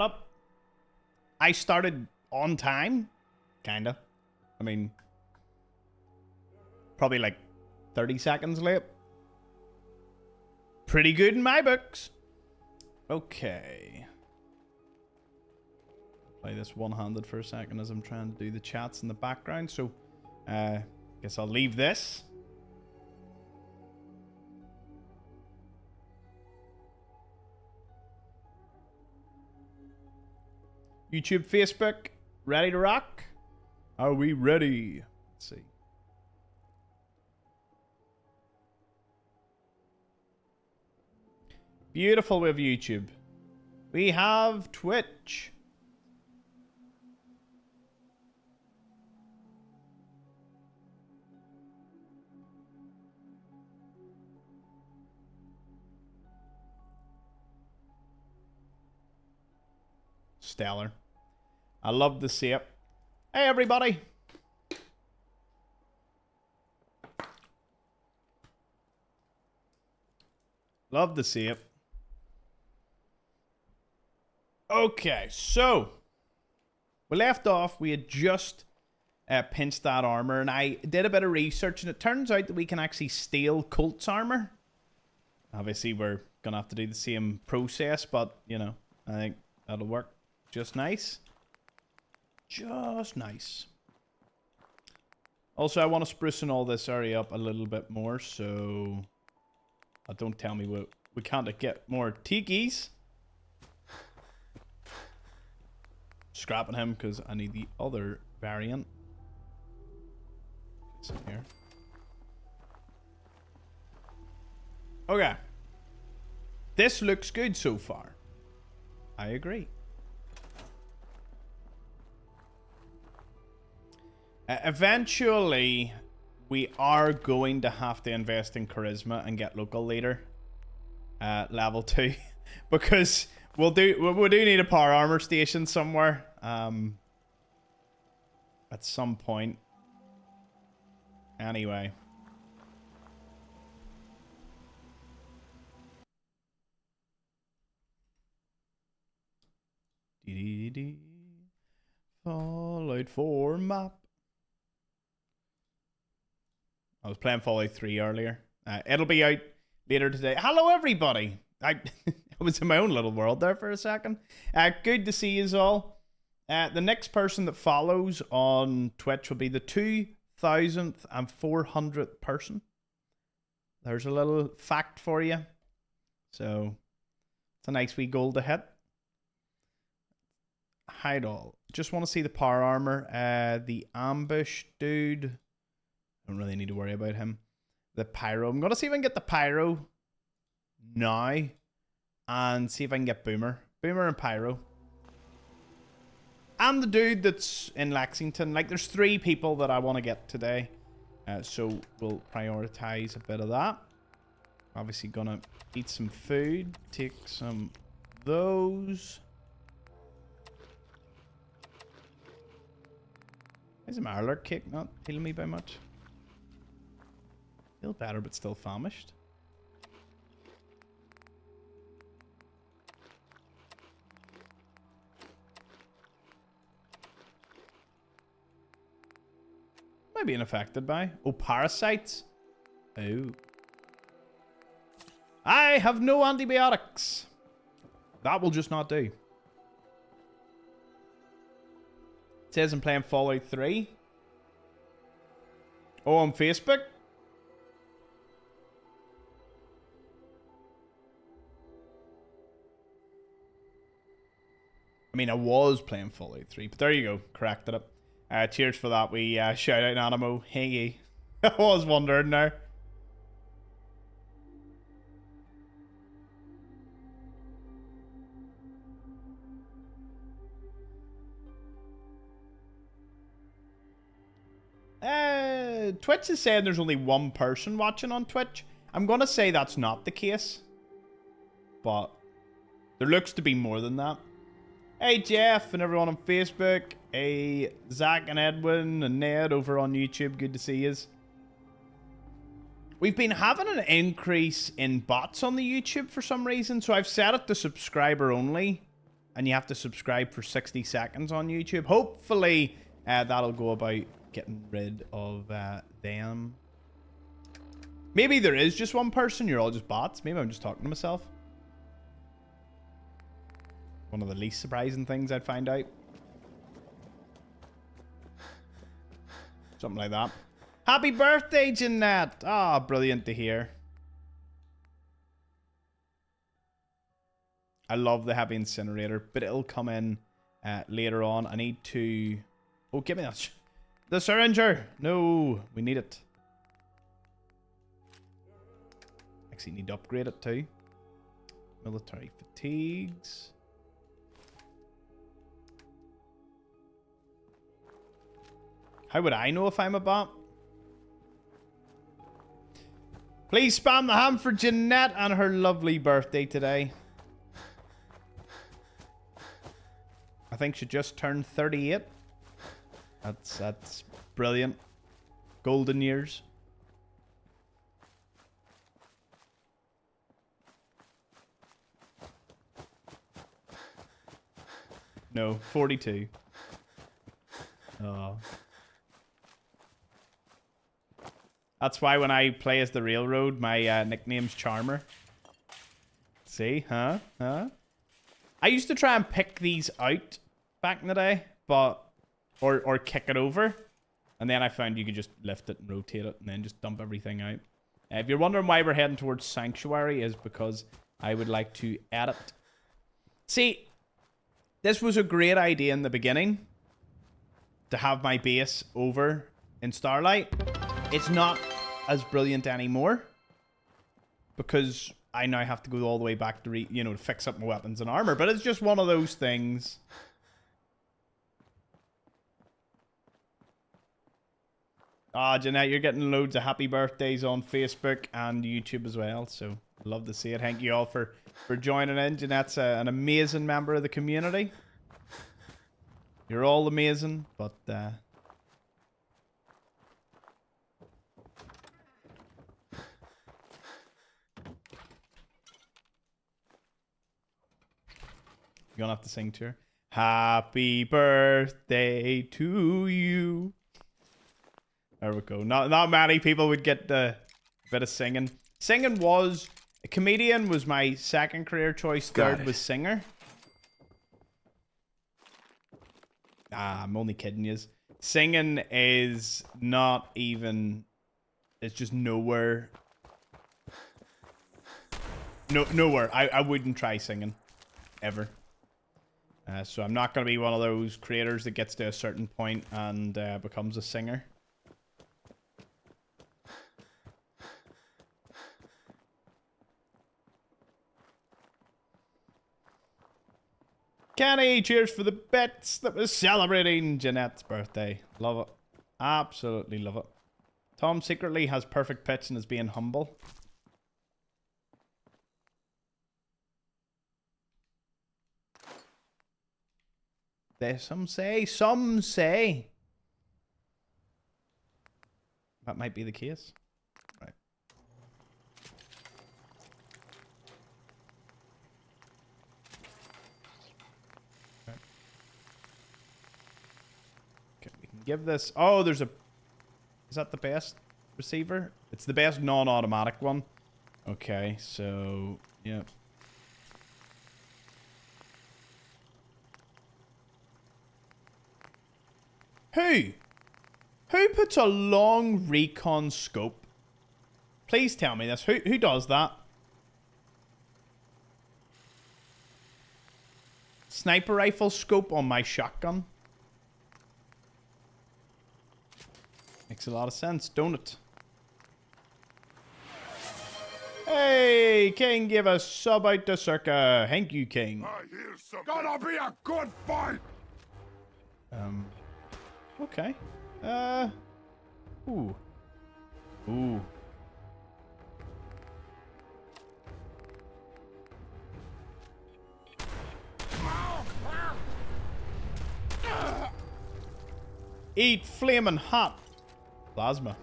up. I started on time, kinda. I mean, probably like 30 seconds late. Pretty good in my books. Okay. Play this one-handed for a second as I'm trying to do the chats in the background. So, guess I'll leave this. YouTube, Facebook, ready to rock? Are we ready? Let's see. Beautiful, we have YouTube. We have Twitch. Stellar. I love to see it. Hey, everybody. Love to see it. Okay, so we left off. We had just pinched that armor, and I did a bit of research, and it turns out that we can actually steal Colt's armor. Obviously, we're gonna have to do the same process, but you know, I think that'll work just nice. Just nice. Also, I want to sprucing all this area up a little bit more, so don't tell me we can't get more tikis. Scrapping him because I need the other variant. It's in here. Okay. This looks good so far. I agree. Eventually, we are going to have to invest in charisma and get local leader level 2 because we do need a power armor station somewhere at some point. Anyway. Fallout 4 map. I was playing Fallout 3 earlier. It'll be out later today. Hello, everybody. I was in my own little world there for a second. Good to see you all. The next person that follows on Twitch will be the 2,400th person. There's a little fact for you. So, it's a nice wee goal to hit. Hide all. Just want to see the power armor. The ambush dude. Don't really need to worry about him. The pyro. I'm going to see if I can get the pyro now. And see if I can get Boomer. Boomer and pyro. And the dude that's in Lexington. Like, there's 3 people that I want to get today. So we'll prioritize a bit of that. Obviously gonna eat some food. Take some of those. Why is my alert kick not healing me by much? Feel better, but still famished. Am I being affected by? Oh, parasites? Oh. I have no antibiotics. That will just not do. It says I'm playing Fallout 3. Oh, on Facebook? I mean, I was playing Fallout 3, but there you go. Corrected it. Cheers for that. We shout out Animo. Hey, I was wondering there. Twitch is saying there's only 1 person watching on Twitch. I'm going to say that's not the case. But there looks to be more than that. Hey, Jeff and everyone on Facebook. Hey, Zach and Edwin and Ned over on YouTube. Good to see yous. We've been having an increase in bots on the YouTube for some reason. So I've set it to subscriber only. and you have to subscribe for 60 seconds on YouTube. Hopefully, that'll go about getting rid of them. Maybe there is just one person. You're all just bots. Maybe I'm just talking to myself. One of the least surprising things I'd find out. Something like that. Happy birthday, Jeanette! Ah, brilliant to hear. I love the heavy incinerator, but it'll come in later on. I need to... Oh, give me that. The syringer! No, we need it. Actually, need to upgrade it too. Military fatigues. How would I know if I'm a bot? Please spam the ham for Jeanette and her lovely birthday today. I think she just turned 38. That's brilliant. Golden years. No, 42. Oh. That's why when I play as the Railroad, my nickname's Charmer. See? Huh? I used to try and pick these out back in the day, but... Or kick it over. And then I found you could just lift it and rotate it and then just dump everything out. If you're wondering why we're heading towards Sanctuary, is because I would like to edit. See, this was a great idea in the beginning. To have my base over in Starlight. It's not as brilliant anymore because I now have to go all the way back to to fix up my weapons and armor. But it's just one of those things. Ah, Jeanette, you're getting loads of happy birthdays on Facebook and YouTube as well. So love to see it. Thank you all for joining in. Jeanette's an amazing member of the community. You're all amazing, but you're gonna have to sing to her. Happy birthday to you. There we go. Not many people would get the bit of singing. Singing was... Comedian was my second career choice. Third was singer. Ah, I'm only kidding you. Singing is not even... It's just nowhere. Nowhere. I wouldn't try singing. Ever. So I'm not going to be one of those creators that gets to a certain point and becomes a singer. Kenny, cheers for the bits that was celebrating Jeanette's birthday. Love it. Absolutely love it. Tom secretly has perfect pitch and is being humble. Some say. That might be the case. Right. Okay, we can give this... Oh, there's a... Is that the best receiver? It's the best non-automatic one. Okay, so... Yeah. Who puts a long recon scope? Please tell me this. Who does that? Sniper rifle scope on my shotgun. Makes a lot of sense, don't it? Hey, King, give a sub out to Circa. Thank you, King. Gonna be a good fight. Okay. Ooh. Eat flaming hot plasma.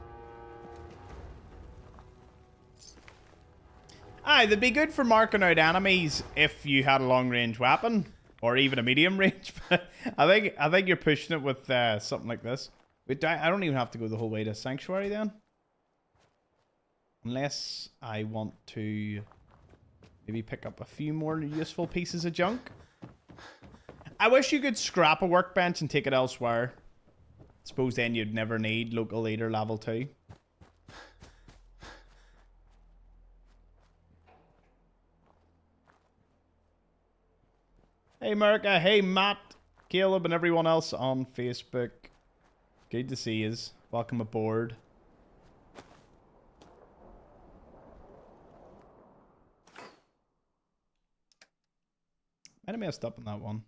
Aye, they'd be good for marking out enemies if you had a long range weapon. or even a medium range. But I think you're pushing it with something like this. Wait, I don't even have to go the whole way to Sanctuary then, unless I want to maybe pick up a few more useful pieces of junk. I wish you could scrap a workbench and take it elsewhere. Suppose then you'd never need local leader level 2. Hey America, hey Matt, Caleb and everyone else on Facebook. Good to see yous. Welcome aboard. Might have messed up on that one.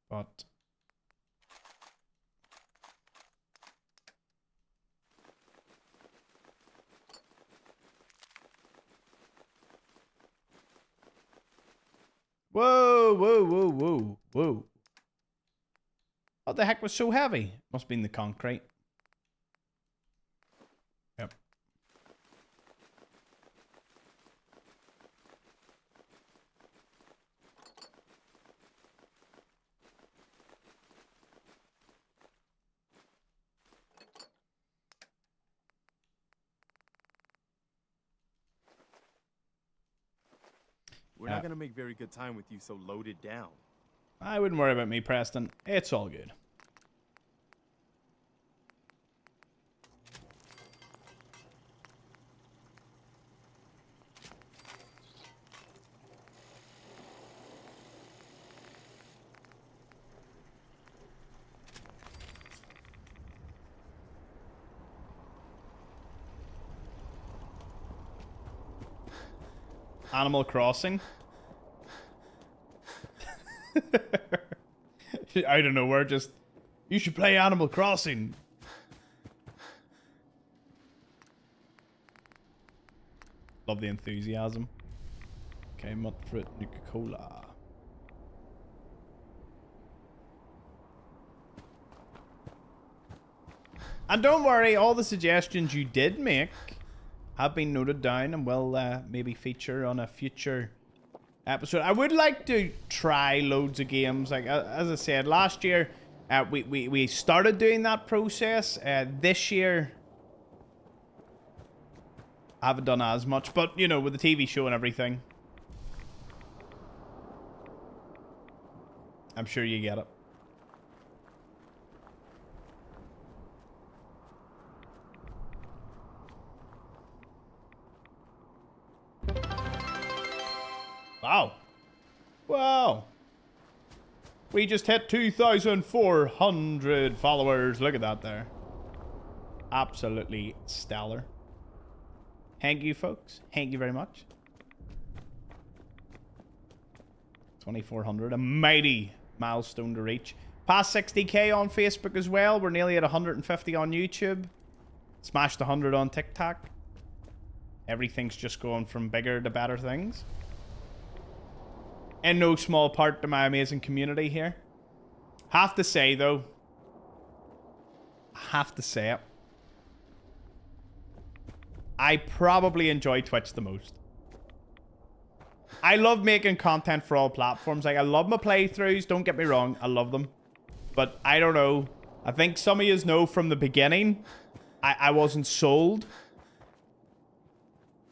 But whoa, whoa, whoa, whoa, whoa. What the heck was so heavy? Must have been the concrete. Yep. We're not gonna make very good time with you so loaded down. I wouldn't worry about me, Preston. It's all good. Animal Crossing. I don't know, we're just... You should play Animal Crossing. Love the enthusiasm. Okay, Mudfruit, Nuka-Cola. And don't worry, all the suggestions you did make have been noted down and will maybe feature on a future episode. I would like to try loads of games. Like as I said, last year we started doing that process. This year I haven't done as much, but you know, with the TV show and everything, I'm sure you get it. Wow. Wow. We just hit 2,400 followers. Look at that there. Absolutely stellar. Thank you, folks. Thank you very much. 2,400. A mighty milestone to reach. Past 60k on Facebook as well. We're nearly at 150 on YouTube. Smashed 100 on TikTok. Everything's just going from bigger to better things. In no small part to my amazing community here. Have to say, though. Have to say it. I probably enjoy Twitch the most. I love making content for all platforms. Like, I love my playthroughs. Don't get me wrong. I love them. But I don't know. I think some of you know from the beginning, I wasn't sold.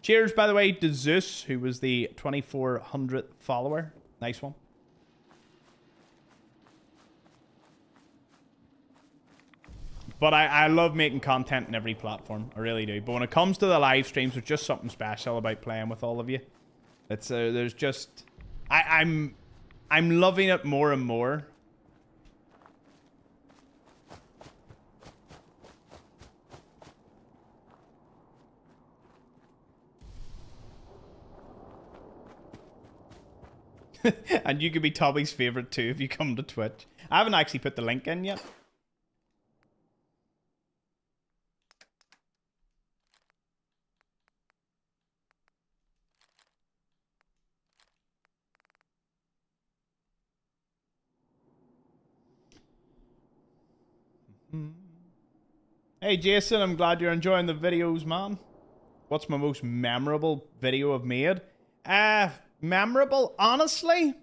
Cheers, by the way, to Zeus, who was the 2,400th follower. Nice one. But I love making content in every platform. I really do. But when it comes to the live streams, there's just something special about playing with all of you. It's there's just... I'm loving it more and more. And you could be Tommy's favorite too if you come to Twitch. I haven't actually put the link in yet. Hey Jason, I'm glad you're enjoying the videos, man. What's my most memorable video I've made? memorable, honestly,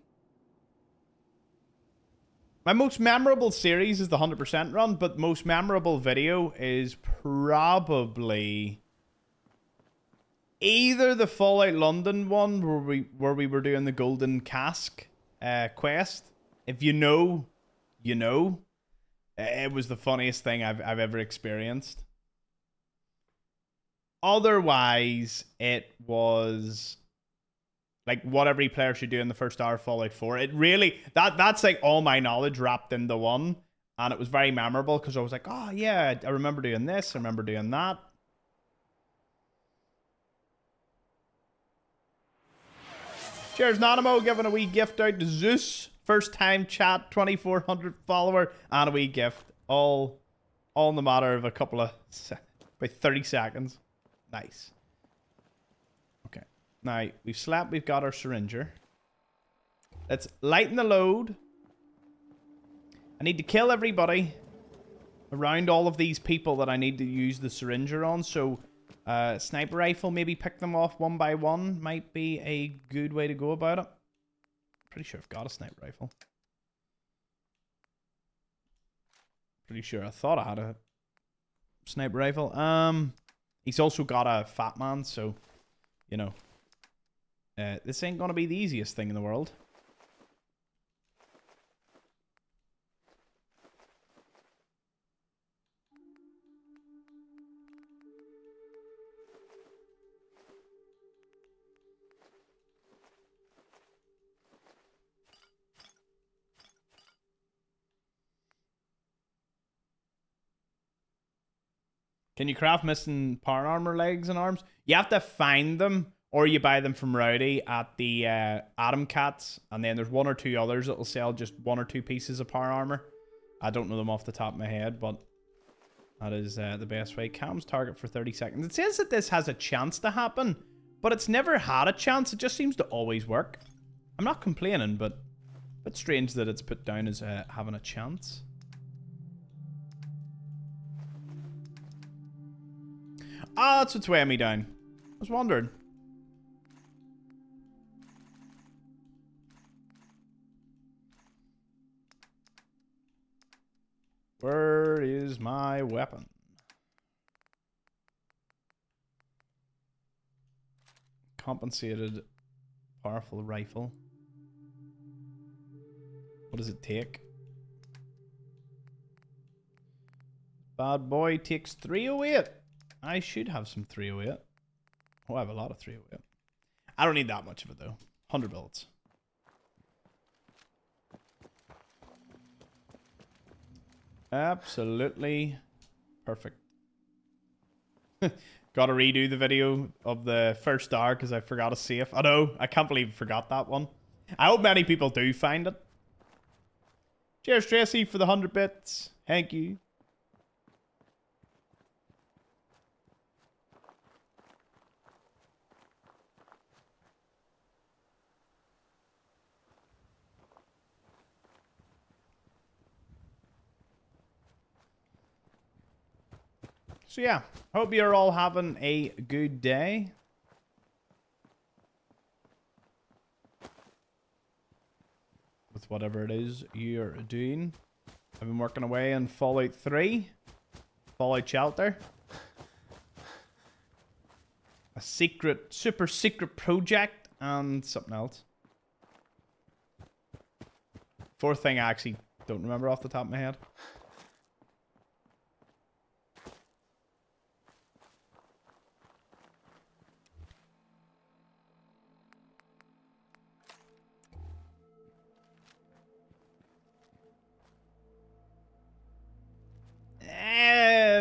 my most memorable series is the 100% run, but most memorable video is probably either the Fallout London one where we were doing the Golden Cask quest. If you know, you know. It was the funniest thing I've ever experienced. Otherwise, it was like what every player should do in the first hour of Fallout 4. It really, that's like all my knowledge wrapped into one. And it was very memorable because I was like, oh yeah, I remember doing this, I remember doing that. Cheers, Nanimo, giving a wee gift out to Zeus. First time chat, 2,400 follower, and a wee gift. All in the matter of a couple of, about 30 seconds. Nice. Okay. Now, we've slept, we've got our syringer. Let's lighten the load. I need to kill everybody around all of these people that I need to use the syringer on, so sniper rifle, maybe pick them off one by one might be a good way to go about it. Pretty sure I've got a sniper rifle. Pretty sure I thought I had a sniper rifle. He's also got a fat man, so, you know. This ain't gonna be the easiest thing in the world. Can you craft missing power armor legs and arms? You have to find them, or you buy them from Rowdy at the Atom Cats, and then there's one or two others that will sell just one or two pieces of power armor. I don't know them off the top of my head, but that is the best way. Cam's target for 30 seconds. It says that this has a chance to happen, but it's never had a chance. It just seems to always work. I'm not complaining, but it's strange that it's put down as having a chance. Ah, that's what's weighing me down. I was wondering. Where is my weapon? Compensated powerful rifle. What does it take? Bad boy takes 308. I should have some 308. Oh, I have a lot of 308. I don't need that much of it though. 100 bullets. Absolutely perfect. Gotta redo the video of the first hour because I forgot a save. I know, I can't believe I forgot that one. I hope many people do find it. Cheers, Tracy, for the 100 bits. Thank you. So yeah, hope you're all having a good day. With whatever it is you're doing. I've been working away on Fallout 3. Fallout Shelter. A secret, super secret project and something else. Fourth thing I actually don't remember off the top of my head.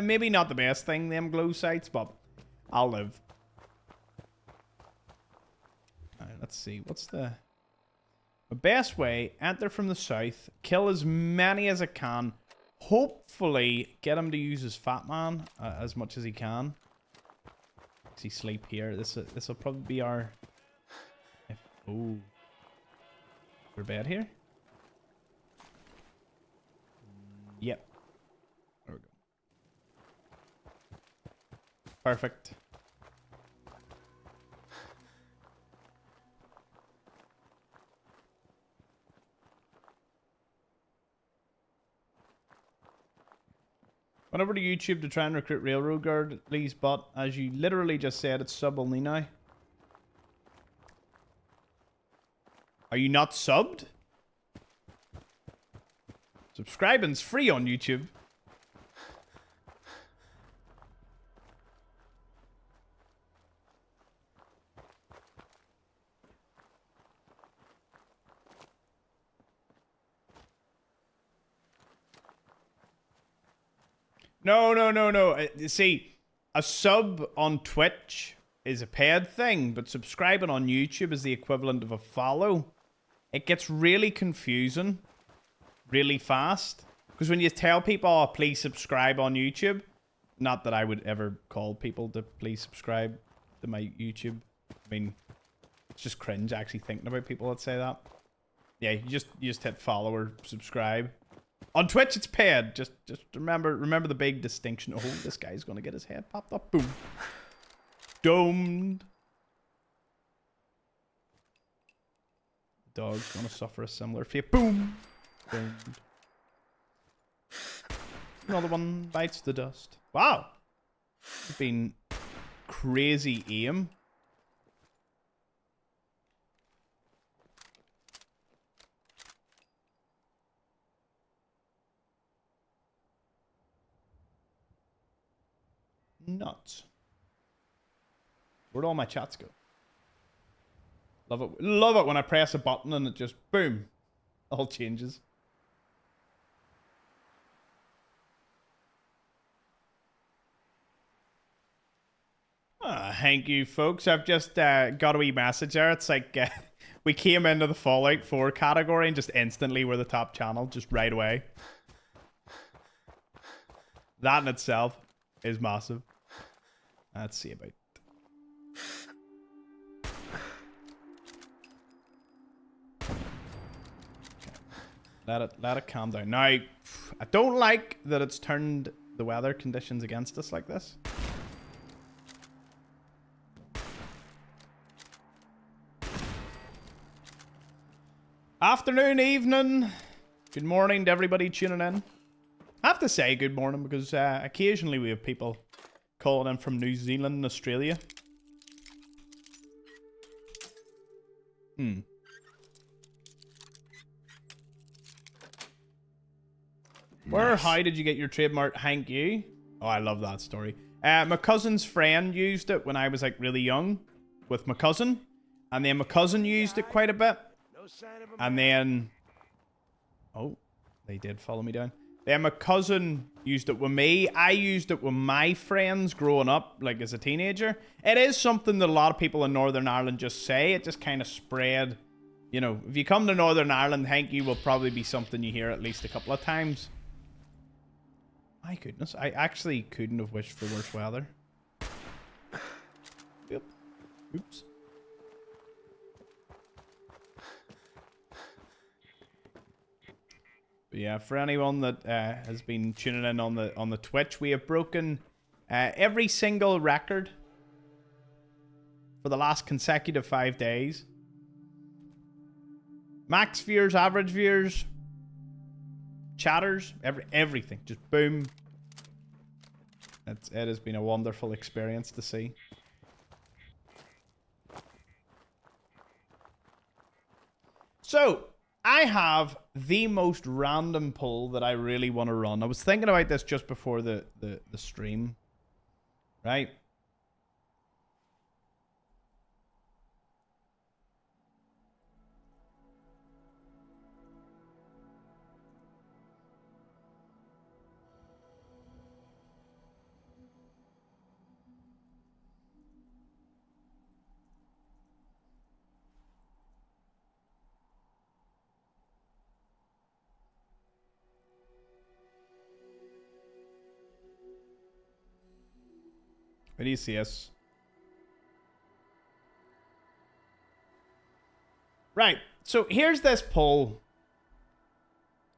Maybe not the best thing, them glow sights, but I'll live. Alright, let's see. What's the best way? Enter from the south. Kill as many as I can. Hopefully, get him to use his fat man as much as he can. Does he sleep here? This will probably be our... Oh. Is there a bed here? Yep. There we go. Perfect. Went over to YouTube to try and recruit Railroad Girlies, but as you literally just said, it's sub only now. Are you not subbed? Subscribing's free on YouTube. No. See, a sub on Twitch is a paid thing, but subscribing on YouTube is the equivalent of a follow. It gets really confusing really fast. Because when you tell people, oh, please subscribe on YouTube, not that I would ever call people to please subscribe to my YouTube. I mean, it's just cringe actually thinking about people that say that. Yeah, you just hit follow or subscribe. On Twitch, it's paid. Just remember the big distinction. Oh, this guy's gonna get his head popped up. Boom. Domed. Dog's gonna suffer a similar fate. Boom. Domed. Another one bites the dust. Wow. It's been crazy aim. Nuts. Where'd all my chats go? Love it when I press a button and it just boom, all changes. Thank you, folks. I've just got a wee message there. It's like we came into the Fallout 4 category and just instantly we're the top channel, just right away. That in itself is massive. Let's see about. Okay. Let it calm down. Now, I don't like that it's turned the weather conditions against us like this. Afternoon, evening, good morning to everybody tuning in. I have to say good morning because occasionally we have people calling in from New Zealand and Australia. Where, how did you get your trademark Hank you? Oh, I love that story. My cousin's friend used it when I was like really young with my cousin. And then my cousin used it quite a bit. And then... Oh, they did follow me down. Then my cousin used it with me. I used it with my friends growing up, like as a teenager. It is something that a lot of people in Northern Ireland just say. It just kind of spread. You know, if you come to Northern Ireland, thank you will probably be something you hear at least a couple of times. My goodness, I actually couldn't have wished for worse weather. Yep. Oops. But yeah, for anyone that has been tuning in on the Twitch, we have broken every single record for the last consecutive 5 days. Max viewers, average viewers, chatters, everything. Just boom. It has been a wonderful experience to see. So, I have the most random poll that I really want to run. I was thinking about this just before the stream. Right? Where do you see us? Right. So here's this poll.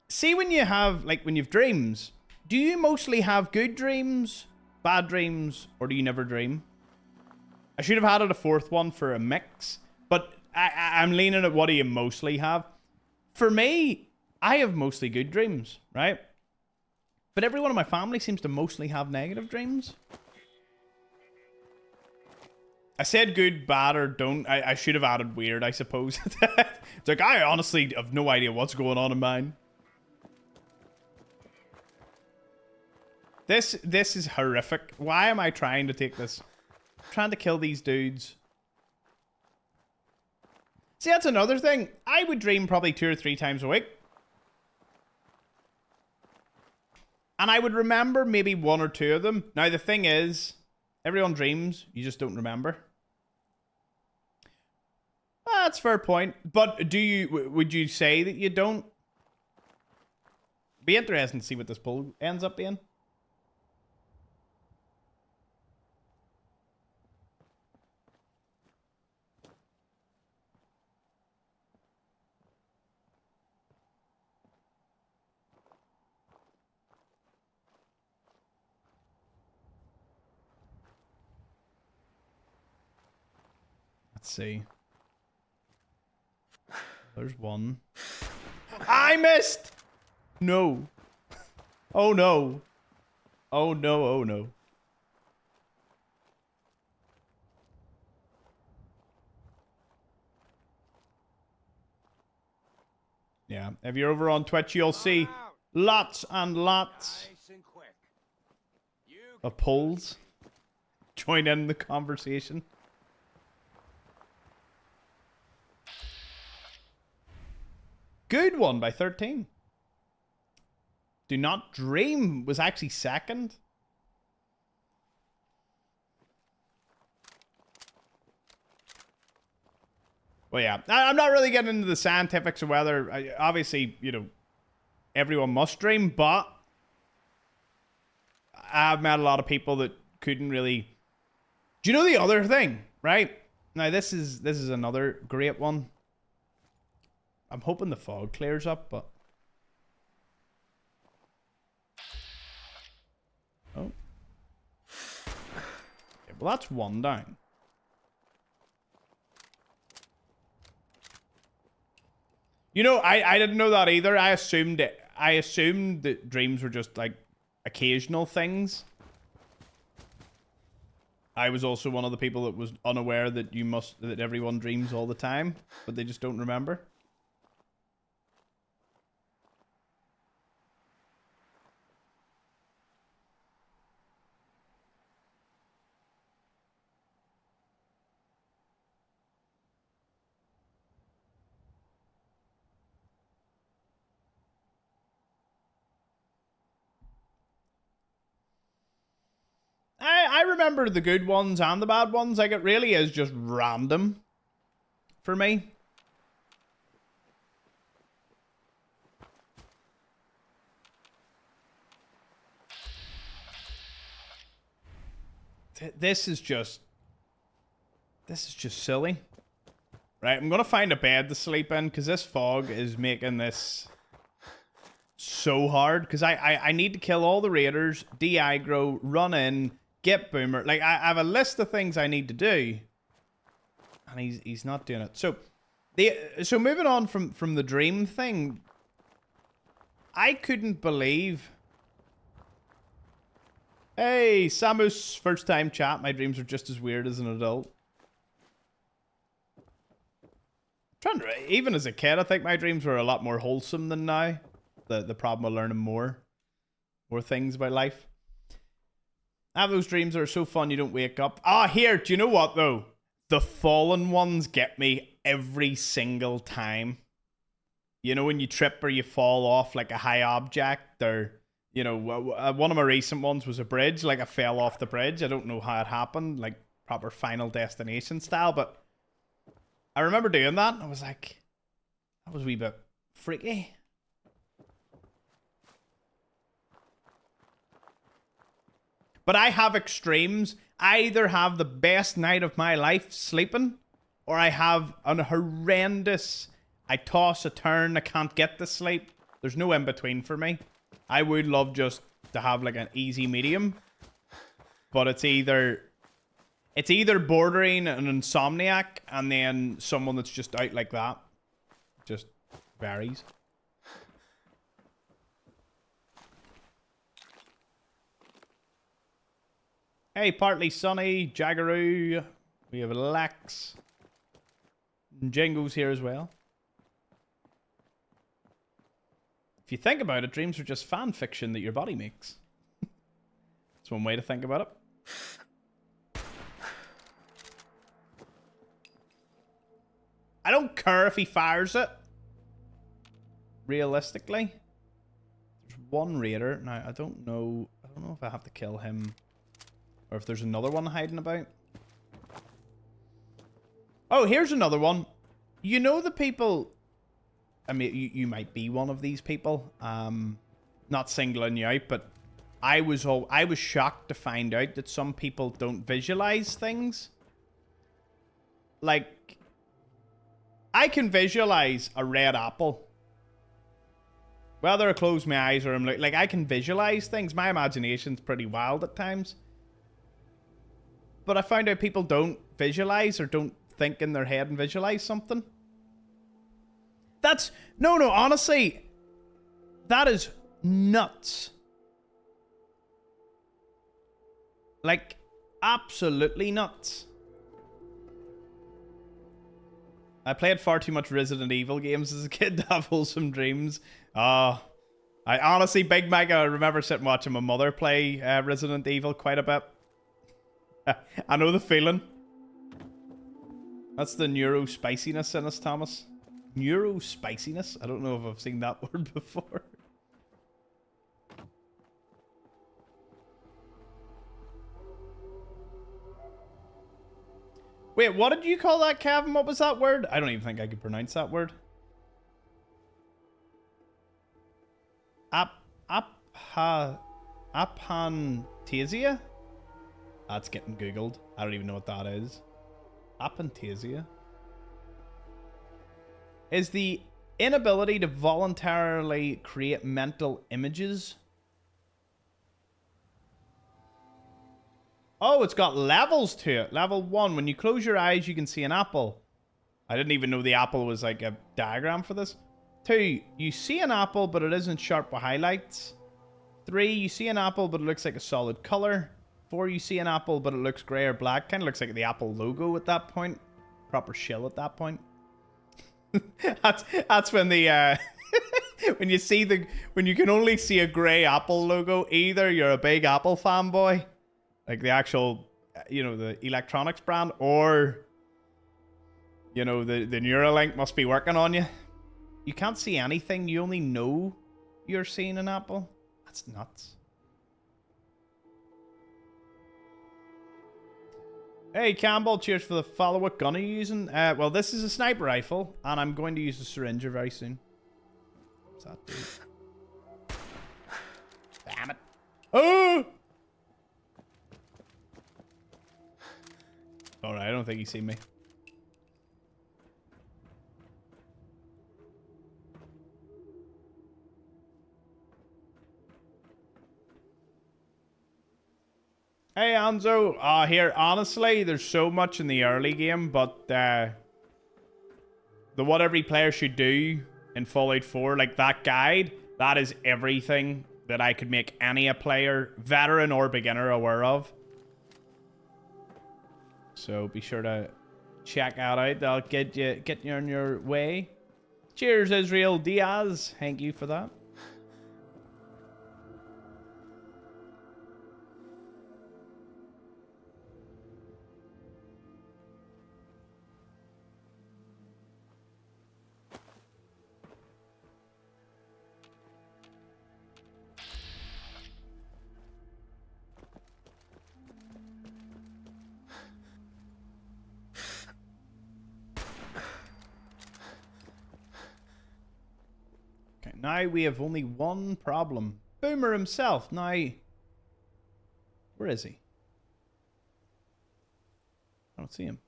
See when you have, like when you've dreams, do you mostly have good dreams, bad dreams, or do you never dream? I should have added a fourth one for a mix, but I'm leaning at what do you mostly have. For me, I have mostly good dreams, right? But everyone in my family seems to mostly have negative dreams. I said good, bad, or don't. I should have added weird, I suppose. It's like, I honestly have no idea what's going on in mine. This is horrific. Why am I trying to take this? I'm trying to kill these dudes. See, that's another thing. I would dream probably 2 or 3 times a week. And I would remember maybe 1 or 2 of them. Now, the thing is, everyone dreams. You just don't remember. That's a fair point. But would you say that you don't? Be interesting to see what this poll ends up being. Let's see. There's one. I missed! No. Oh no. Oh no, oh no. Yeah, if you're over on Twitch, you'll see lots and lots of polls. Join in the conversation. Good one by 13. Do Not Dream was actually second. Well, yeah. I'm not really getting into the scientifics of whether, obviously, you know, everyone must dream, but I've met a lot of people that couldn't really... Do you know the other thing, right? Now, this is another great one. I'm hoping the fog clears up, but... Oh. Okay, well, that's one down. You know, I didn't know that either. I assumed that dreams were just, like, occasional things. I was also one of the people that was unaware that that everyone dreams all the time, but they just don't remember. I remember the good ones and the bad ones. Like, it really is just random for me. This is just silly. Right, I'm gonna find a bed to sleep in because this fog is making this so hard. Because I need to kill all the raiders, de-aggro, run in, get Boomer. Like, I have a list of things I need to do, and he's not doing it. So moving on from the dream thing, I couldn't believe. Hey, Samus, first time chat. My dreams are just as weird as an adult. Even as a kid, I think my dreams were a lot more wholesome than now. The problem of learning more things about life. I have those dreams that are so fun you don't wake up. Here, do you know what though? The fallen ones get me every single time. You know when you trip or you fall off like a high object, or you know, one of my recent ones was a bridge. Like I fell off the bridge. I don't know how it happened, like proper Final Destination style, but I remember doing that. I was like, that was a wee bit freaky. But I have extremes. I either have the best night of my life sleeping, or I have an horrendous, I toss a turn, I can't get to sleep. There's no in between for me. I would love just to have like an easy medium, but it's either bordering an insomniac and then someone that's just out like that. Just varies. Hey, Partly Sunny, Jaggaroo. We have Lex. And Jingo's here as well. If you think about it, dreams are just fan fiction that your body makes. That's one way to think about it. I don't care if he fires it. Realistically. There's one raider. Now, I don't know if I have to kill him. Or if there's another one hiding about. Oh, here's another one. You know the people... I mean, you might be one of these people. Not singling you out, but I was shocked to find out that some people don't visualize things. Like, I can visualize a red apple. Whether I close my eyes or I'm like I can visualize things. My imagination's pretty wild at times. But I found out people don't visualize or don't think in their head and visualize something. That's... No, honestly. That is nuts. Like, absolutely nuts. I played far too much Resident Evil games as a kid to have wholesome dreams. I honestly, Big Mike, I remember sitting watching my mother play Resident Evil quite a bit. I know the feeling. That's the neuro spiciness in us, Thomas. Neuro spiciness? I don't know if I've seen that word before. Wait, what did you call that, Kevin? What was that word? I don't even think I could pronounce that word. Aphantasia? That's getting Googled. I don't even know what that is. Aphantasia is the inability to voluntarily create mental images. Oh, it's got levels to it. Level 1. When you close your eyes, you can see an apple. I didn't even know the apple was like a diagram for this. 2. You see an apple, but it isn't sharp with highlights. 3. You see an apple, but it looks like a solid color. 4. You see an apple, but it looks gray or black. Kind of looks like the Apple logo at that point. Proper shill at that point. that's when the when you can only see a gray Apple logo. Either you're a big Apple fanboy, like the actual, the electronics brand, or the Neuralink must be working on you. You can't see anything. You only know you're seeing an apple. That's nuts. Hey, Campbell, cheers for the follow. What gun are you using? Well, this is a sniper rifle, and I'm going to use the syringe very soon. What's that do? Damn it. Oh! Alright, I don't think he's seen me. Hey, Anzo. Here, honestly, there's so much in the early game, but the what every player should do in Fallout 4, like that guide, that is everything that I could make any a player, veteran or beginner, aware of. So be sure to check that out. That'll get you on your way. Cheers, Israel Diaz. Thank you for that. Now we have only one problem. Boomer himself. Now, where is he? I don't see him.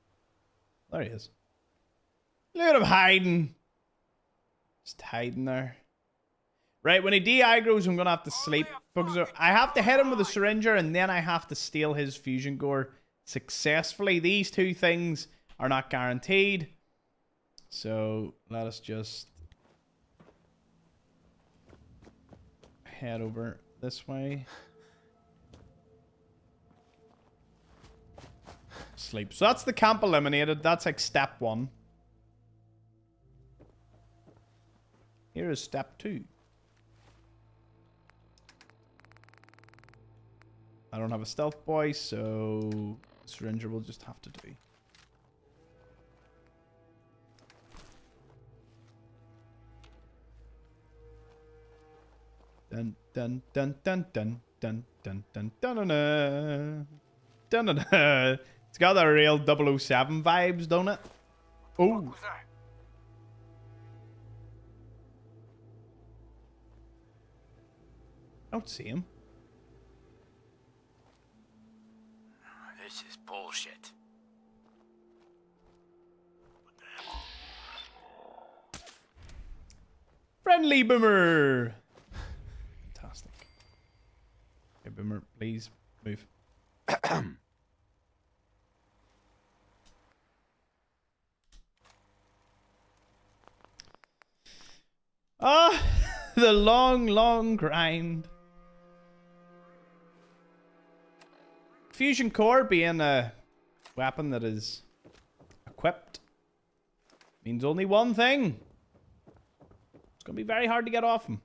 There he is. Look at him hiding. Just hiding there. Right, when he de-aggroes, I'm going to have to sleep. Because I have to hit him with a syringer, and then I have to steal his fusion core successfully. These two things are not guaranteed. So, let us just head over this way. sleep. So that's the camp eliminated. That's like step 1. Here is step 2. I don't have a stealth boy, so syringer will just have to do. Dun dun dun dun dun dun dun dun dun dun dun dun dun. It's got that real 007 vibes, don't it? Oh. I don't see him. This is bullshit. Friendly boomer. Fantastic. Hey, boomer, please move. Ah, the long, long grind. Fusion core being a weapon that is equipped means only one thing. It's going to be very hard to get off him.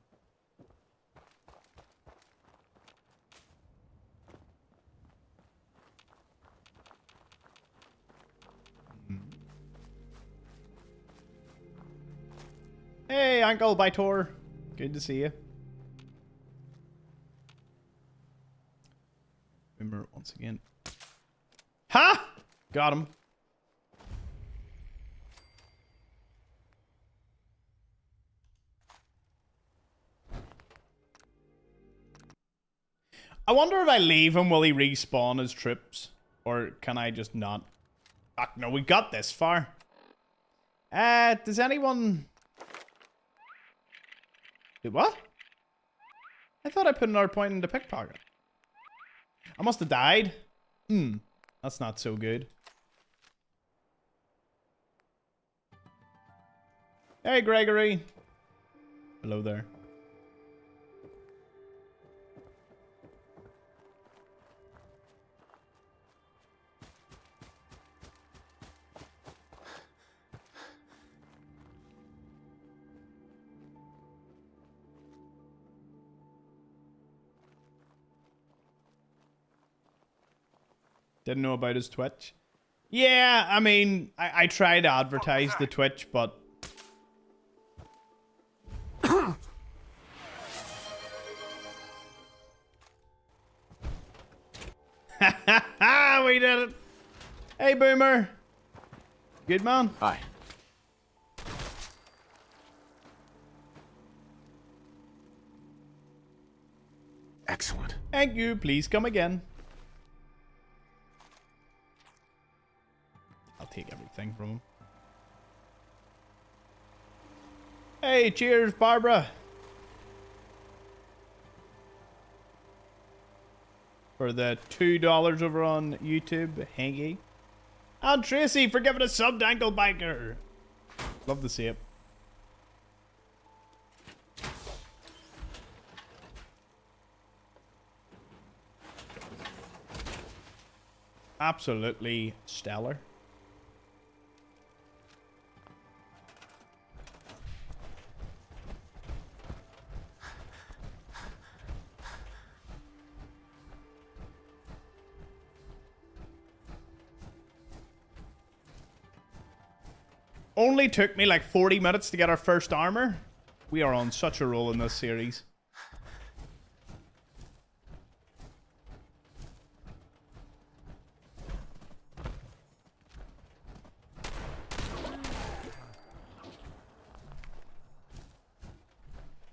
Hey, Uncle Bytor. Good to see you. Remember once again. Ha! Got him. I wonder if I leave him, will he respawn his troops? Or can I just not? Fuck, no, we got this far. Does anyone... Wait, what? I thought I put another point into pickpocket. I must have died. That's not so good. Hey, Gregory. Hello there. Didn't know about his Twitch. Yeah, I mean, I try to advertise the Twitch, but... We did it! Hey, Boomer! Good man? Hi. Excellent. Thank you. Please come again. I'll take everything from him. Hey, cheers, Barbara. For the $2 over on YouTube, Hanky. And Tracy for giving a sub to Ankle Biker. Love to see it. Absolutely stellar. Only took me like 40 minutes to get our first armor. We are on such a roll in this series.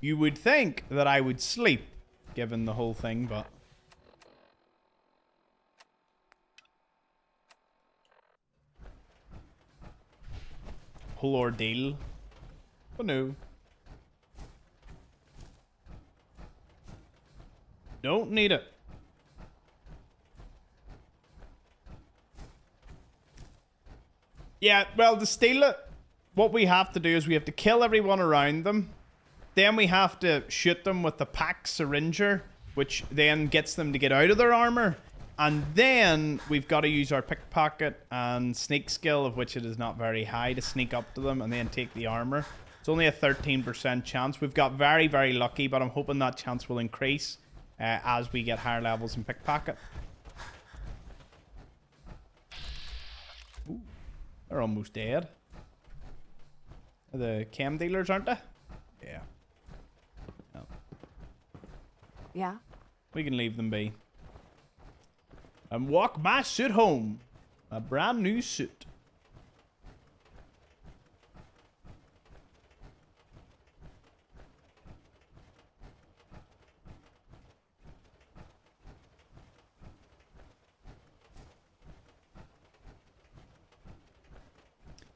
You would think that I would sleep, given the whole thing, but... whole ordeal. But no. Don't need it. Yeah, well, to steal it, what we have to do is we have to kill everyone around them. Then we have to shoot them with the pack syringer, which then gets them to get out of their armor. And then we've got to use our pickpocket and sneak skill, of which it is not very high, to sneak up to them and then take the armor. It's only a 13% chance. We've got very, very lucky, but I'm hoping that chance will increase as we get higher levels in pickpocket. Ooh, they're almost dead. The chem dealers, aren't they? Yeah. No. Yeah? We can leave them be. And walk my suit home. A brand new suit.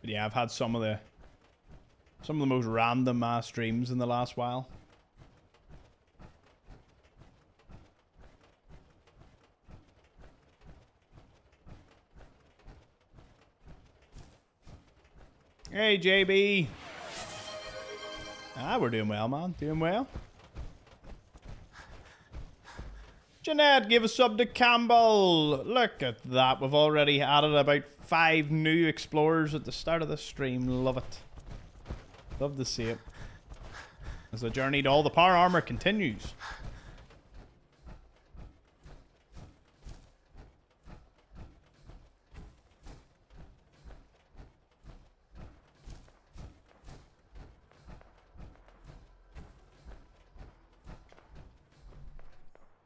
But yeah, I've had some of the most random streams in the last while. Hey, JB. We're doing well, man. Doing well. Jeanette, give a sub to Campbell. Look at that. We've already added about 5 new explorers at the start of the stream. Love it. Love to see it. As the journey to all the power armor continues.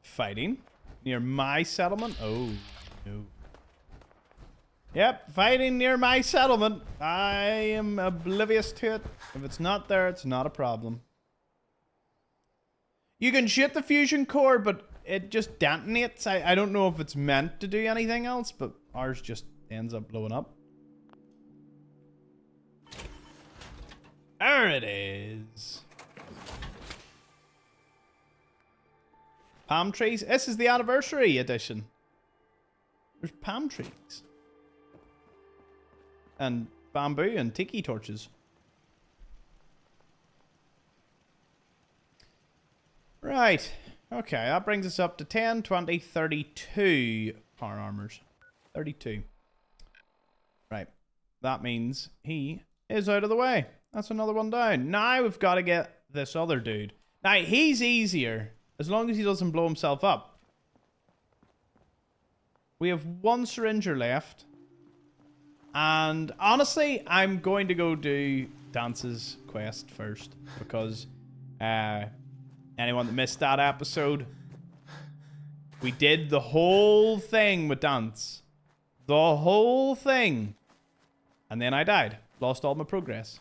Fighting near my settlement. Oh no. Yep, fighting near my settlement. I am oblivious to it. If it's not there, it's not a problem. You can shoot the fusion core, but it just detonates. I don't know if it's meant to do anything else, but ours just ends up blowing up. There it is. Palm trees. This is the anniversary edition. There's palm trees. And bamboo and tiki torches. Right. Okay, that brings us up to 10, 20, 32 power armors. 32. Right. That means he is out of the way. That's another one down. Now we've got to get this other dude. Now, he's easier as long as he doesn't blow himself up. We have 1 syringer left. And honestly, I'm going to go do Dance's quest first. Because anyone that missed that episode, we did the whole thing with Dance. The whole thing. And then I died. Lost all my progress.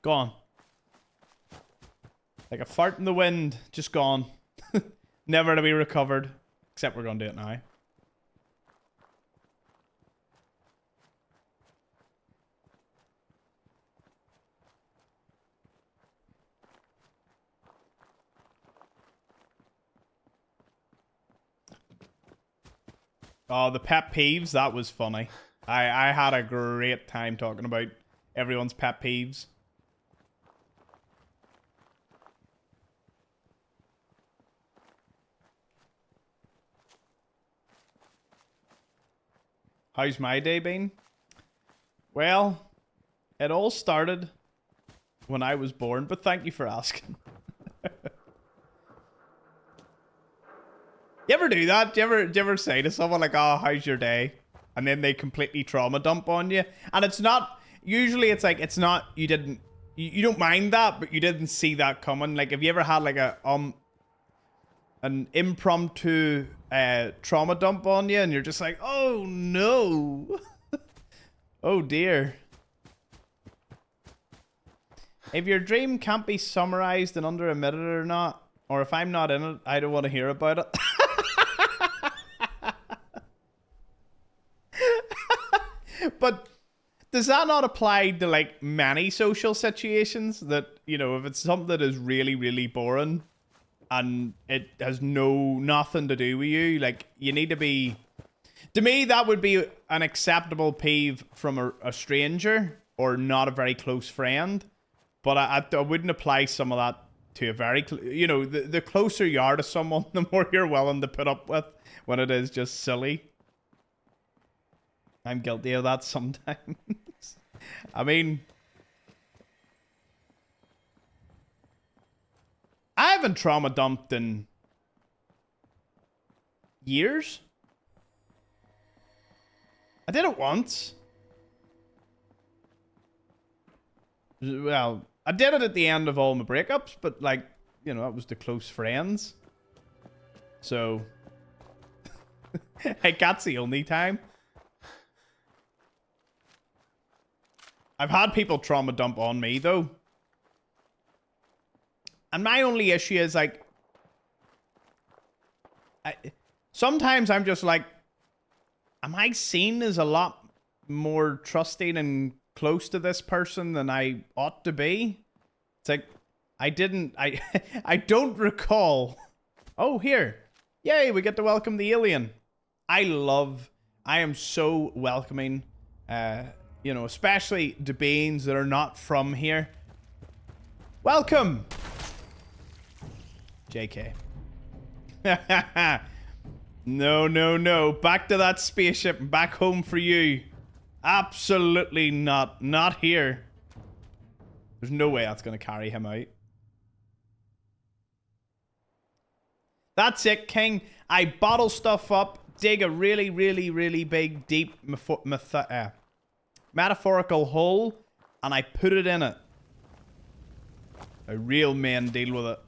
Gone. Like a fart in the wind. Just gone. Never to be recovered. Except we're going to do it now. Oh, the pet peeves. That was funny. I had a great time talking about everyone's pet peeves. How's my day been? Well, it all started when I was born, but thank you for asking. You ever do that? Do you ever say to someone like, oh, how's your day? And then they completely trauma dump on you. And it's not, usually it's like, it's not, you don't mind that, but you didn't see that coming. Like, have you ever had like an impromptu trauma dump on you and you're just like, oh no. Oh dear. If your dream can't be summarized in under a minute or not, or if I'm not in it, I don't want to hear about it. But does that not apply to like many social situations that, you know, if it's something that is really, really boring and it has nothing to do with you, like you need to be, to me, that would be an acceptable peeve from a stranger or not a very close friend. But I wouldn't apply some of that to a very, you know, the closer you are to someone, the more you're willing to put up with when it is just silly. I'm guilty of that sometimes. I mean, I haven't trauma dumped in years. I did it once. Well, I did it at the end of all my breakups, but like, you know, that was the close friends. So, like, that's the only time. I've had people trauma dump on me, though. And my only issue is, like, sometimes I'm just like, am I seen as a lot more trusting and close to this person than I ought to be? It's like, I don't recall. Oh, here. Yay, we get to welcome the alien. I am so welcoming. You know, especially to beings that are not from here. Welcome! JK. No, no, no. Back to that spaceship and back home for you. Absolutely not. Not here. There's no way that's going to carry him out. That's it, King. I bottle stuff up, dig a really, really, really big, deep metaphorical hole, and I put it in it. A real man deal with it.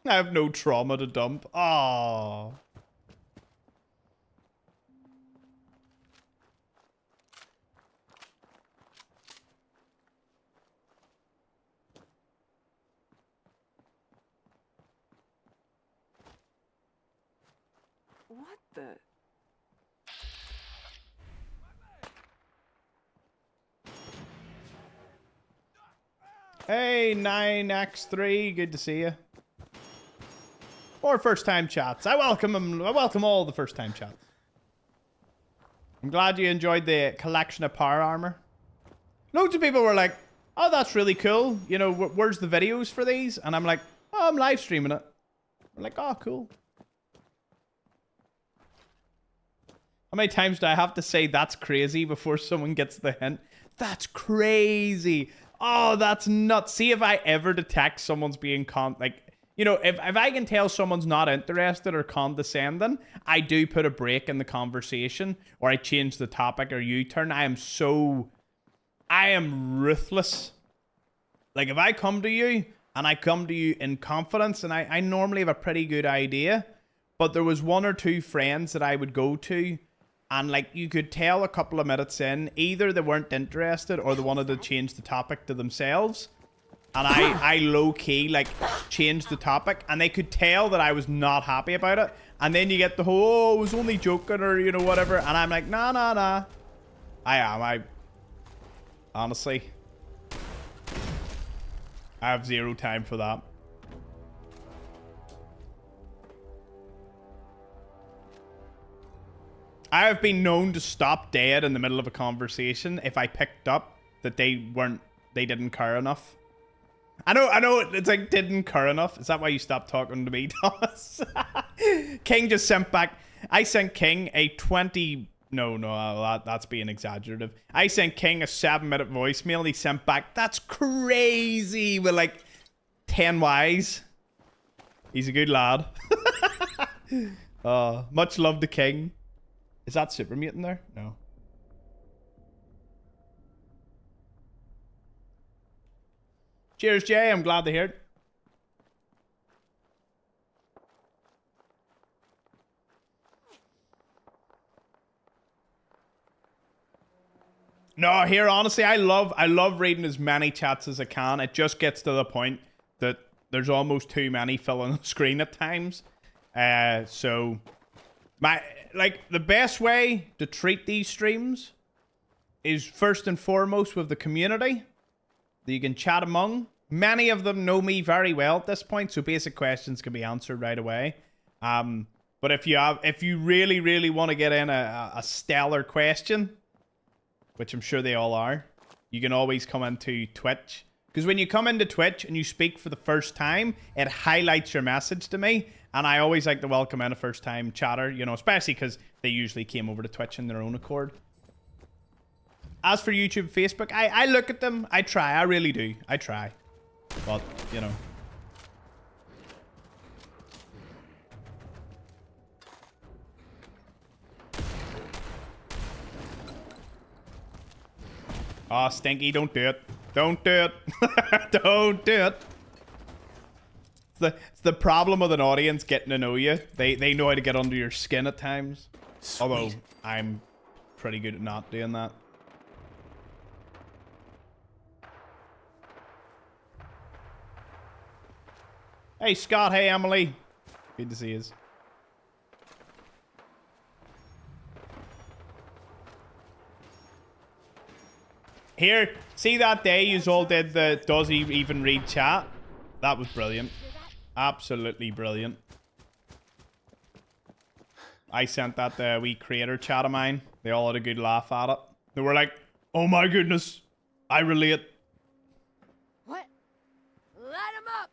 I have no trauma to dump. Aww. What the? Hey, 9x3, good to see you. Or first-time chats. I welcome them. I welcome all the first-time chats. I'm glad you enjoyed the collection of power armor. Loads of people were like, oh, that's really cool. You know, where's the videos for these? And I'm like, oh, I'm live streaming it. I'm like, oh, cool. How many times do I have to say that's crazy before someone gets the hint? That's crazy. Oh, that's nuts. See if I ever detect someone's being you know, if I can tell someone's not interested or condescending, I do put a break in the conversation, or I change the topic or U-turn. I am ruthless. Like, if I come to you, and I come to you in confidence, and I normally have a pretty good idea, but there was one or two friends that I would go to, and like, you could tell a couple of minutes in, either they weren't interested or they wanted to change the topic to themselves. And I low-key, like, changed the topic. And they could tell that I was not happy about it. And then you get the whole, oh, I was only joking, or, you know, whatever. And I'm like, nah, nah, nah. Honestly, I have zero time for that. I have been known to stop dead in the middle of a conversation if I picked up that they didn't care enough. I know, it's like, didn't care enough. Is that why you stopped talking to me, Thomas? King just sent back, I sent King a 20, no, that's being exaggerative. I sent King a 7-minute voicemail and he sent back, that's crazy, with like 10 Ys. He's a good lad. Much love to King. Is that Super Mutant there? No. Cheers, Jay. I'm glad to hear it. No, here, honestly, I love reading as many chats as I can. It just gets to the point that there's almost too many filling the screen at times. So the best way to treat these streams is first and foremost with the community that you can chat among. Many of them know me very well at this point, so basic questions can be answered right away. But if you really, really want to get in a stellar question, which I'm sure they all are, you can always come into Twitch. Because when you come into Twitch and you speak for the first time, it highlights your message to me. And I always like to welcome in a first-time chatter, you know, especially because they usually came over to Twitch in their own accord. As for YouTube, Facebook, I look at them. I try. I really do. I try. But, you know. Oh, Stinky, don't do it. Don't do it. Don't do it. It's the problem with an audience getting to know you. They know how to get under your skin at times. Sweet. Although, I'm pretty good at not doing that. Hey, Scott. Hey, Emily. Good to see you. Here, see that day you all did the does he even read chat? That was brilliant. Absolutely brilliant. I sent that to a wee creator chat of mine. They all had a good laugh at it. They were like, oh my goodness, I relate. What? Light him up!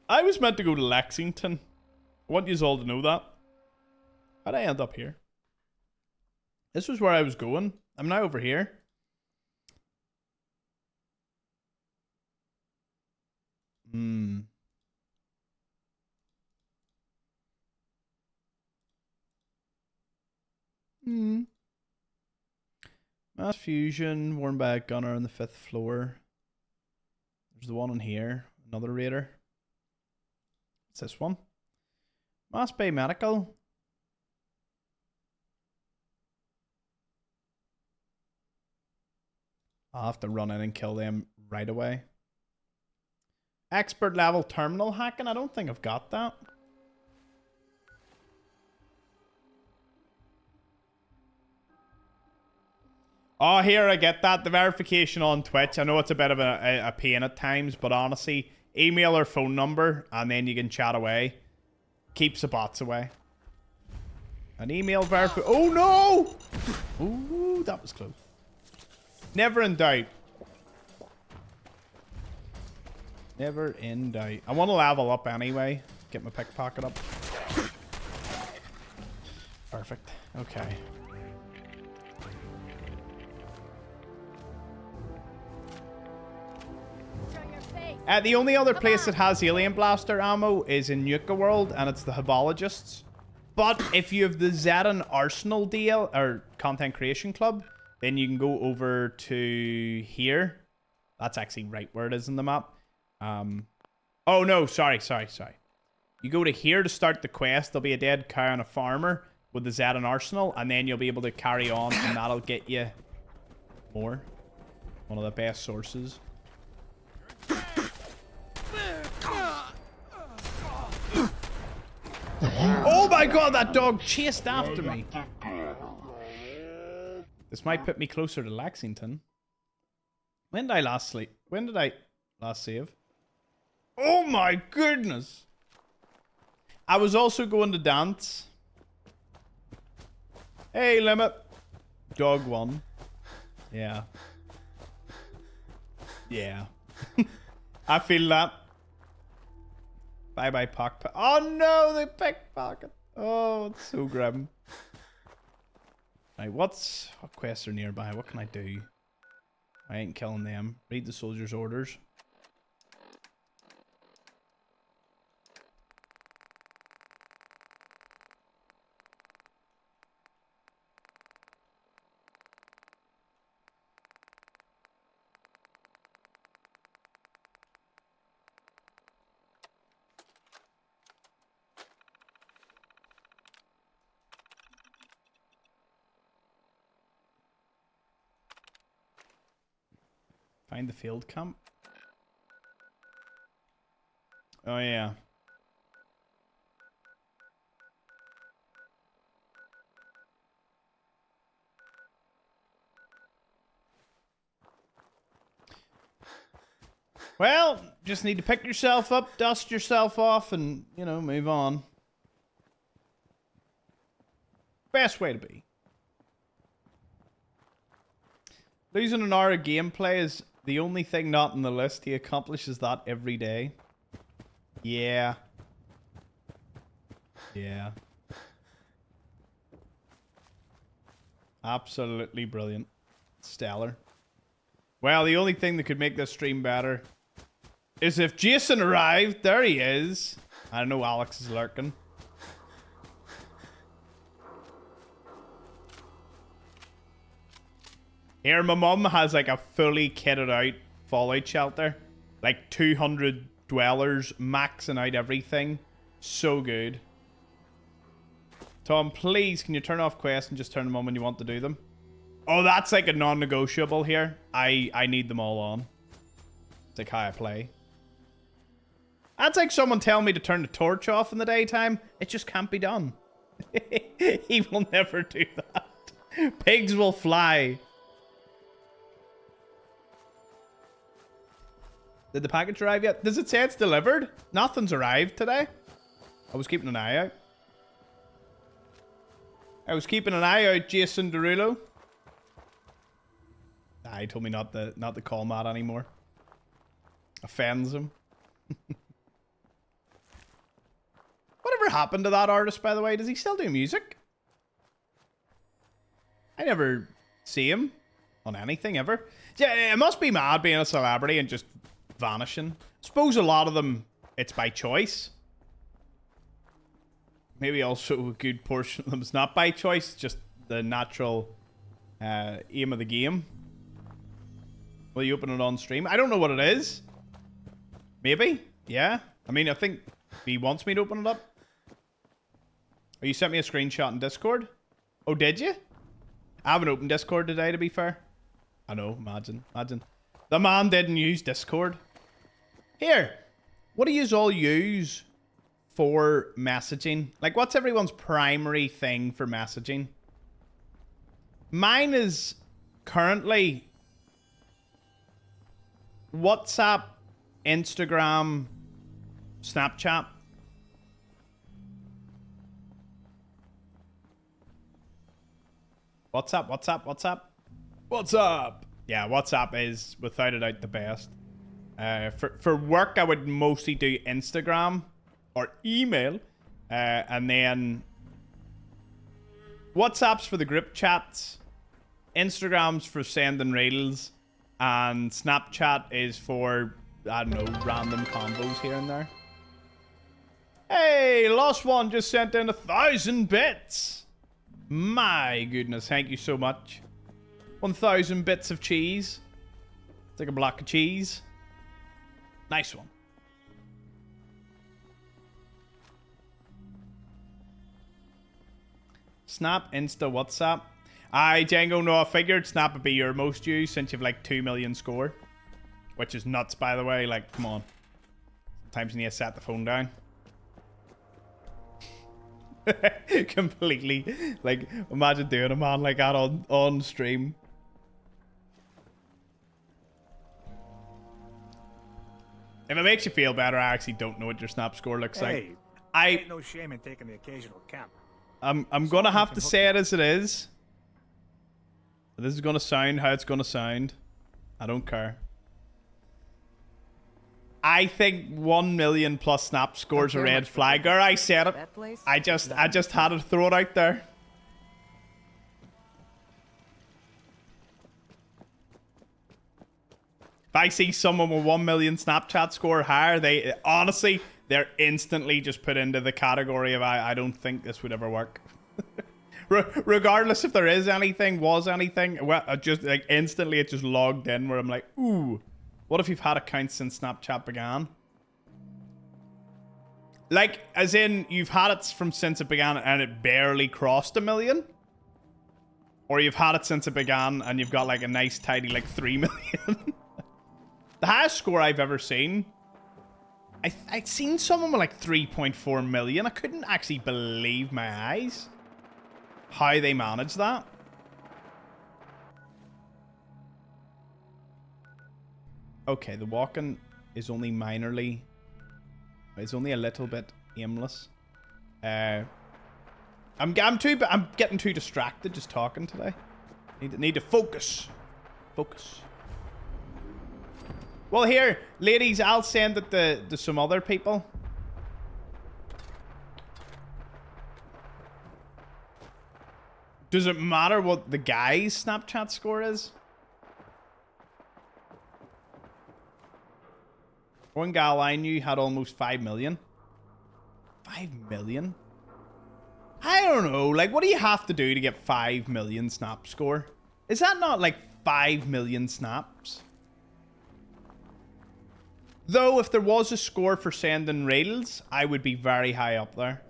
I was meant to go to Lexington. I want you all to know that. How'd I end up here? This was where I was going. I'm now over here. Mass fusion, worn by a gunner on the 5th floor. There's the one in here. Another raider. What's this one? Mass Bay Medical. I'll have to run in and kill them right away. Expert level terminal hacking? I don't think I've got that. Oh, here, I get that. The verification on Twitch. I know it's a bit of a pain at times, but honestly, email or phone number, and then you can chat away. Keeps the bots away. An email verify. Oh, no! Ooh, that was close. Never in doubt. Never in doubt. I want to level up anyway. Get my pickpocket up. Perfect. Okay. The only other place that has alien blaster ammo is in Nuka World, and it's the Hebologists. But if you have the Zetan Arsenal deal, or Content Creation Club, then you can go over to here. That's actually right where it is in the map. Oh no, sorry. You go to here to start the quest. There'll be a dead cow and a farmer with the Zetan Arsenal, and then you'll be able to carry on, and that'll get you more. One of the best sources. Oh my god, that dog chased after me. This might put me closer to Lexington. When did I last sleep? When did I last save? Oh my goodness. I was also going to dance. Hey, Limit. Dog won. Yeah. Yeah. I feel that. Bye-bye, pickpocket. Oh no, they pickpocket. Oh, it's so grim. Right, what quests are nearby? What can I do? I ain't killing them. Read the soldier's orders. Find the field camp. Oh, yeah. Well, just need to pick yourself up, dust yourself off, and, you know, move on. best way to be. Losing an hour of gameplay is the only thing not on the list. He accomplishes that every day. Yeah. Yeah. Absolutely brilliant. Stellar. Well, the only thing that could make this stream better is if Jason arrived. There he is. I know Alex is lurking. Here, my mum has like a fully kitted out fallout shelter. Like 200 dwellers, maxing out everything. So good. Tom, please, can you turn off quests and just turn them on when you want to do them? Oh, that's like a non-negotiable here. I need them all on. It's like how I play. That's like someone telling me to turn the torch off in the daytime. It just can't be done. He will never do that. Pigs will fly. Did the package arrive yet? Does it say it's delivered? Nothing's arrived today. I was keeping an eye out. I was keeping an eye out, Jason Derulo. Nah, he told me not to call Matt anymore. Offends him. Whatever happened to that artist, by the way? Does he still do music? I never see him on anything ever. Yeah, it must be mad being a celebrity and just vanishing. Suppose a lot of them, it's by choice. Maybe also a good portion of them is not by choice, just the natural aim of the game. Will you open it on stream? I don't know what it is. Maybe? Yeah. I mean, I think he wants me to open it up. Oh, you sent me a screenshot in Discord? Oh, did you? I haven't opened Discord today, to be fair. I know, imagine. The man didn't use Discord. Here, what do yous all use for messaging? Like, what's everyone's primary thing for messaging? Mine is currently WhatsApp, Instagram, Snapchat. WhatsApp. Yeah, WhatsApp is without a doubt the best. For work, I would mostly do Instagram or email, and then WhatsApp's for the group chats, Instagram's for sending reels, and Snapchat is for, I don't know, random combos here and there. Hey, Lost One just sent in 1,000 bits. My goodness, thank you so much. 1,000 bits of cheese. It's like a block of cheese. Nice one. Snap, Insta, WhatsApp. Aye, Django, no, I figured Snap would be your most used since you've like 2 million score. Which is nuts, by the way. Like, come on. Sometimes you need to set the phone down. Completely. Like, imagine doing a man like that on stream. If it makes you feel better, I actually don't know what your Snap score looks like. Ain't no shame in taking the occasional camp. I'm gonna have to say it as it is. This is gonna sound how it's gonna sound. I don't care. I think 1 million plus Snap scores a red flag. Or I said it. I just had to throw it out there. If I see someone with 1 million Snapchat score higher, they honestly, they're instantly just put into the category of I don't think this would ever work. Regardless if there is anything, was anything, well, just like instantly it just logged in where I'm like, ooh, what if you've had accounts since Snapchat began? Like, as in, you've had it from since it began and it barely crossed 1 million? Or you've had it since it began and you've got like a nice tidy like 3 million? The highest score I've ever seen, I'd seen someone with like 3.4 million. I couldn't actually believe my eyes how they managed that. Okay, the walking is only minorly, it's only a little bit aimless. I I'm getting too distracted just talking today. Need to focus. Focus. Well, here, ladies, I'll send it to some other people. Does it matter what the guy's Snapchat score is? One gal I knew had almost 5 million. 5 million? I don't know. Like, what do you have to do to get 5 million snap score? Is that not like 5 million snaps? Though, if there was a score for sending reels, I would be very high up there.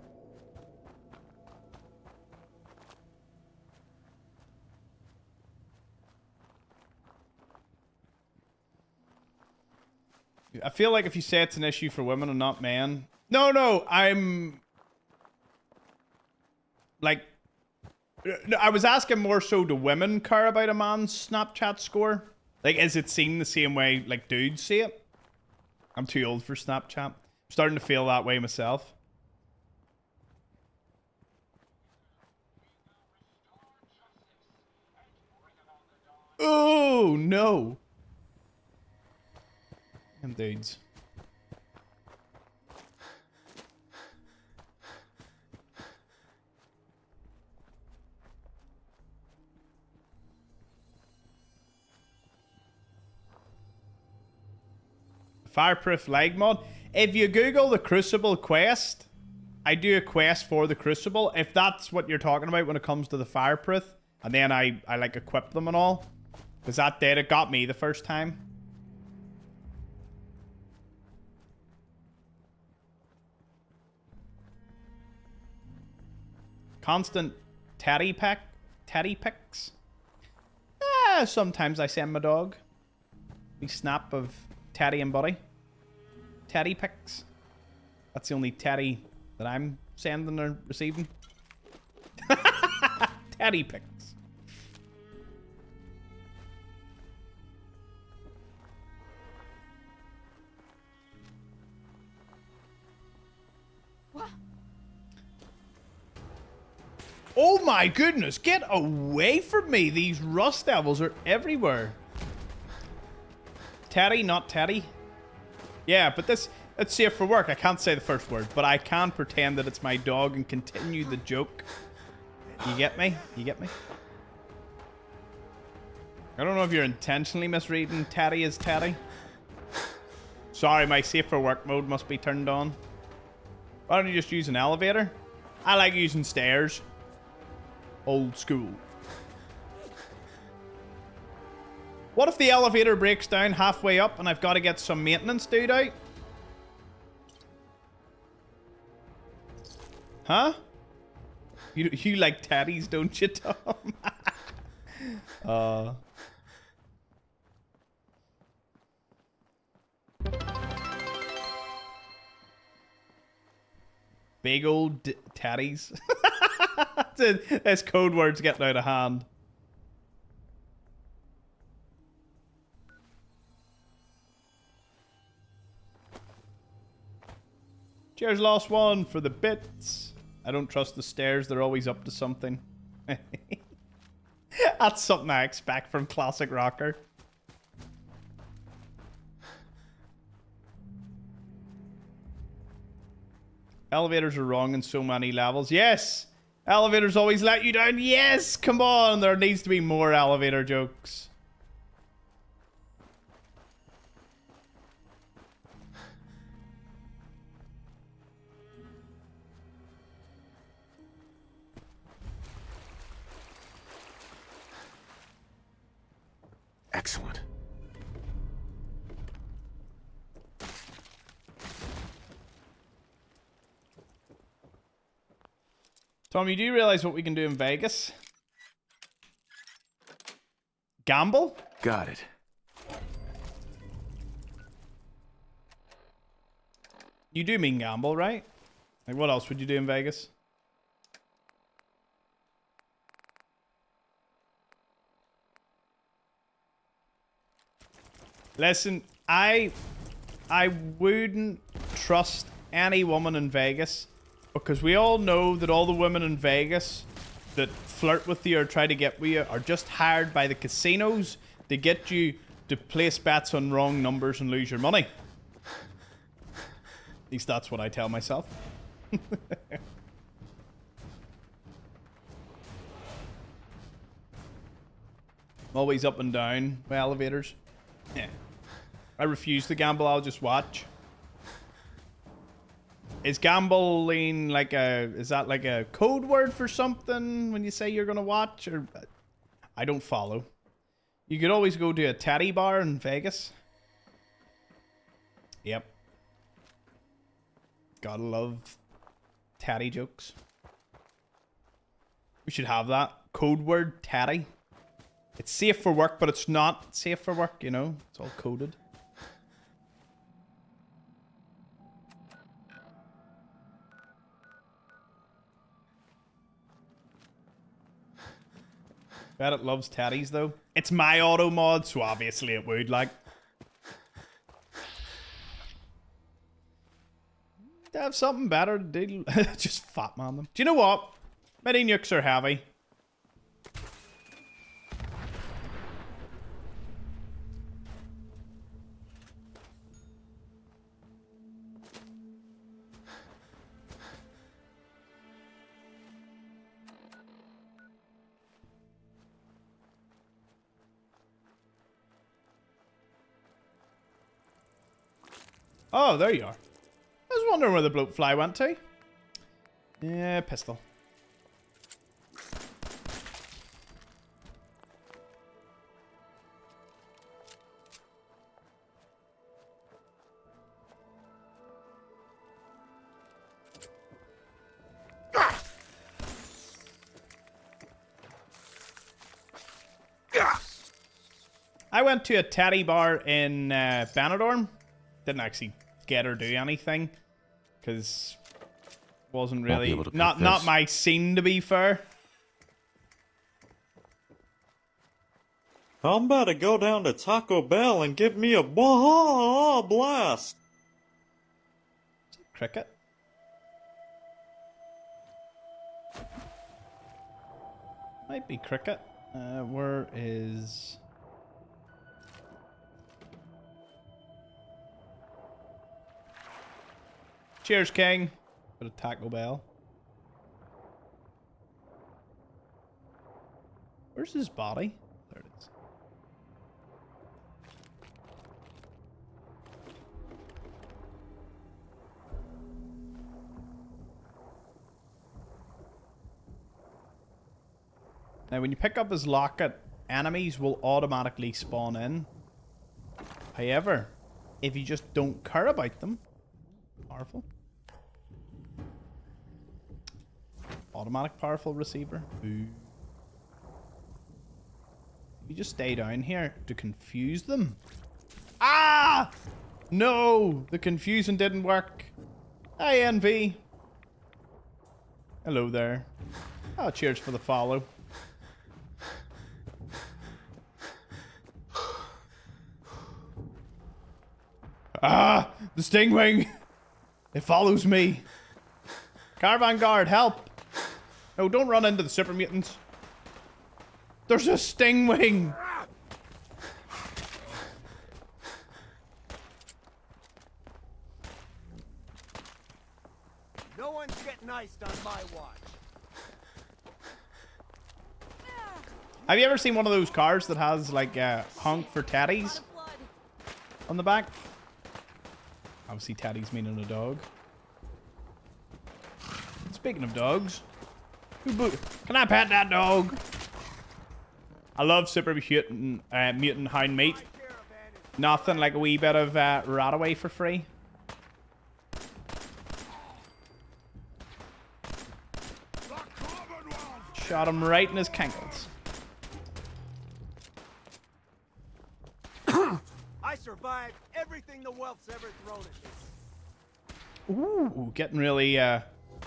I feel like if you say it's an issue for women and not men. No, I'm... Like... I was asking more so, do women care about a man's Snapchat score? Like, is it seen the same way like dudes see it? I'm too old for Snapchat. I'm starting to feel that way myself. Oh, no. Them dudes. Fireproof leg mod. If you Google the Crucible quest, I do a quest for the Crucible. If that's what you're talking about when it comes to the fireproof, and then I like equip them and all, because that did, it got me the first time. Constant teddy pics. Sometimes I send my dog a snap of Teddy and Buddy. Teddy pics. That's the only Teddy that I'm sending or receiving. Teddy pics. What? Oh my goodness, get away from me. These rust devils are everywhere. Teddy, not Teddy. Yeah, but it's safe for work. I can't say the first word, but I can pretend that it's my dog and continue the joke. You get me? You get me? I don't know if you're intentionally misreading Teddy as Teddy. Sorry, my safe for work mode must be turned on. Why don't you just use an elevator? I like using stairs. Old school. What if the elevator breaks down halfway up and I've got to get some maintenance dude out? Huh? You like teddies, don't you, Tom? Big old teddies. That's code words getting out of hand. Cheers, lost one for the bits. I don't trust the stairs. They're always up to something. That's something I expect from classic rocker. Elevators are wrong in so many levels. Yes! Elevators always let you down. Yes! Come on! There needs to be more elevator jokes. Excellent. Tom, you do realize what we can do in Vegas? Gamble? Got it. You do mean gamble, right? Like, what else would you do in Vegas? Listen, I wouldn't trust any woman in Vegas Because we all know that all the women in Vegas that flirt with you or try to get with you are just hired by the casinos to get you to place bets on wrong numbers and lose your money. At least that's what I tell myself. Always up and down by elevators. Yeah. I refuse to gamble, I'll just watch. Is gambling like is that like a code word for something when you say you're gonna watch? Or I don't follow. You could always go to a teddy bar in Vegas. Yep. Gotta love teddy jokes. We should have that. Code word teddy. It's safe for work, but it's not safe for work, you know? It's all coded. Bet it loves teddies, though. It's my auto mod, so obviously it would, like. To have something better to do. Just fat man them. Do you know what? Midi nukes are heavy. Oh, there you are. I was wondering where the bloat fly went to. Yeah, pistol. I went to a teddy bar in Benidorm. Didn't actually get or do anything because wasn't really not my scene, to be fair. I'm about to go down to Taco Bell and give me a blast. Cricket. Might be cricket. Where is? Cheers, King. Bit of Taco Bell. Where's his body? There it is. Now, when you pick up his locket, enemies will automatically spawn in. However, if you just don't care about them, powerful. Automatic powerful receiver. Ooh. You just stay down here to confuse them. Ah! No! The confusing didn't work. Hi, NV. Hello there. Oh, cheers for the follow. Ah! The stingwing! It follows me. Caravan guard, help! No, don't run into the super mutants. There's a stingwing! No one's getting iced on my watch. Have you ever seen one of those cars that has like a honk for teddies on the back? Obviously teddies meaning a dog. Speaking of dogs, can I pet that dog? I love super mutant hound meat. Nothing like a wee bit of rat away for free. Shot him right in his cankles. I survived everything the whelp's ever thrown at me. Ooh, getting really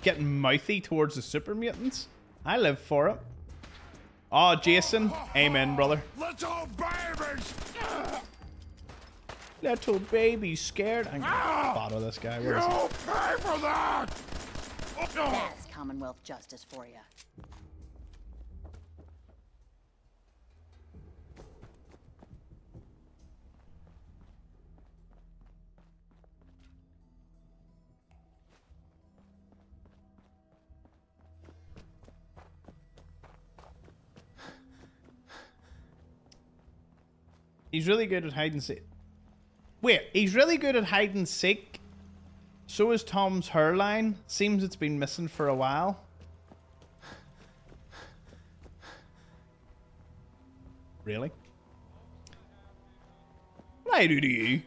getting mouthy towards the super mutants. I live for it. Oh, Jason. Amen, brother. Little babies! Little baby scared. I'm gonna bother this guy. Where is he? You'll pay for that! That's Commonwealth justice for you. He's really good at hide and seek. Wait, he's really good at hide and seek. So is Tom's hairline. Seems it's been missing for a while. Really? What I do to you?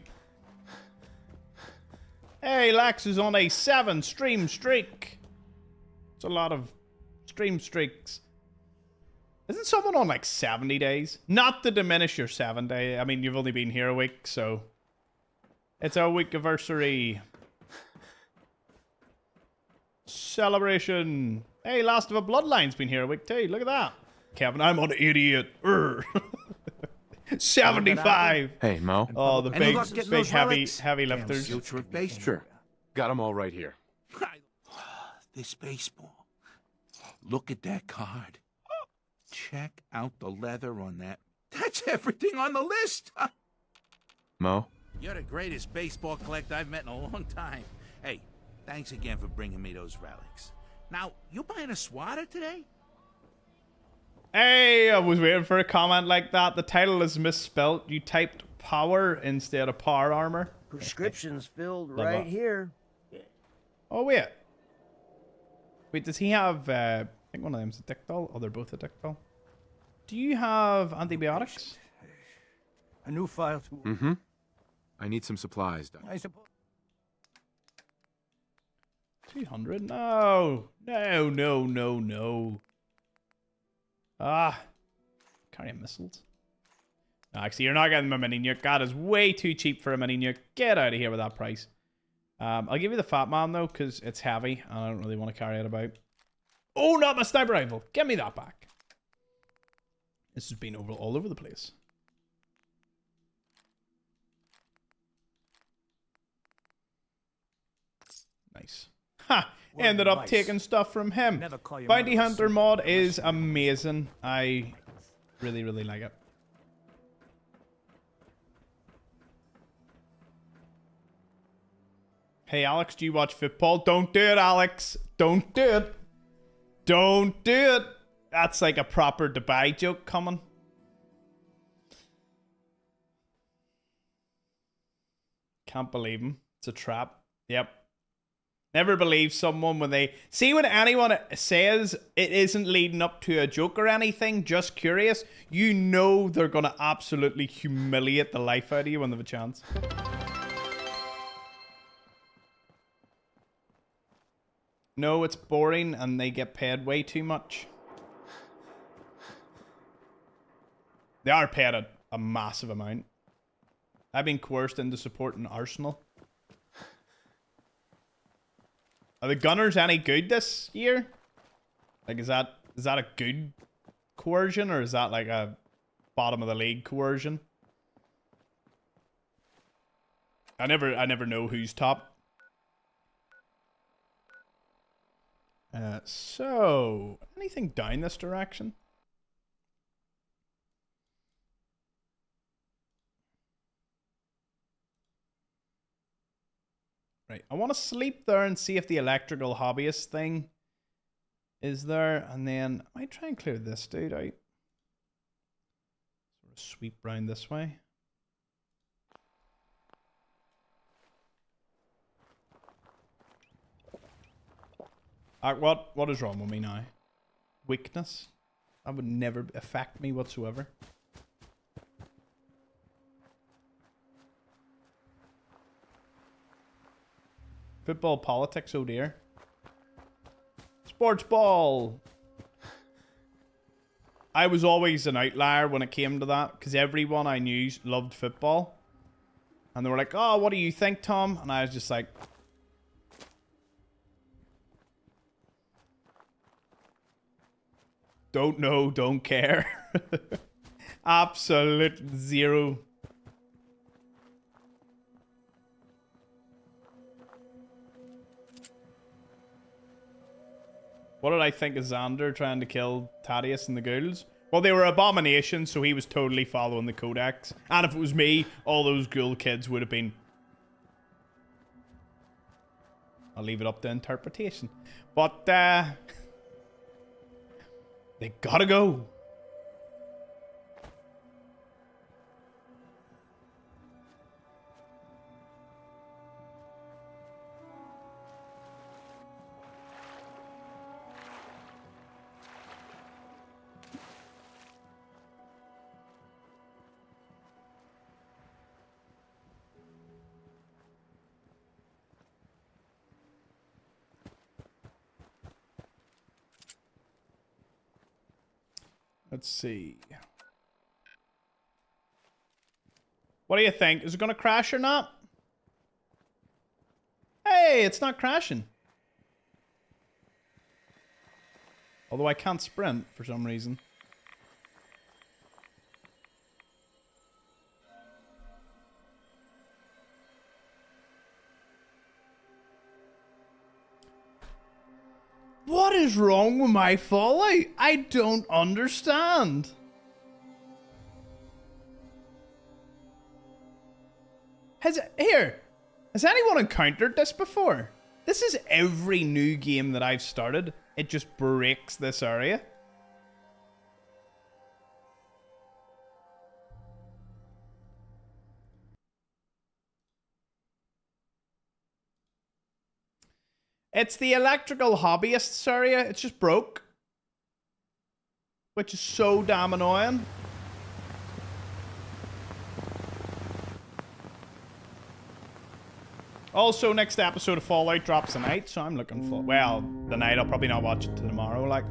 Hey, Lax is on a 7 stream streak. It's a lot of stream streaks. Isn't someone on like 70 days? Not to diminish your 7 day. I mean, you've only been here a week, so it's our week anniversary celebration. Hey, Last of a Bloodline's been here a week too. Look at that. Kevin, I'm an idiot. 75. Hey, Mo. Oh, the big, getting big those heavy, relics? heavy lifters. Future of base. Sure. Got them all right here. This baseball. Look at that card. Check out the leather on that. That's everything on the list. Mo? You're the greatest baseball collector I've met in a long time. Hey, thanks again for bringing me those relics. Now, you buying a swatter today? Hey, I was waiting for a comment like that. The title is misspelt. You typed power instead of power armor. Prescriptions filled Love right that. here. Oh, wait. Wait, does he have... I think one of them's a Dictol. Oh, they're both a Dictol. Do you have antibiotics? A new file to... Mm-hmm. I need some supplies done. I suppose... 200? No. No, no, no, no. Ah. Carrying missiles. No, actually, you're not getting my mini nuke. That is way too cheap for a mini nuke. Get out of here with that price. I'll give you the Fat Man, though, because it's heavy, and I don't really want to carry it about. Oh, not my sniper rifle. Give me that back. This has been all over the place. Nice. Ha! Ended up taking stuff from him. Bounty Hunter mod is amazing. I really, really like it. Hey, Alex, do you watch football? Don't do it, Alex. Don't do it. Don't do it. That's like a proper Dubai joke coming. Can't believe him. It's a trap. Yep. Never believe someone when they... See, when anyone says it isn't leading up to a joke or anything, just curious, you know they're going to absolutely humiliate the life out of you when they have a chance. No, it's boring and they get paid way too much. They are paid a massive amount. I've been coerced into supporting Arsenal. Are the Gunners any good this year? Like, is that a good coercion, or is that like a bottom of the league coercion? I never know who's top. So anything down this direction? Right, I want to sleep there and see if the electrical hobbyist thing is there, and then I might try and clear this dude out. Sort of sweep round this way. What is wrong with me now? Weakness? That would never affect me whatsoever. Football politics, oh dear. Sports ball! I was always an outlier when it came to that, because everyone I knew loved football. And they were like, oh, what do you think, Tom? And I was just like... Don't know, don't care. Absolute zero. What did I think of Xander trying to kill Thaddeus and the ghouls? Well, they were abominations, so he was totally following the codex. And if it was me, all those ghoul kids would have been... I'll leave it up to interpretation. But, they gotta go. Let's see. What do you think? Is it going to crash or not? Hey, it's not crashing. Although I can't sprint for some reason. What is wrong with my Fallout? I don't understand. Has anyone encountered this before? This is every new game that I've started. It just breaks this area. It's the electrical hobbyists area. It's just broke. Which is so damn annoying. Also, next episode of Fallout drops tonight, so I'm looking for... Well, the night. I'll probably not watch it till tomorrow, like...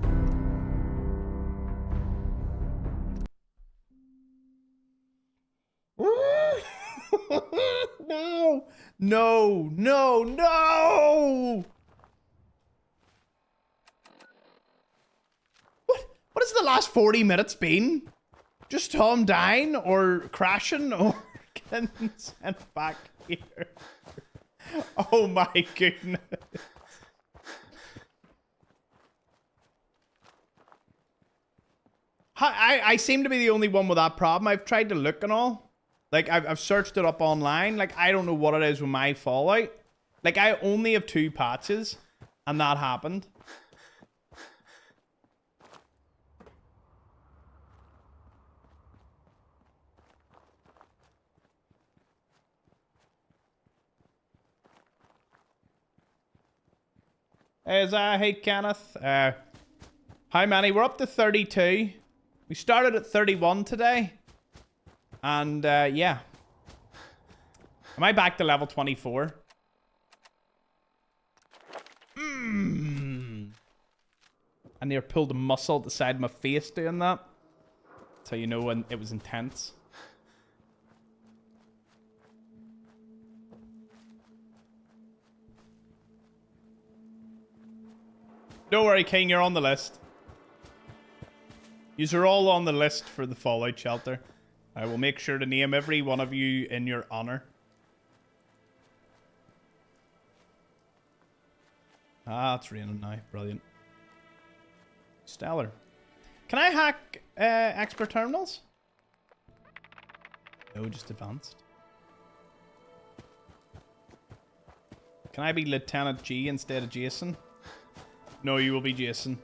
No! No! No! No! What has the last 40 minutes been? Just Tom dying or crashing or getting sent back here? Oh my goodness. I seem to be the only one with that problem. I've tried to look and all. Like, I've searched it up online. Like, I don't know what it is with my Fallout. Like, I only have 2 patches, and that happened. Hey, Kenneth. How many? We're up to 32. We started at 31 today. And, yeah. Am I back to level 24? I near pulled a muscle at the side of my face doing that. So you know when it was intense. Don't worry, King, you're on the list. Yous are all on the list for the Fallout shelter. I will make sure to name every one of you in your honor. Ah, it's raining now. Brilliant. Stellar. Can I hack expert terminals? No, just advanced. Can I be Lieutenant G instead of Jason? No, you will be Jason.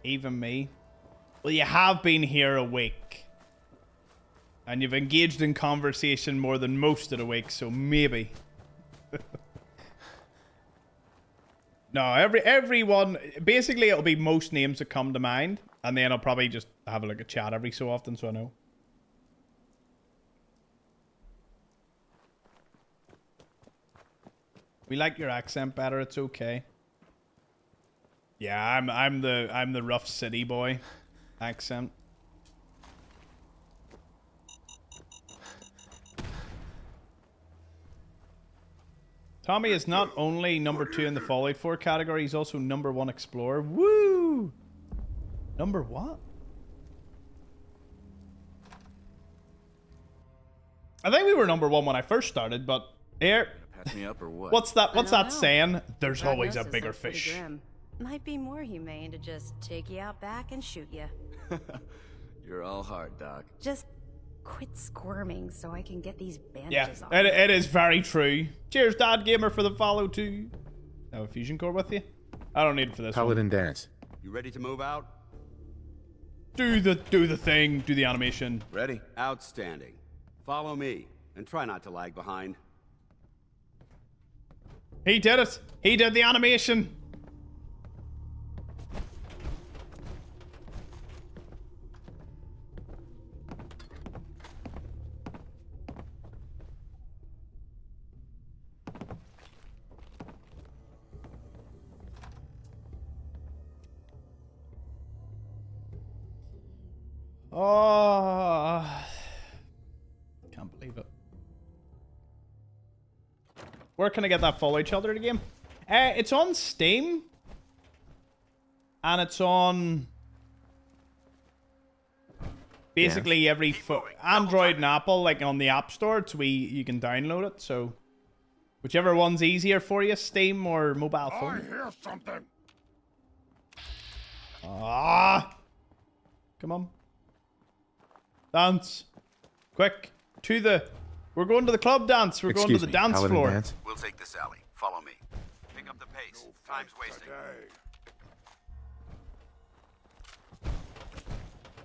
Even me. Well, you have been here a week. And you've engaged in conversation more than most of the week, so maybe. No, everyone... Basically, it'll be most names that come to mind. And then I'll probably just have a look at chat every so often, so I know. We like your accent better, it's okay. Yeah, I'm the rough city boy accent. Tommy is not only number 2 in the Fallout 4 category, he's also number 1 explorer. Woo! Number what? I think we were number 1 when I first started, but here, Catch me up or what? What's that? What's I don't that know. saying? There's The always a prognosis bigger looks pretty fish. grim. Might be more humane to just take you out back and shoot you. You're all heart, Doc. Just quit squirming so I can get these Yeah, bandages on. it is very true. Cheers, Dad Gamer, for the follow too. Have a fusion core with you? I don't need it for this Paladin one. dance. You ready to move out? Do the thing. Do the animation. Ready? Outstanding. Follow me, and try not to lag behind. He did it. He did the animation. Oh, can't believe it. Where can I get that Fallout Shelter game? It's on Steam. And it's on basically every Android and Apple, like on the App Store. So you can download it. So whichever one's easier for you, Steam or mobile phone. I hear something. Ah, come on. Dance. Quick. We're going to the club dance. We're going to the dance Paladin floor. dance? We'll take this alley. Follow me. Pick up the pace. Time's wasting.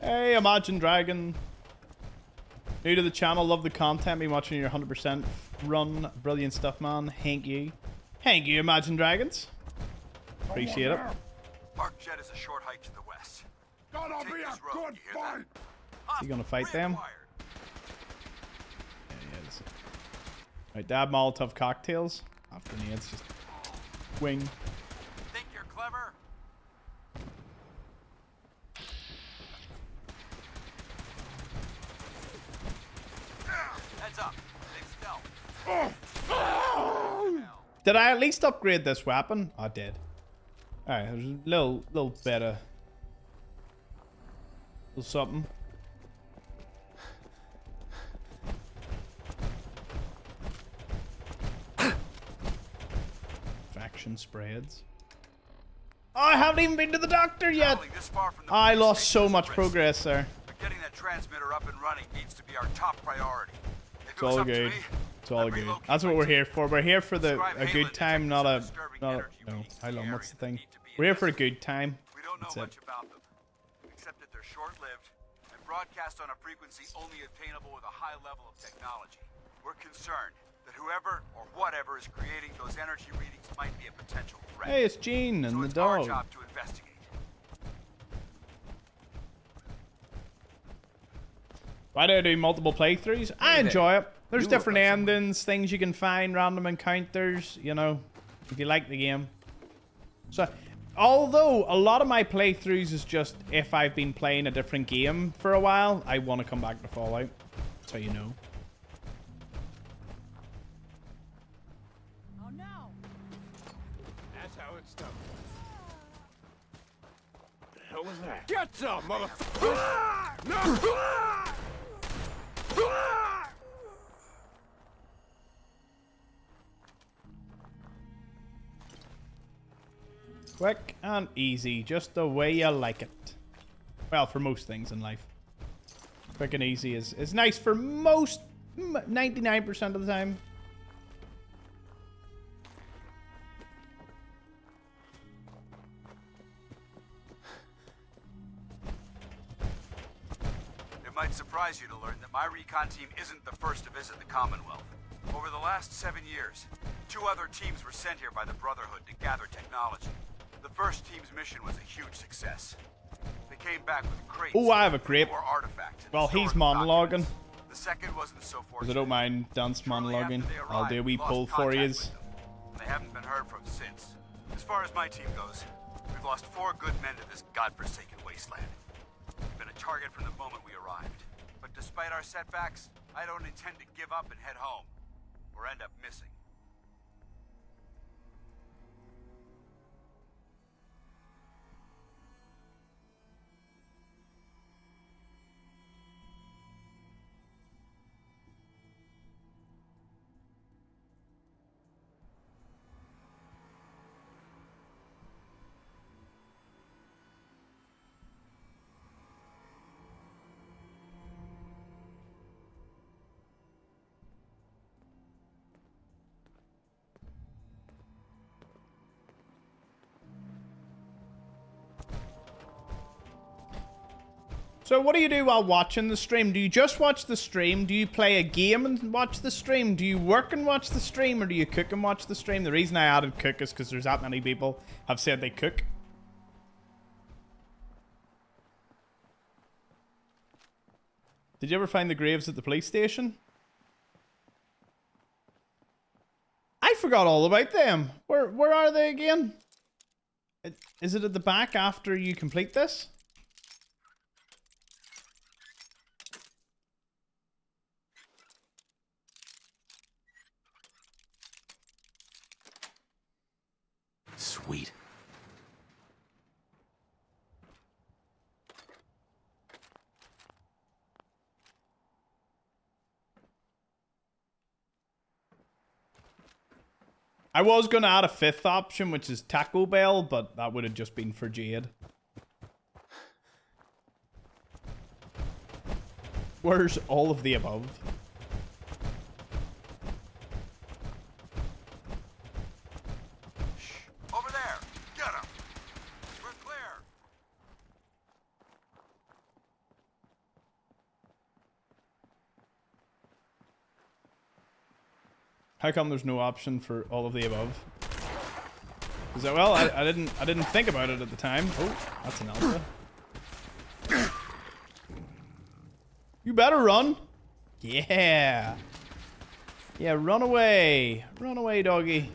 Hey, Imagine Dragon. New to the channel, love the content. Been watching your 100% run. Brilliant stuff, man. Thank you. Thank you, Imagine Dragons. Appreciate it. Mark Jet is a short hike to the west. Gonna Take be this a road, good you hear that? fight. You gonna fight them? Reacquired. Yeah, he is. Right, dab Molotov cocktails. Off grenades, just wing. Think you're clever? Heads up. Big stealth. Did I at least upgrade this weapon? I did. Alright, there's a little better. Little something. Faction spreads. Oh, I haven't even been to the doctor yet. Traveling this far from the I police lost station so is a much risk. progress there. But getting that transmitter up and running needs to be our top priority. If It's it was all up to good. me, It's all I'd good. relocate That's what my we're team. here for. We're here for Describe a Halen good time, detecting not some a disturbing no. energy readings in How long? the What's the area that thing? need to be We're here for a investigated. good time. We don't know That's it. much about them, except that they're short-lived and broadcast on a frequency only attainable with a high level of technology. We're concerned that whoever or whatever is creating those energy readings might be a potential threat. Hey, it's Gene and so the it's our dog. job to investigate. Why do I do multiple playthroughs? I enjoy it. There's You different look like someone- endings, things you can find, random encounters, you know, if you like the game. So, although a lot of my playthroughs is just if I've been playing a different game for a while, I want to come back to Fallout. That's how you know. Oh no! That's how it's done. The hell was that? Get some, motherfucker! No! Quick and easy, just the way you like it. Well, for most things in life. Quick and easy is nice for most, 99% of the time. It might surprise you to learn that my recon team isn't the first to visit the Commonwealth. Over the last 7 years, 2 other teams were sent here by the Brotherhood to gather technology. The first team's mission was a huge success. They came back with crates. Oh, I have a grape. More artifacts and Well, he's historical monologuing. documents. The second wasn't so Because fortunate. I don't mind dance Shortly after monologuing. they I'll arrived, do a wee we lost pull for contact yous. with them. They haven't been heard from since. As far as my team goes, we've lost 4 good men to this godforsaken wasteland. We've been a target from the moment we arrived. But despite our setbacks, I don't intend to give up and head home, or end up missing. So what do you do while watching the stream? Do you just watch the stream? Do you play a game and watch the stream? Do you work and watch the stream? Or do you cook and watch the stream? The reason I added cook is because there's that many people have said they cook. Did you ever find the graves at the police station? I forgot all about them. Where are they again? Is it at the back after you complete this? Sweet. I was going to add a 5th option, which is Taco Bell, but that would have just been for Jade. Where's all of the above? Over there! Get him! We're clear! How come there's no option for all of the above? Is that, well, I didn't think about it at the time. Oh, that's an alpha. You better run. Yeah. Yeah, run away. Run away, doggy.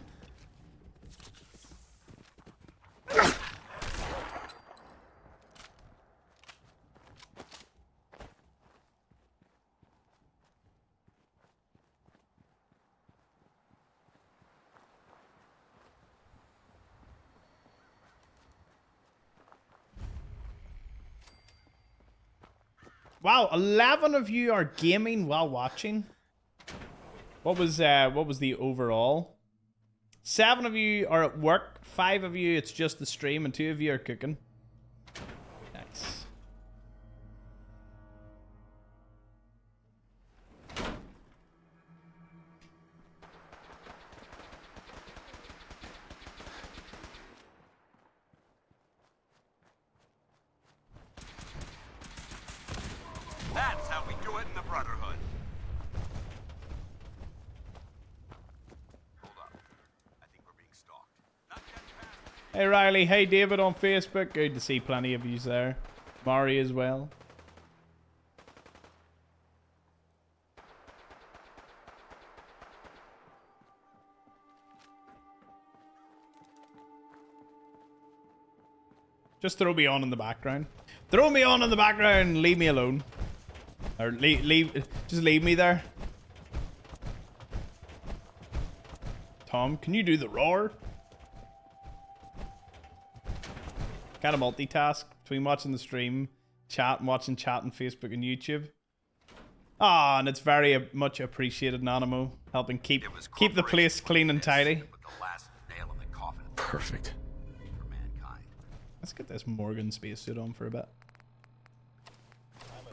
Wow, 11 of you are gaming while watching. What was the overall? 7 of you are at work, 5 of you it's just the stream, and 2 of you are cooking. Nice. That's how we do it in the Brotherhood. Hold up. I think we're being stalked. Not yet past. Hey Riley, hey David on Facebook. Good to see plenty of yous there. Mari as well. Just throw me on in the background. Throw me on in the background. Leave me alone. Or just leave me there. Tom, can you do the roar? Gotta multitask between watching the stream, chat, and watching chat on Facebook and YouTube. Ah, and it's very much appreciated, Nanimo, helping keep the place clean and tidy. With the last nail in the coffin. Perfect. For mankind. Let's get this Morgan spacesuit on for a bit.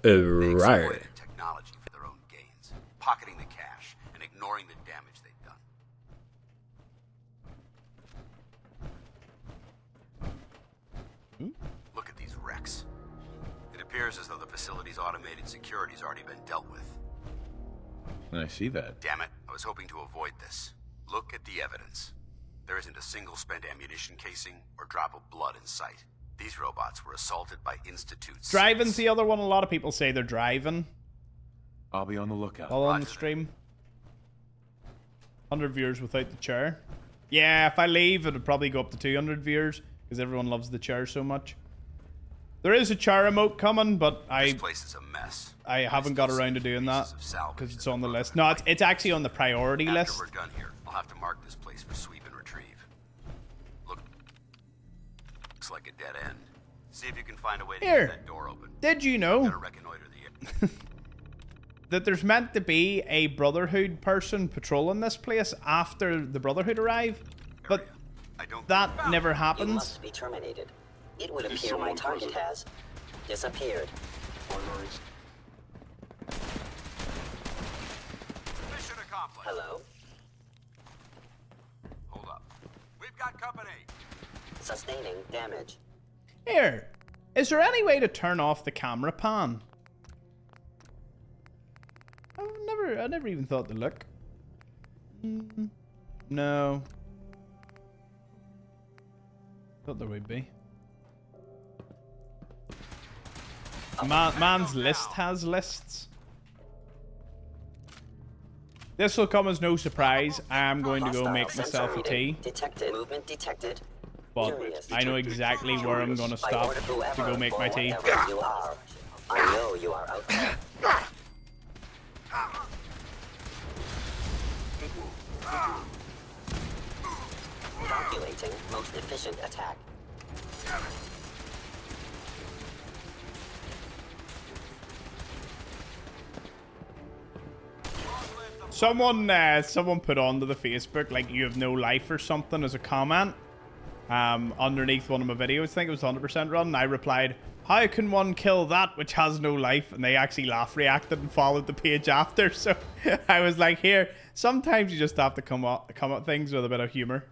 They Right. exploited technology for their own gains, pocketing the cash and ignoring the damage they've done. Look at these wrecks. It appears as though the facility's automated security's already been dealt with. I see that. Damn it, I was hoping to avoid this. Look at the evidence. There isn't a single spent ammunition casing or drop of blood in sight. These robots were assaulted by Institute's... Driving's the other one. A lot of people say they're driving I'll be on the lookout. while on the stream. 100 viewers without the chair. Yeah, if I leave, it'll probably go up to 200 viewers because everyone loves the chair so much. There is a chair remote coming, but This place is a mess. I haven't got around to doing that because it's on the list. No, it's actually on the priority After list. we're done here, I'll have to mark this place for sweep and retrieve. Looks like a dead end. See if you can find a way to Here. get that door open. Did you Gotta know reconnoiter the that there's meant to be a Brotherhood person patrolling this place after the Brotherhood arrive? But area. I don't that think- never You happens. must be terminated. It would appear my target has disappeared. Mission accomplished. Hello? Hold up. We've got company. Sustaining damage. Here, Is there any way to turn off the camera pan? I never even thought to look. No. Thought there would be. Man's list has lists. This will come as no surprise. I am going to go make myself a tea. Detected. Movement detected. But I know exactly where I'm going to stop to go make my tea. You are. I know you are out there. Calculating most efficient attack. Someone put onto the Facebook like you have no life or something as a comment underneath one of my videos. I think it was 100% run. And I replied, how can one kill that which has no life? And they actually laugh reacted and followed the page after. So I was like, here, sometimes you just have to come at things with a bit of humor.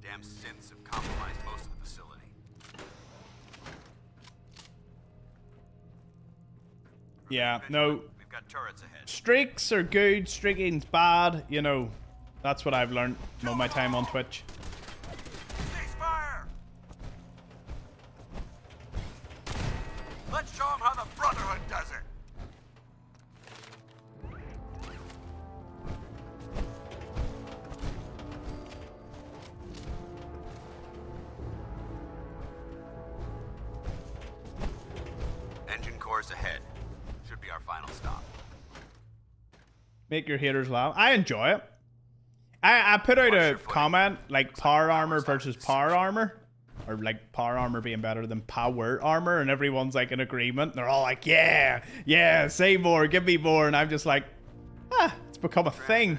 Damn synths have compromised most of the facility. Yeah, no. We've got turrets ahead. Streaks are good, streaking's bad. You know, that's what I've learned all my time on Twitch. Ceasefire! Let's show them how the Brotherhood does it. Engine cores ahead. Should be our final stop. Make your haters laugh. I enjoy it. I put out a comment like power armor versus power armor. Or like power armor being better than power armor. And everyone's like in agreement. And they're all like, yeah, yeah, say more, give me more. And I'm just like, it's become a thing.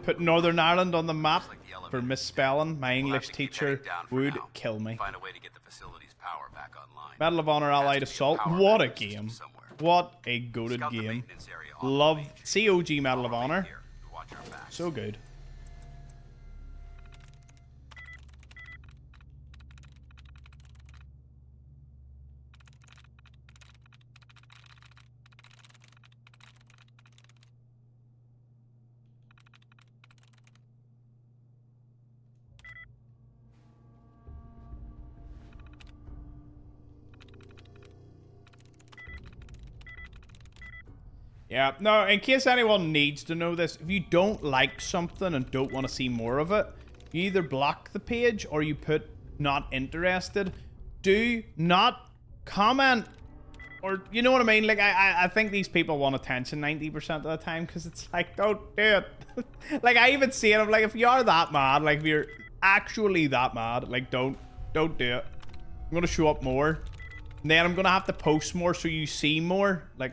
Put Northern Ireland on the map for misspelling. My English teacher would kill me. Find a way to get the facility's power back online. Medal of Honor Allied Assault. What a game. What a goated game. Love COG Medal of Honor. So good. Yeah, no, in case anyone needs to know this, if you don't like something and don't want to see more of it, you either block the page or you put not interested. Do not comment. Or, you know what I mean? Like, I think these people want attention 90% of the time because it's like, don't do it. Like, I even see it. I'm like, if you are that mad, like, if you're actually that mad, like, don't do it. I'm going to show up more. And then I'm going to have to post more so you see more. Like,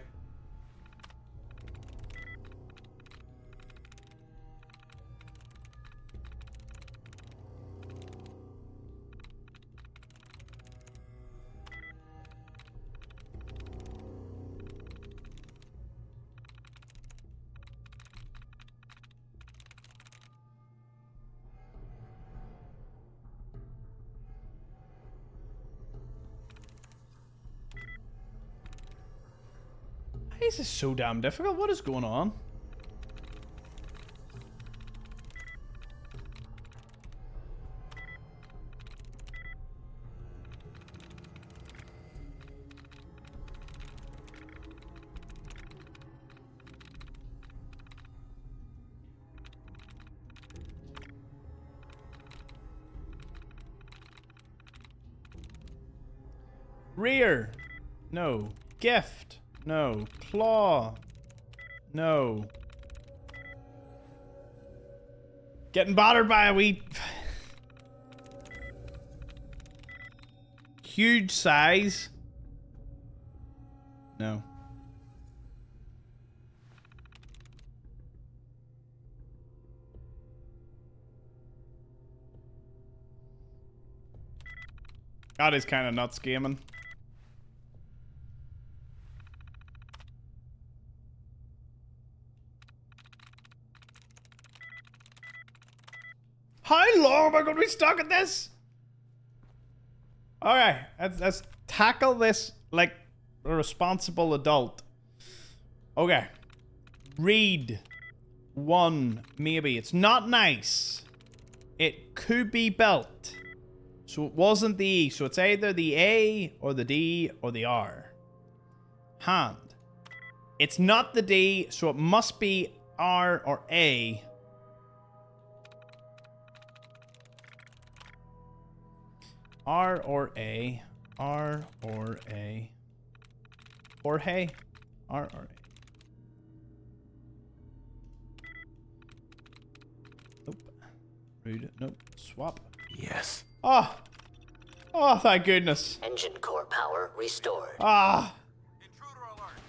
this is so damn difficult. What is going on? Rear. No. Gift. No. Claw. No. Getting battered by a wee... Huge size. No. That is kind of nuts gaming. How long am I going to be stuck at this? Okay, let's tackle this like a responsible adult. Okay. Read. 1, maybe. It's not nice. It could be built. So it wasn't the E. So it's either the A or the D or the R. Hand. It's not the D, so it must be R or A. R or A. R or A. Jorge. R or A. Nope. Read. Nope. Swap. Yes. Oh. Oh, thank goodness. Engine core power restored. Ah. Intruder alert.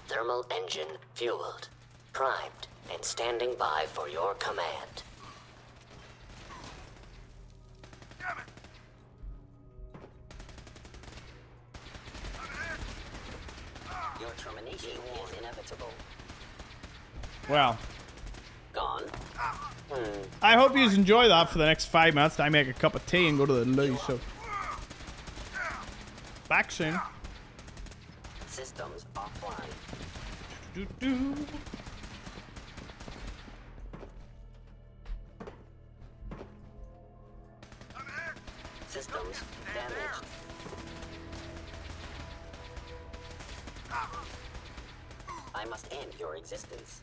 Thermal engine fueled, primed, and standing by for your command. Damn it. Your termination is inevitable. Well. Gone. I hope you enjoy that for the next 5 minutes. I make a cup of tea and go to the loo. So back soon. Systems offline. Do-do. Systems damaged. I must end your existence.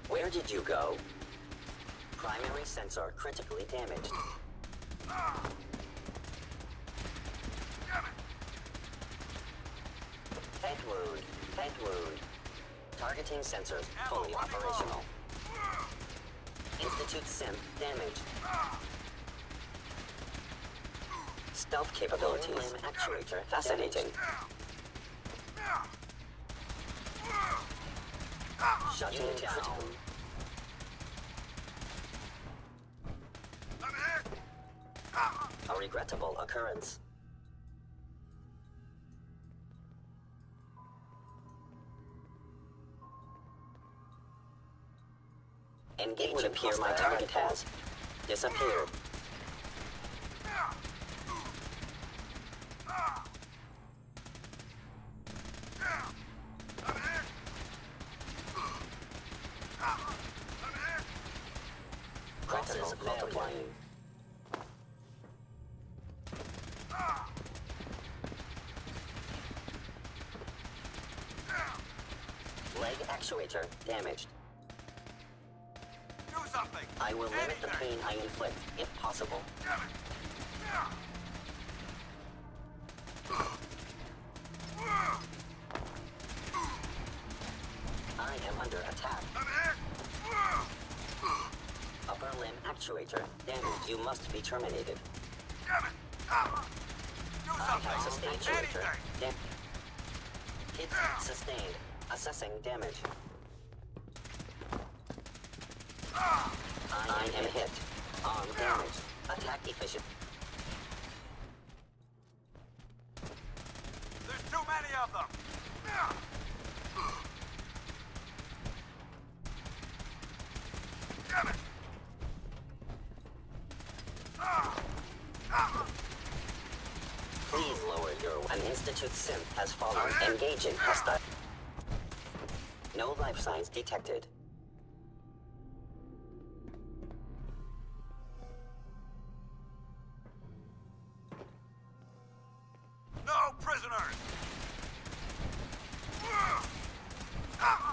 Where did you go? Primary sensor critically damaged. Head wound. Head wound. Targeting sensors fully operational. Institute sim damaged. Stealth capabilities. Limb actuator fascinating. Shutting down. A regrettable occurrence. Engage. It would appear my target has disappeared. Critical multiplying. Leg actuator damaged. Do something. I will limit the pain I inflict, if possible. I am under attack. Upper limb actuator damaged. You must be terminated. I have sustained actuator. Hit sustained. Assessing damage. I am hit. Arm damage. Attack efficient. There's too many of them. Damn it. Please lower your... An Institute synth has fallen. Engaging hostile. No life signs detected. No prisoners.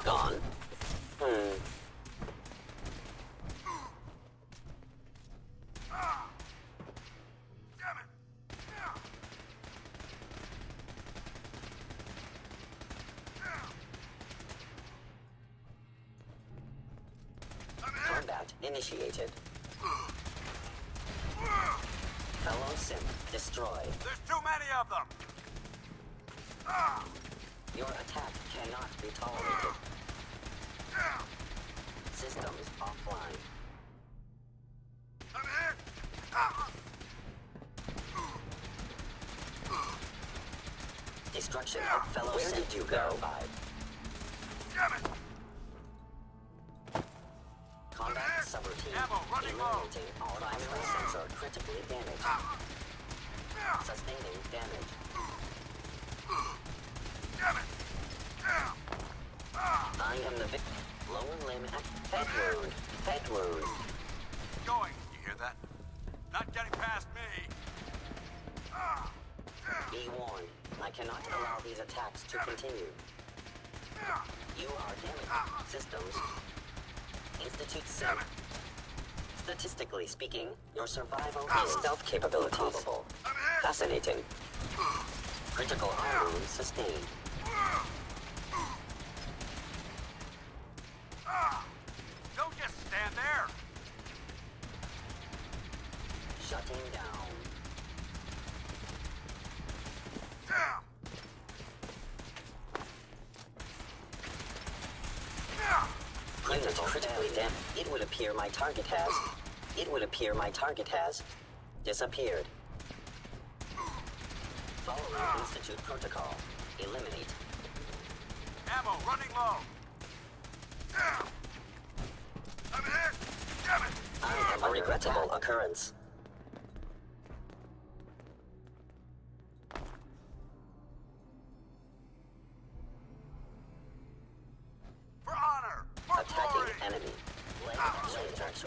Gone. Damn it. Combat initiated. Fellow synth destroyed. There's too many of them. Your attack cannot be tolerated. Systems offline. Destruction of fellow Where did you go? Damn it! Combat subroutine. Ammo, running low. Eliminating all primary sensor critically damaged. Sustaining damage. Damn it! I am the victim. Lower limb head wound. Head wound. Going. You hear that? Not getting past me. Be warned. I cannot allow these attacks to continue. You are damaged. Systems. Institute Sim. Statistically speaking, your survival is stealth capabilities. Improbable. Fascinating. Critical harm wound sustained. Don't just stand there. Shutting down. Unit critically damaged. It would appear my target has. It would appear my target has disappeared. Following Institute protocol. Eliminate. Ammo running low. I'm hit. Damn it! I am a regrettable occurrence. For honor. For Attacking glory. enemy. Leg damage.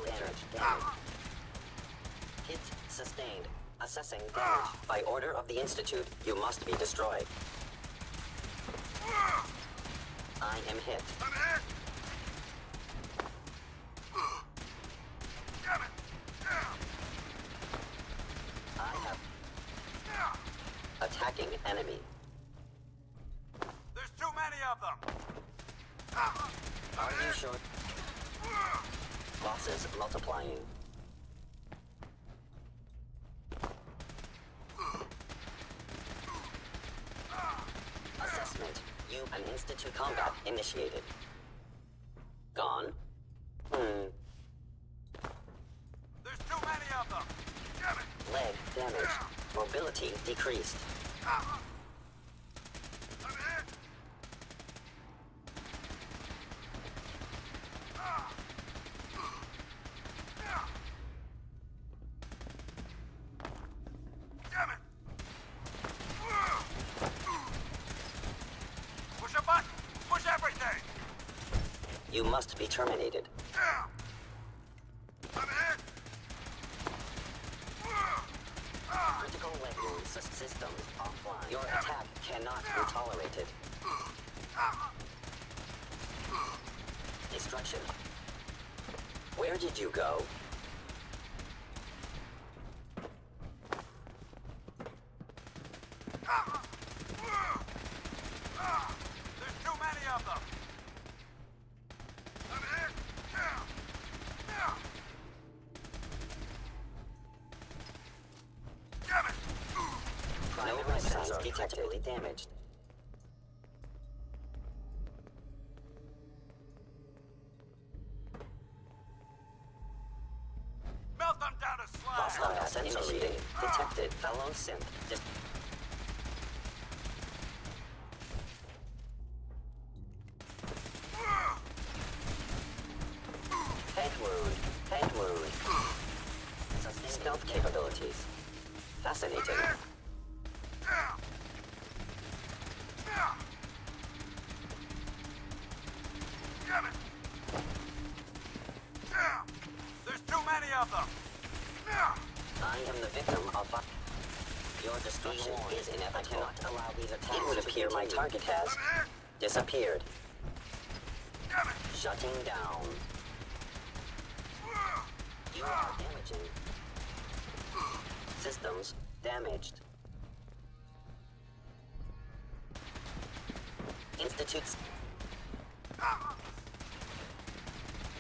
Hit sustained. Assessing damage. By order of the Institute, you must be destroyed. I am hit. I'm hit. Damn it! I have attacking enemy. There's too many of them. Are you sure? Losses multiplying. Assessment. You and Institute combat initiated. Gone. There's too many of them. Damn it! Leg damaged. Mobility decreased. I'm hit. Damn it! Push a button. Push everything. You must be terminated. I'm hit. Critical leg wound systems offline. Your attack cannot be tolerated. Destruction. Where did you go? There's too many of them. I'm hit. Damn it! Primary sensor detected. Damaged. Melt them down to slag. Hostile sensor reading detected. Fellow synth. Head wound. Head wound. Stealth capabilities. Fascinating. Damn it! There's too many of them. I am the victim of your destruction is inevitable. I cannot allow these attacks. It would appear my target has disappeared. Damn it! Shutting down. You are damaging. Systems damaged. Institutes.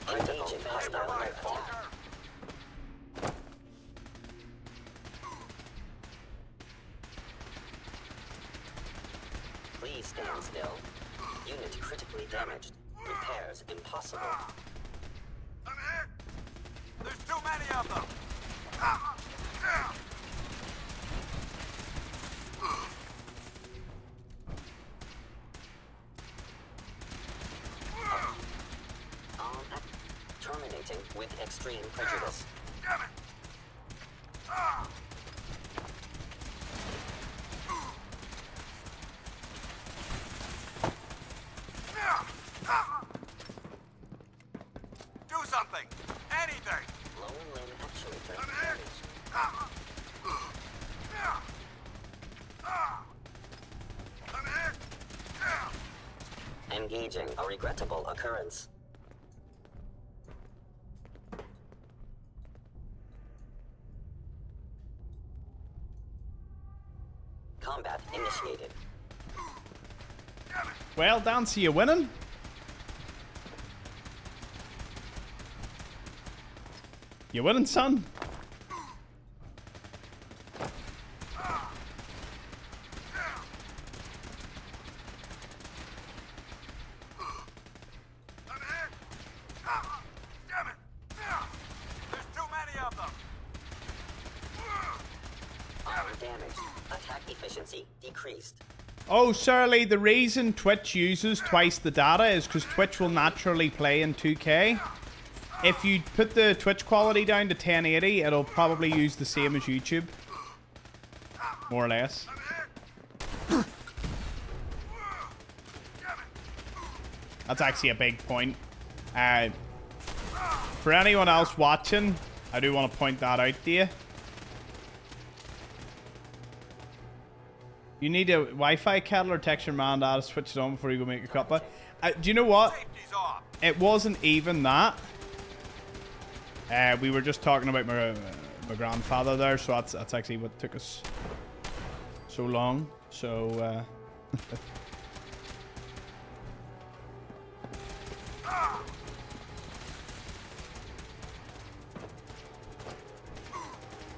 Engaging hostile attack. Please stand still. Unit critically damaged. Repairs impossible. I'm hit. There's too many of them. prejudice. Damn it! Do something! Anything! Lower limb actually took Come here! damage. Come here! Engaging a regrettable occurrence. Combat initiated. Well, Dancy, you winning? You winning, son? Damn it! There's too many of them! Armor damaged. Attack efficiency decreased. Oh, Surly, the reason Twitch uses twice the data is because Twitch will naturally play in 2K. If you put the Twitch quality down to 1080, it'll probably use the same as YouTube. More or less. That's actually a big point. For anyone else watching, I do want to point that out to you. You need a Wi-Fi kettle or text your man dad to switch it on before you go make a cuppa. Do you know what? It wasn't even that. We were just talking about my grandfather there, so that's actually what took us so long. So,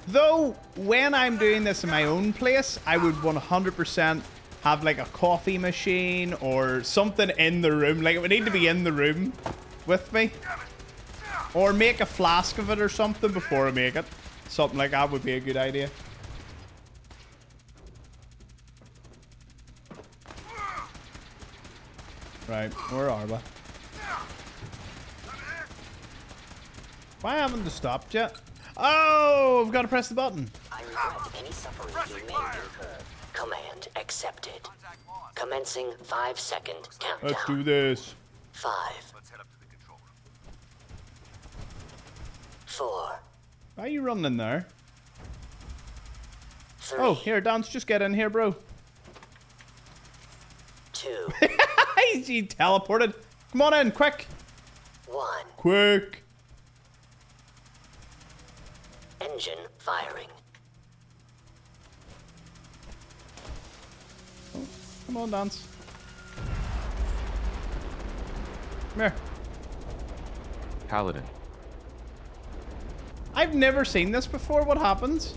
though, when I'm doing this in my own place, I would 100% have like a coffee machine or something in the room. Like, it would need to be in the room with me. Or make a flask of it or something before I make it. Something like that would be a good idea. Right, where are we? Why haven't they stopped yet? Oh, I've got to press the button. I regret any suffering you may incur. Command accepted. Commencing 5-second countdown. Let's do this. 5. Let's head up to the control room. 4. Why are you running in there? 3. Oh, here, Dance, just get in here, bro. 2. He teleported. Come on in, quick. 1. Quick. Engine firing. Oh, come on, Dance. Come here. Paladin. I've never seen this before. What happens?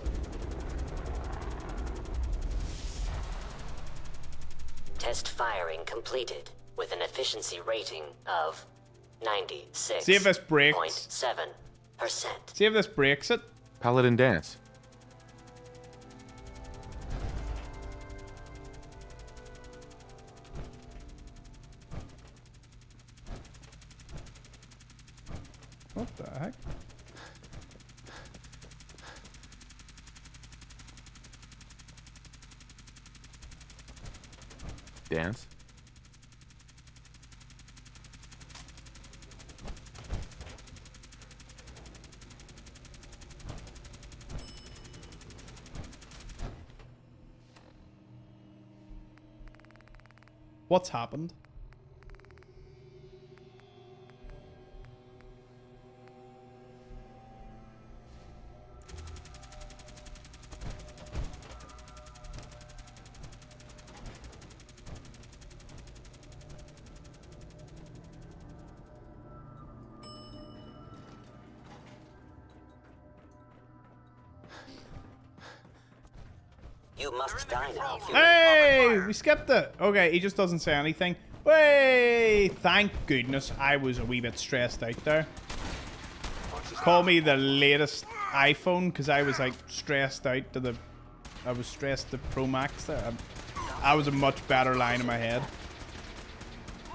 Test firing completed with an efficiency rating of 96.7%. See if this breaks. See if this breaks it. Paladin dance. What the heck? Dance. What's happened? You must die now. Hey, we skipped it. Okay, he just doesn't say anything. Wait, thank goodness. I was a wee bit stressed out there. Call me the latest iPhone because I was like stressed out to the... I was stressed to Pro Max there. I was a much better line in my head.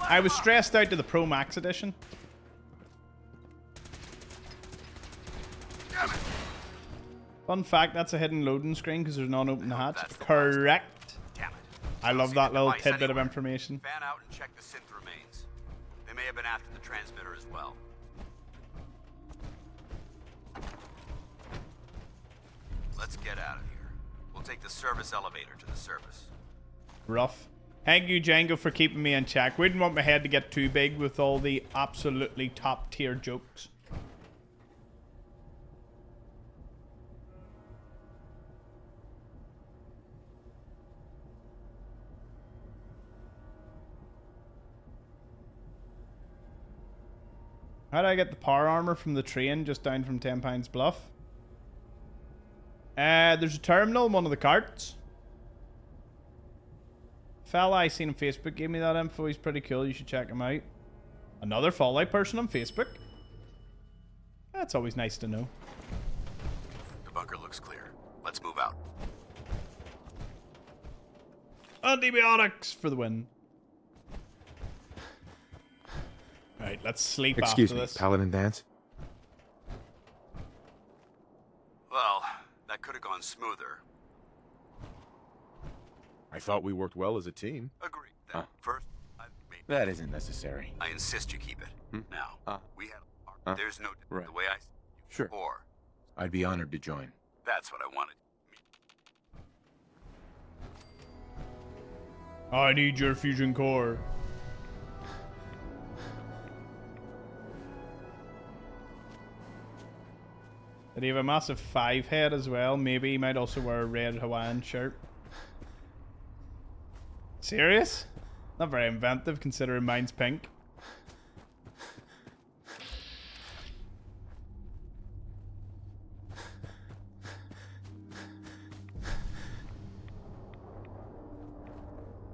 I was stressed out to the Pro Max edition. Fun fact, that's a hidden loading screen because there's no open hatch. That's the Correct. Damn it. I love See that the little device tidbit of anywhere. information. Fan out and check the synth remains. They may have been after the transmitter as well. Let's get out of here. We'll take the service elevator to the surface. Rough. Thank you, Django, for keeping me in check. We didn't want my head to get too big with all the absolutely top tier jokes. How do I get the power armor from the train just down from 10 Pines Bluff? There's a terminal in one of the carts. Fella I seen on Facebook gave me that info. He's pretty cool. You should check him out. Another Fallout person on Facebook. That's always nice to know. The bunker looks clear. Let's move out. Antibiotics for the win. Right, let's sleep Excuse after me, this. Paladin Dance? Well, that could have gone smoother. I thought we worked well as a team. Agreed. First, That isn't necessary. I insist you keep it. Now, we had there's no right. the way I Sure. before. I'd be honored to join. That's what I wanted. I need your fusion core. Did he have a massive 5 head as well? Maybe he might also wear a red Hawaiian shirt. Serious? Not very inventive considering mine's pink.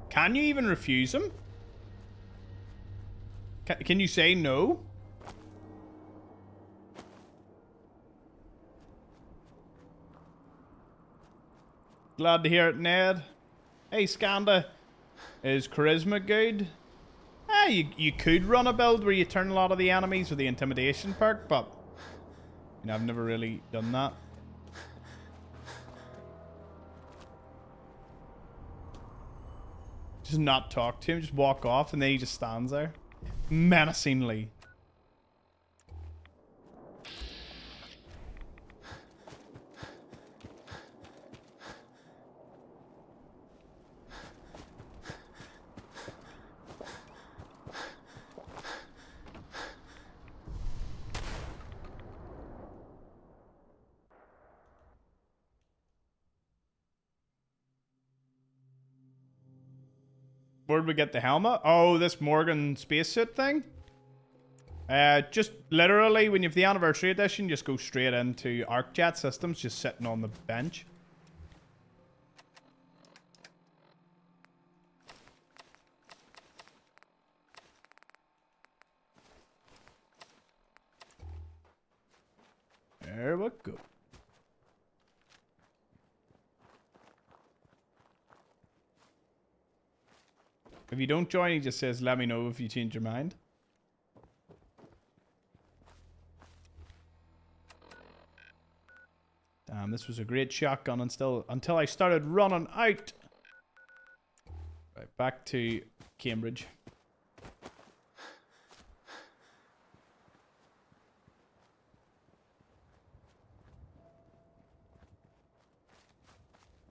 Can you even refuse him? Can you say no? Glad to hear it, Ned. Hey, Skanda. Is charisma good? You could run a build where you turn a lot of the enemies with the intimidation perk, but you know, I've never really done that. Just not talk to him, just walk off, and then he just stands there. Menacingly. Where'd we get the helmet? Oh, this Morgan spacesuit thing? Just literally, when you have the anniversary edition, just go straight into ArcJet Systems, just sitting on the bench. There we go. If you don't join, he just says, let me know if you change your mind. Damn, this was a great shotgun until I started running out. Right, back to Cambridge.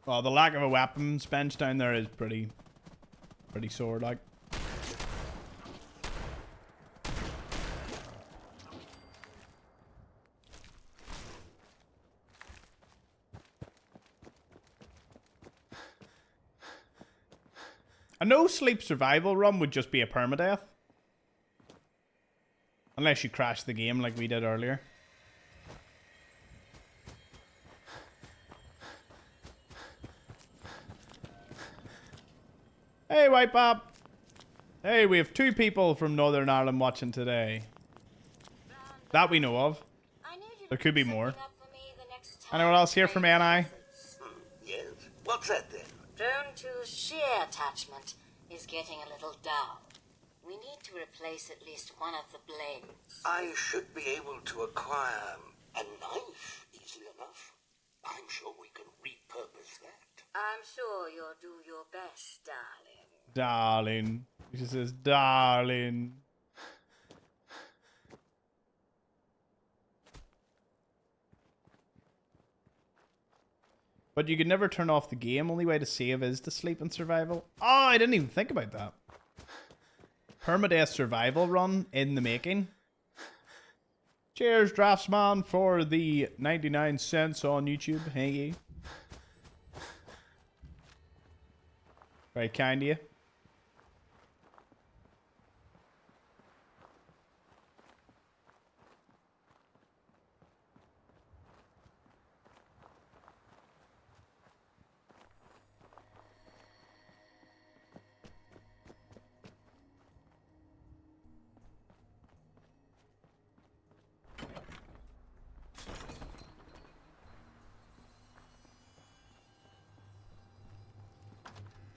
Well, the lack of a weapons bench down there is pretty sore, like. A no-sleep survival run would just be a permadeath. Unless you crash the game like we did earlier. Hey, White Bob. Hey, we have 2 people from Northern Ireland watching today. That we know of. There could be more. Anyone else here from NI? Yes. What's that then? Drone 2's shear attachment is getting a little dull. We need to replace at least one of the blades. I should be able to acquire a knife easily enough. I sure you'll do your best, darling. Darling. She says, darling. But you could never turn off the game. Only way to save is to sleep in survival. Oh, I didn't even think about that. Permadeath survival run in the making. Cheers, Draftsman, for the 99 cents on YouTube. Thank you. Very kind of you.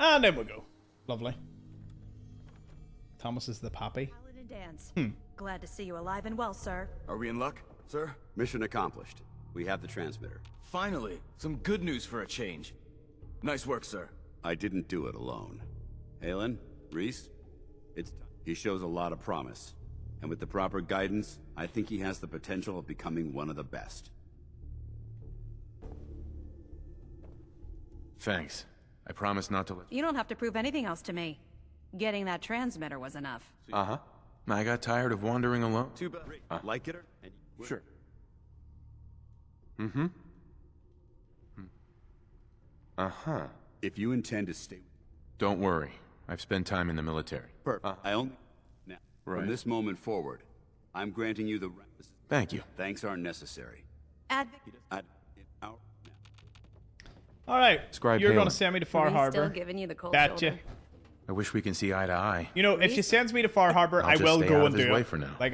And then we'll go. Lovely. Thomas is the pappy. Paladin Dance. Glad to see you alive and well, sir. Are we in luck, sir? Mission accomplished. We have the transmitter. Finally, some good news for a change. Nice work, sir. I didn't do it alone. Halen, Reese, he shows a lot of promise. And with the proper guidance, I think he has the potential of becoming one of the best. Thanks. I promise not to let... You don't have to prove anything else to me. Getting that transmitter was enough. Uh-huh. I got tired of wandering alone. Too bad. Like it? Sure. Mm-hmm. Uh-huh. If you intend to stay... Don't worry. I've spent time in the military. Perfect. I only... Now, from this moment forward, I'm granting you the... Thank you. Thanks aren't necessary. All right, Scribe you're Halen. going to send me to Far Harbor. Still giving you the cold Gotcha. shoulder. I wish we can see eye to eye. You know, if she sends me to Far Harbor, I'll I just will stay go out and of his do way it. for now. Like,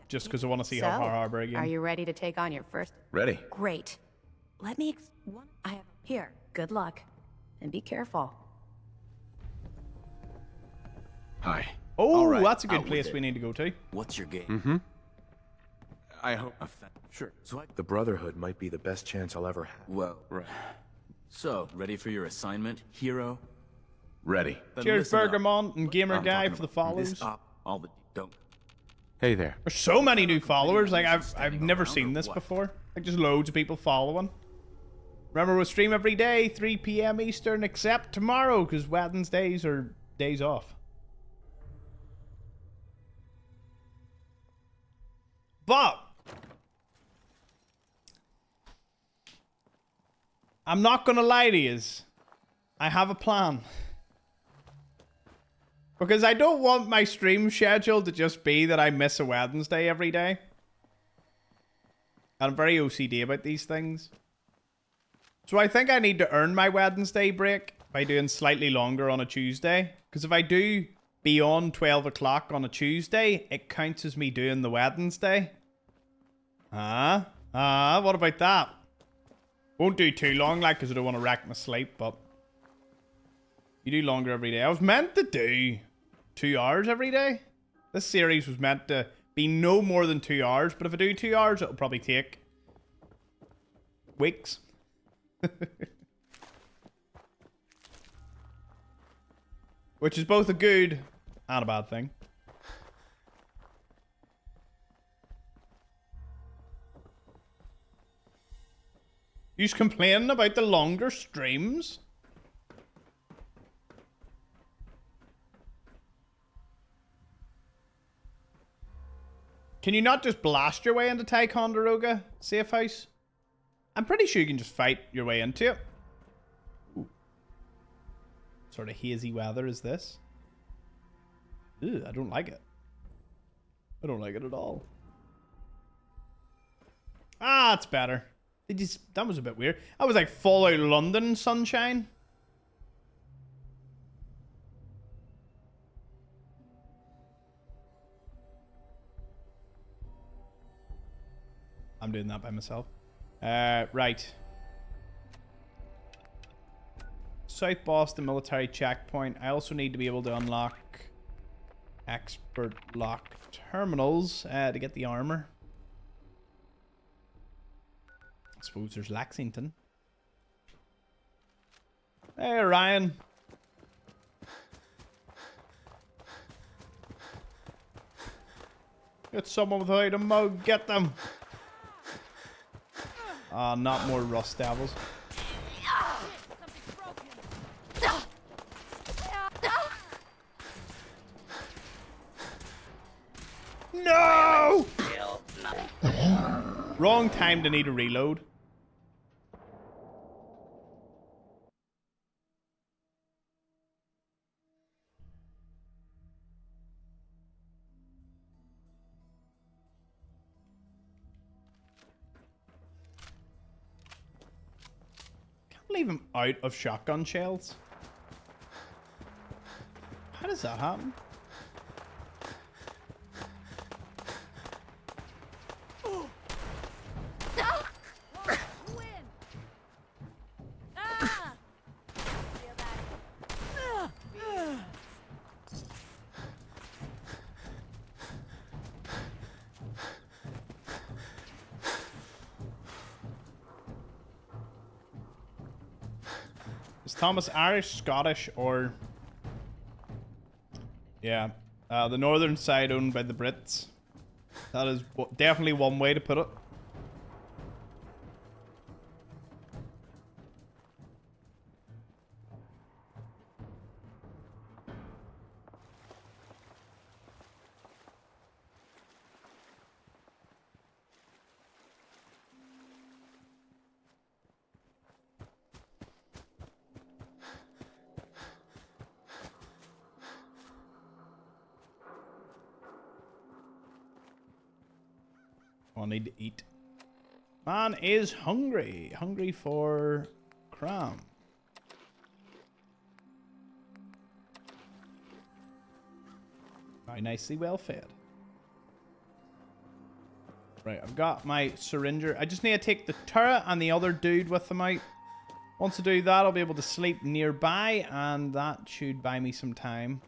just because I want to see Far Harbor again. Are you ready to take on your first? Ready. Great. Let me... I have... Here, good luck. And be careful. Hi. Oh, All right, that's a good out with place it. we need to go to. What's your game? Mm-hmm. I hope... Sure. So The Brotherhood might be the best chance I'll ever have. Well, Right. So, ready for your assignment, hero? Ready. Then Cheers, listen up. Bergamont and Gamer I'm Guy talking for the about follows. this up, all the don't. Hey there. There's so many new followers. Like, I've Standing never around seen or this what? before. Like, just loads of people following. Remember, we stream every day, 3 p.m. Eastern, except tomorrow, because Wednesdays are days off. But I'm not gonna lie to yous. I have a plan. Because I don't want my stream schedule to just be that I miss a Wednesday every day. I'm very OCD about these things. So I think I need to earn my Wednesday break by doing slightly longer on a Tuesday. Because if I do beyond 12 o'clock on a Tuesday, it counts as me doing the Wednesday. What about that? Won't do too long, like, because I don't want to wreck my sleep, but... You do longer every day. I was meant to do 2 hours every day. This series was meant to be no more than 2 hours, but if I do 2 hours, it'll probably take... weeks. Which is both a good and a bad thing. You's complaining about the longer streams? Can you not just blast your way into Ticonderoga safe house? I'm pretty sure you can just fight your way into it. Ooh. Sort of hazy weather is this. Ew, I don't like it. I don't like it at all. Ah, it's better. That was a bit weird. That was like Fallout London sunshine. I'm doing that by myself. Right. South Boston military checkpoint. I also need to be able to unlock expert lock terminals to get the armor. I suppose there's Lexington. Hey, Ryan. Get someone without a mug. Get them. Not more rust devils. No! Wrong time to need a reload. Can't believe I'm out of shotgun shells. How does that happen? Is Thomas Irish, Scottish, or... Yeah. The northern side owned by the Brits. That is definitely one way to put it. I need to eat. Man is hungry. Hungry for cram. Very nicely well fed. Right, I've got my syringer. I just need to take the turret and the other dude with them out. Once I do that, I'll be able to sleep nearby, and that should buy me some time.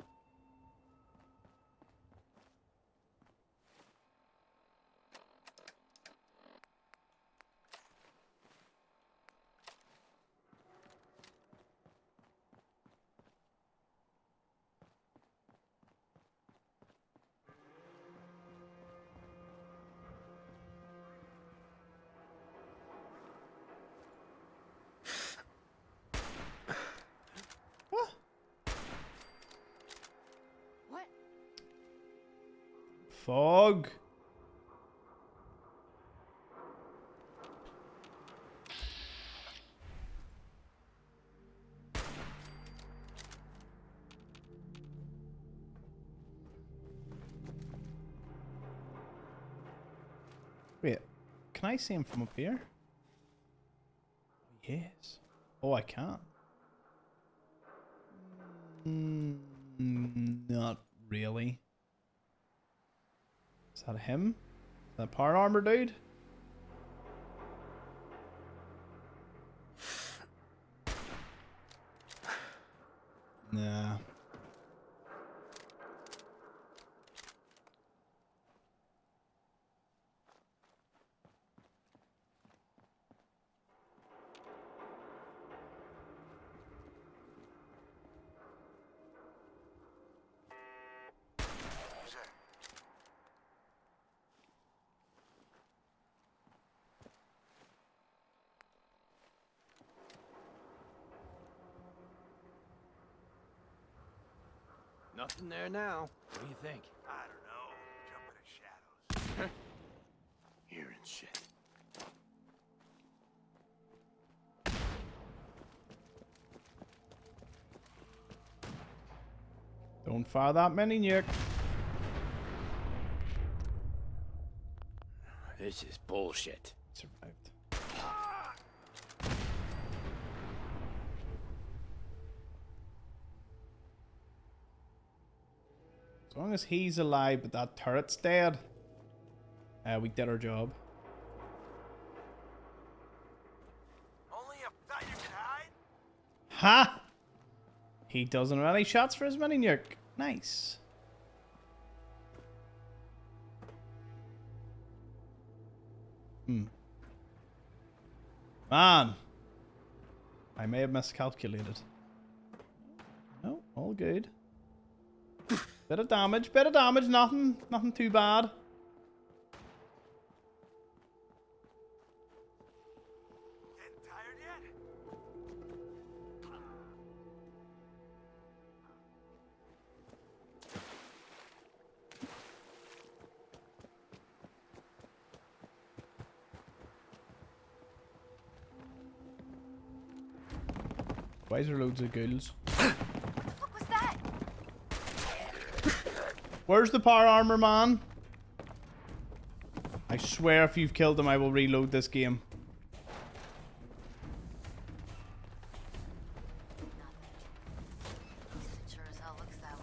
Fog. Wait, can I see him from up here? Yes. Oh, I can't. Not really. Is that him? Is that power armor dude? Nah. Nothing there now. What do you think? I don't know. Jumping in shadows. Hearing shit. Don't fire that many, Nick. This is bullshit. Survived. As long as he's alive but that turret's dead, we did our job. Only a thought you could hide? Ha! He doesn't have any shots for his mini nuke. Nice. Man. I may have miscalculated. All good. Bit of damage, nothing too bad. Why is there loads of ghouls? What was that? Where's the power armor, man? I swear if you've killed him, I will reload this game. It sure as hell looks that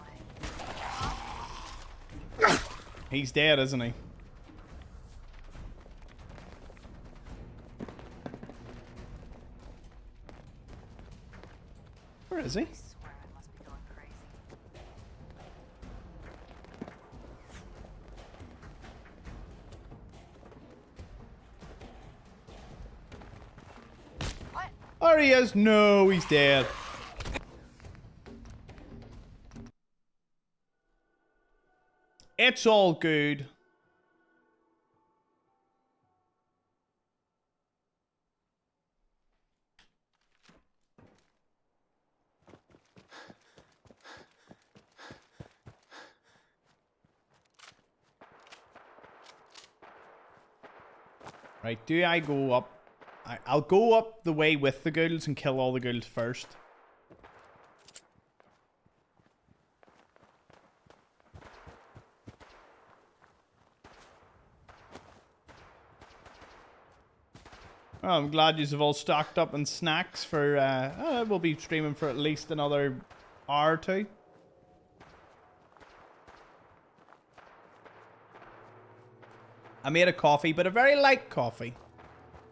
way. He's dead, isn't he? Where is he? I swear I must be going crazy. What? There he is. No, he's dead. It's all good. Right, do I go up? I'll go up the way with the ghouls and kill all the ghouls first. Oh, I'm glad you've all stocked up on snacks for, we'll be streaming for at least another hour or two. I made a coffee, but a very light coffee.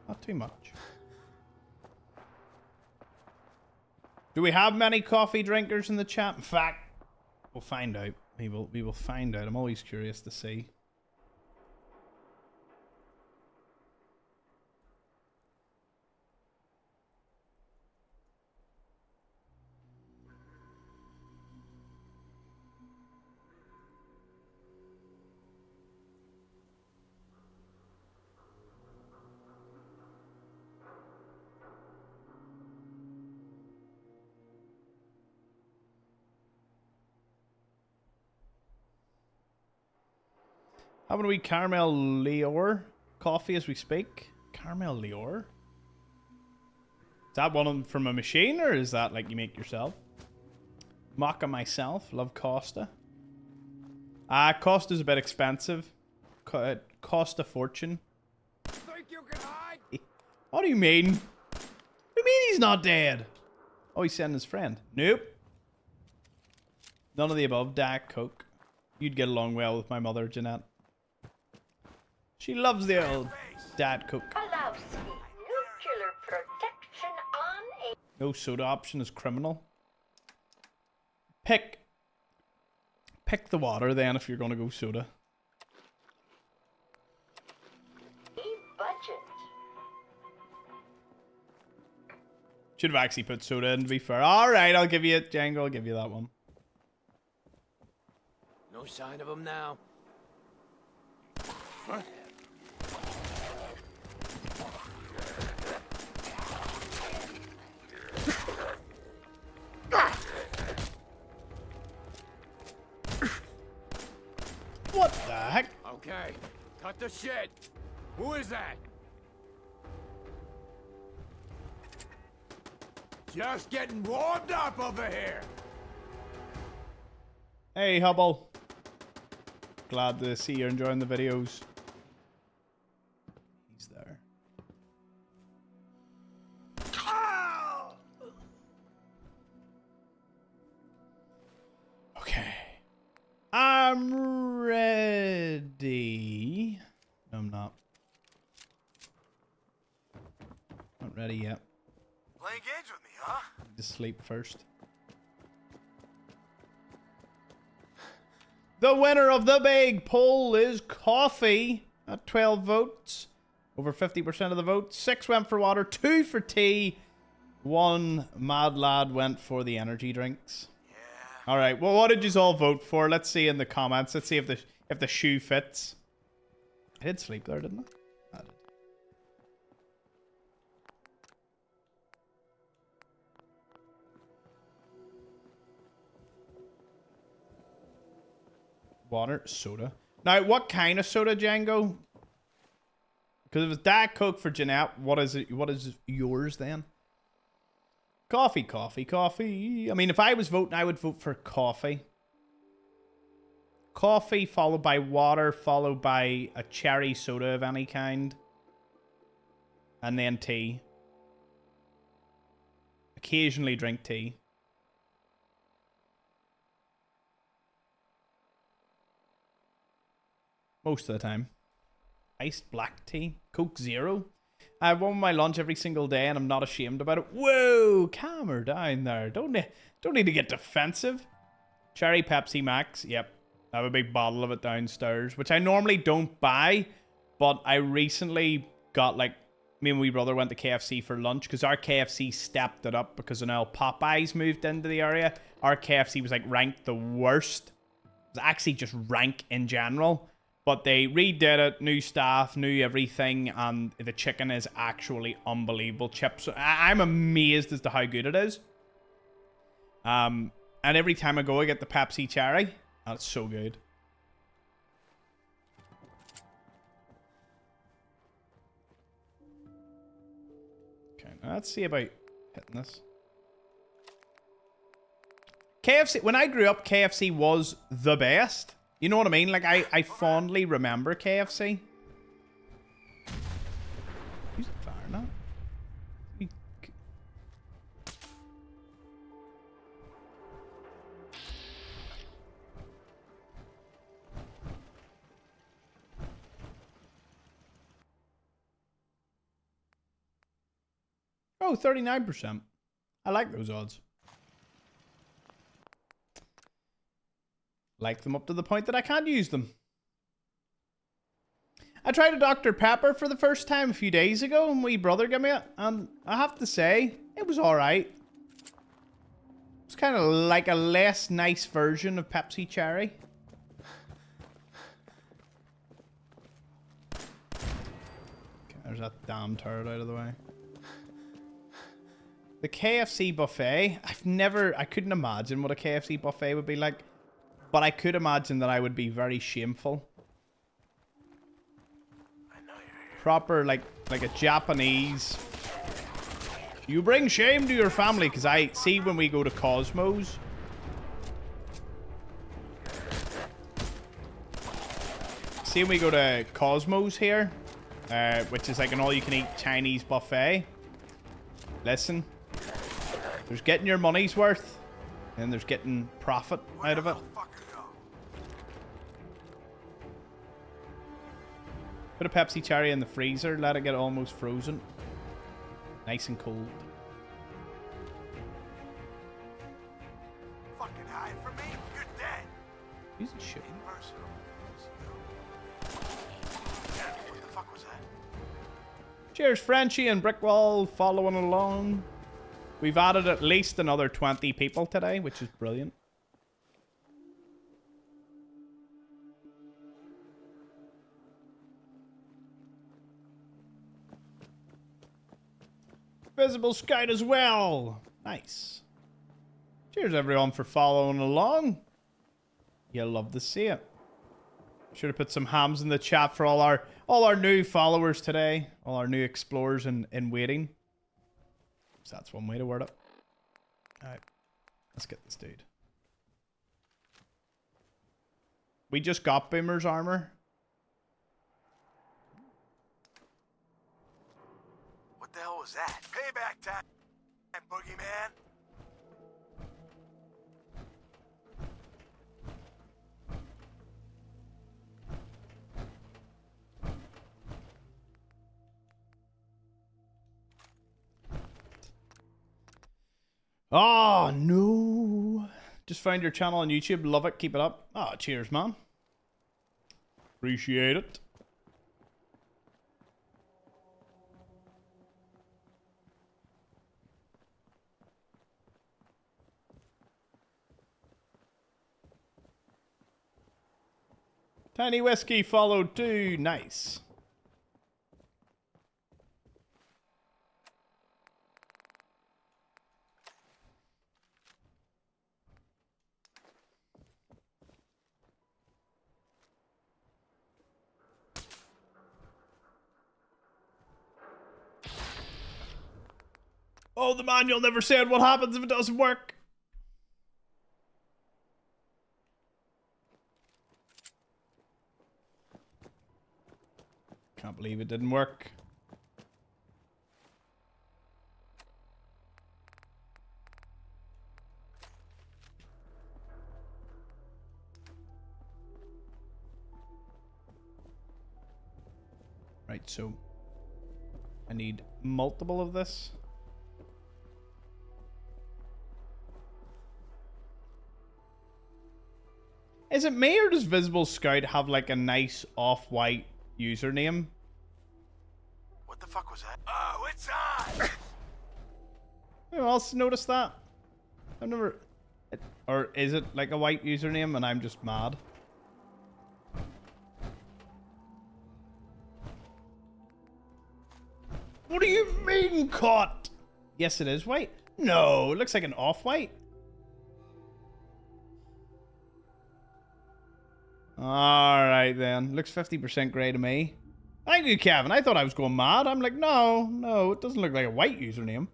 Not too much. Do we have many coffee drinkers in the chat? In fact, we'll find out. We will find out. I'm always curious to see. Having a wee caramel lior coffee as we speak. Caramel lior? Is that one from a machine or is that like you make yourself? Mocha myself. Love Costa. Costa's a bit expensive. It cost a fortune. Think you can hide? What do you mean? What do you mean he's not dead? Oh, he's sending his friend. Nope. None of the above. Diet Coke. You'd get along well with my mother, Jeanette. She loves the old Diet Coke. Allows nuclear protection on a... No soda option is criminal. Pick the water then if you're gonna go soda. budget. Should have actually put soda in, to be fair. Alright, I'll give you it, Django. I'll give you that one. No sign of him now. Huh? What the heck? Okay, cut the shit. Who is that? Just getting warmed up over here. Hey, Hubble. Glad to see you're enjoying the videos. He's there. Okay. I'm ready. No, I'm not. Not ready yet. Playing games with me, huh? Need to sleep first. The winner of the big poll is coffee at 12 votes. Over 50% of the votes. 6 went for water, 2 for tea. 1 mad lad went for the energy drinks. Yeah, All right. Well, what did you all vote for? Let's see in the comments. Let's see if the shoe fits. I did sleep there, didn't I? I did. Water, soda. Now, what kind of soda, Django? Because if it's Diet Coke for Jeanette, what is it? What is yours then? Coffee, coffee, coffee. I mean, if I was voting, I would vote for coffee. Coffee followed by water, followed by a cherry soda of any kind. And then tea. Occasionally drink tea. Most of the time. Iced black tea. Coke Zero. I have one with my lunch every single day and I'm not ashamed about it. Whoa, calm her down there. Don't need to get defensive. Cherry Pepsi Max. Yep. I have a big bottle of it downstairs, which I normally don't buy, but I recently got, like, me and my brother went to KFC for lunch because our KFC stepped it up because now Popeyes moved into the area. Our KFC was, like, ranked the worst. It was actually just rank in general. But they redid it, new staff, new everything, and the chicken is actually unbelievable. Chips, I'm amazed as to how good it is. And every time I go, I get the Pepsi Cherry. That's so good. Okay, now let's see about hitting this. KFC, when I grew up, KFC was the best. You know what I mean? Like, I fondly remember KFC. Who's firing that? Oh, 39%. I like those odds. Like them up to the point that I can't use them. I tried a Dr. Pepper for the first time a few days ago, and my brother gave me it, and I have to say, it was alright. It's kind of like a less nice version of Pepsi Cherry. Okay, there's that damn turret out of the way. The KFC buffet, I couldn't imagine what a KFC buffet would be like. But I could imagine that I would be very shameful. Proper, like a Japanese. You bring shame to your family, because I see when we go to Cosmos. See when we go to Cosmos here, which is like an all-you-can-eat Chinese buffet. Listen, there's getting your money's worth, and there's getting profit out of it. Put a Pepsi Cherry in the freezer, let it get almost frozen. Nice and cold. Fucking hide from me, you're dead. Who's shooting? What the fuck was that? Cheers, Frenchie and Brickwall following along. We've added at least another 20 people today, which is brilliant. Visible Scout as well. Nice. Cheers, everyone, for following along. You'll love to see it. Should have put some hams in the chat for all our new followers today. All our new explorers in waiting. So that's one way to word it. Alright. Let's get this dude. We just got Boomer's armor. What the hell was that? Payback time, boogeyman. Oh, no. Just found your channel on YouTube. Love it. Keep it up. Oh, cheers, man. Appreciate it. Tiny whiskey followed too. Nice. Oh, the manual never said what happens if it doesn't work. Can't believe it didn't work. Right, so I need multiple of this. Is it me or does Visible Scout have like a nice off-white username? What the fuck was that? Oh, it's on! Anyone else noticed that? I've never... Or is it like a white username and I'm just mad? What do you mean caught? Yes, it is white. No, it looks like an off-white. Alright then. Looks 50% grey to me. Thank you, Kevin. I thought I was going mad. I'm like, no, it doesn't look like a white username.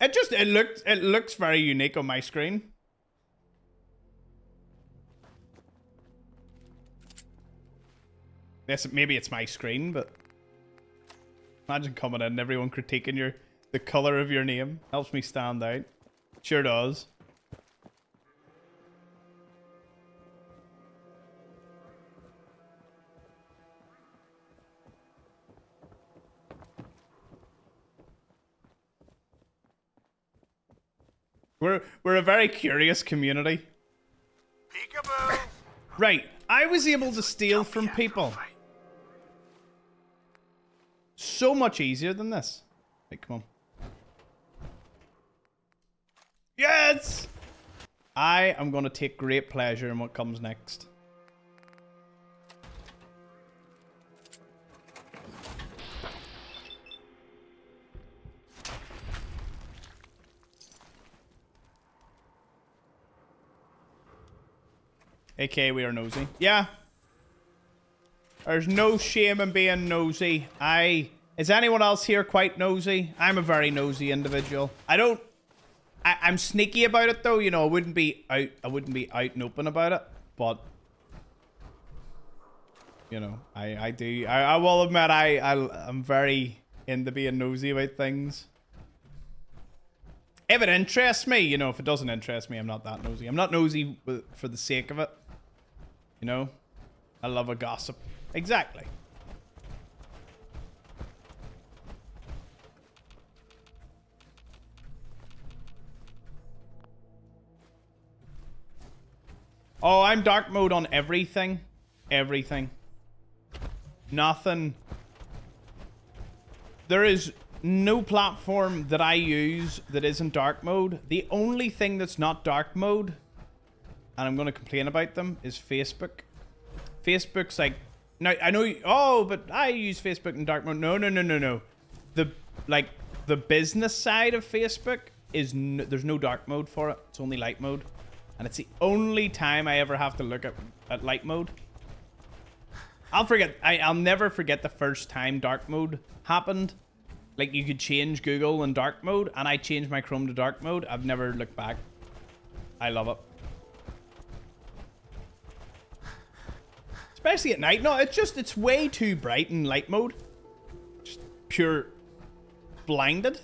It looks very unique on my screen. Yes, maybe it's my screen, but imagine coming in and everyone critiquing the color of your name. Helps me stand out. Sure does. We're a very curious community. Peekaboo! Right, I was able to steal from people. So much easier than this. Right, come on. Yes! I am going to take great pleasure in what comes next. AK, we are nosy. Yeah. There's no shame in being nosy. Is anyone else here quite nosy? I'm a very nosy individual. I'm sneaky about it though, you know, I wouldn't be out and open about it, but you know, I will admit I'm very into being nosy about things. If it interests me, you know, if it doesn't interest me, I'm not that nosy. I'm not nosy for the sake of it. You know? I love a gossip. Exactly. Oh, I'm dark mode on everything. Everything. Nothing. There is no platform that I use that isn't dark mode. The only thing that's not dark mode, and I'm going to complain about them, is Facebook. Facebook's like... Now, I know... Oh, but I use Facebook in dark mode. No. The business side of Facebook is... there's no dark mode for it. It's only light mode. And it's the only time I ever have to look at light mode. I'll never forget the first time dark mode happened. Like, you could change Google in dark mode, and I changed my Chrome to dark mode. I've never looked back. I love it. Especially at night. No, it's way too bright in light mode. Just pure blinded.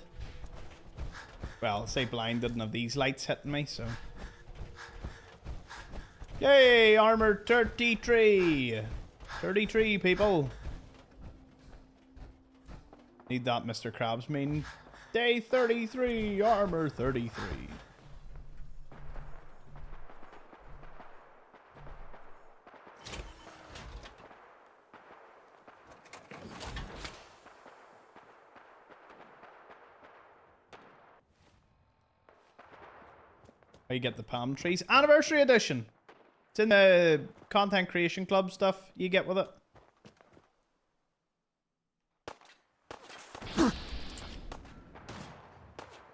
Well, I'll say blinded and have these lights hitting me, so... Yay, armor 33. 33, people. Need that, Mr. Krabs mean. Day 33, armor 33. How you get the palm trees. Anniversary edition. It's in the content creation club stuff you get with it.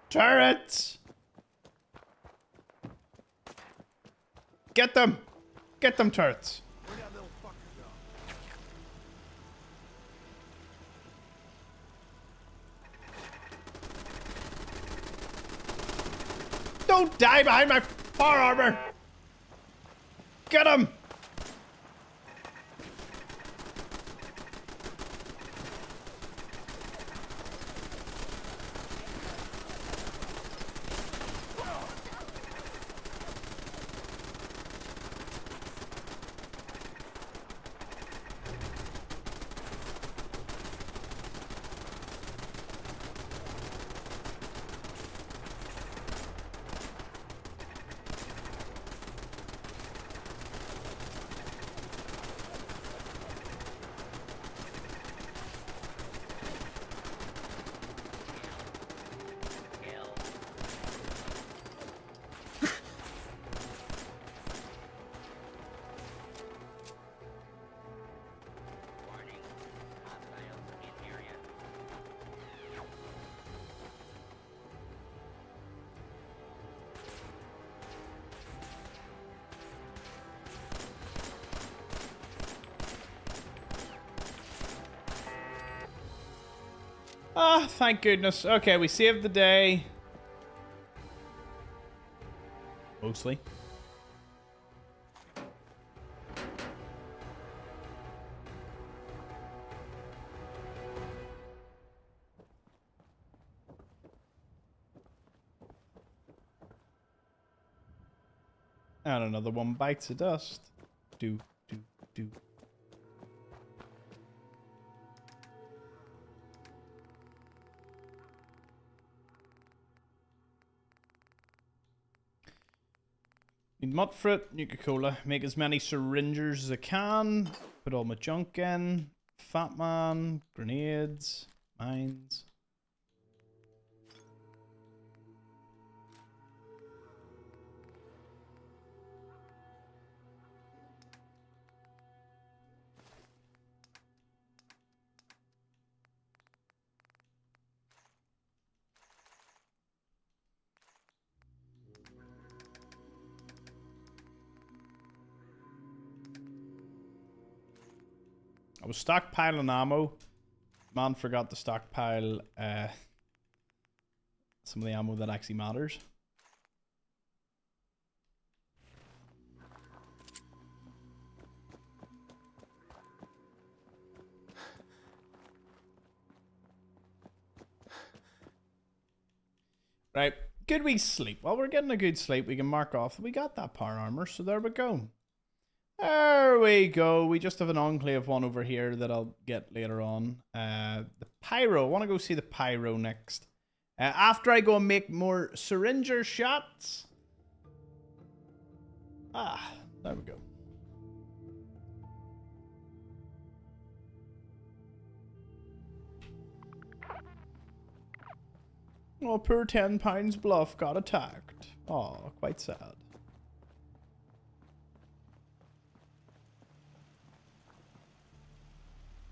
Turrets! Get them! Get them, turrets! Don't die behind my bar armor! Get him! Ah, thank goodness. Okay, we saved the day. Mostly. And another one bites the dust. Do. Need mud fruit, Nuka-Cola. Make as many syringers as I can. Put all my junk in. Fat man, grenades, mines. I was stockpiling ammo. Man forgot to stockpile some of the ammo that actually matters. Right, good wee sleep. While we're getting a good sleep, we can mark off that we got that power armor, so there we go. There we go. We just have an enclave one over here that I'll get later on. The pyro. I want to go see the pyro next. After I go and make more syringer shots. Ah, there we go. Oh, poor 10 Pines Bluff got attacked. Oh, quite sad.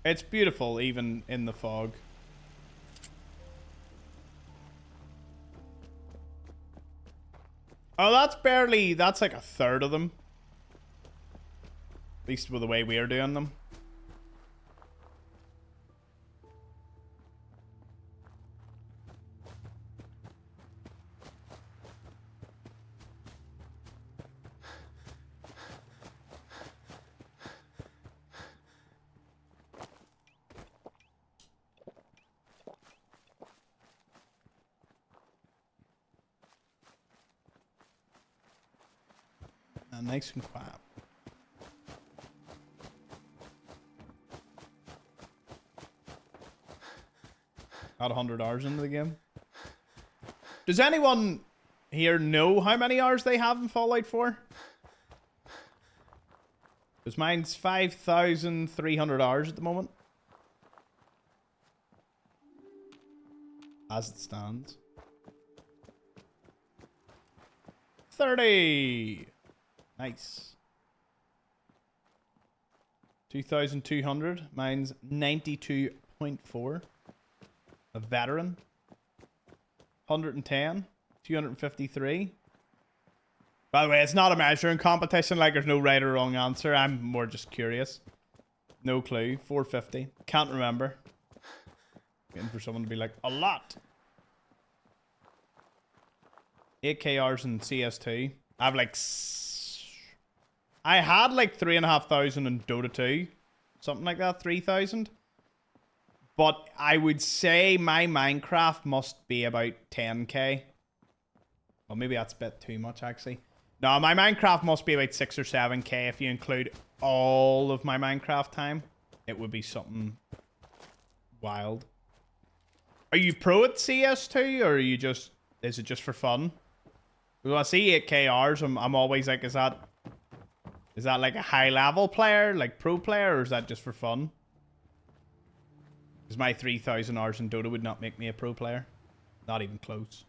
It's beautiful, even in the fog. Oh, that's like a third of them. At least with the way we're doing them. Nice and quiet. Got 100 hours into the game. Does anyone here know how many hours they have in Fallout 4? Because mine's 5,300 hours at the moment. As it stands. 30. Nice. 2,200. Mine's 92.4. A veteran. 110. 253. By the way, it's not a measuring competition. Like, there's no right or wrong answer. I'm more just curious. No clue. 450. Can't remember. Waiting for someone to be like, a lot. 8k hours in CS2. I have like... I had like 3,500 in Dota 2. Something like that. 3,000. But I would say my Minecraft must be about 10k. Well, maybe that's a bit too much, actually. No, my Minecraft must be about 6 or 7k if you include all of my Minecraft time. It would be something wild. Are you pro at CS2, or are you just... Is it just for fun? When I see 8k hours, I'm always like, is that like a high level player, like pro player, or is that just for fun? Because my 3,000 hours in Dota would not make me a pro player. Not even close.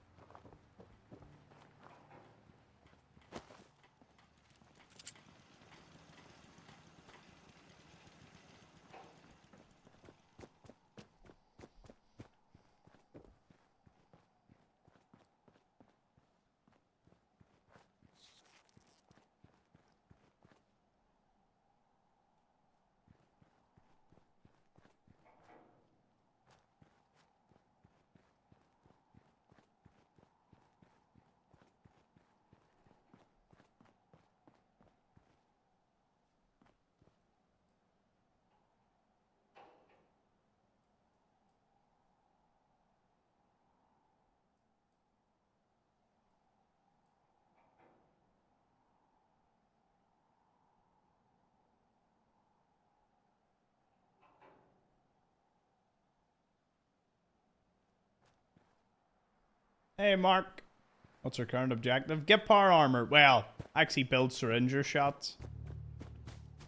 Hey, Mark. What's our current objective? Get power armor. Well, actually build syringer shots.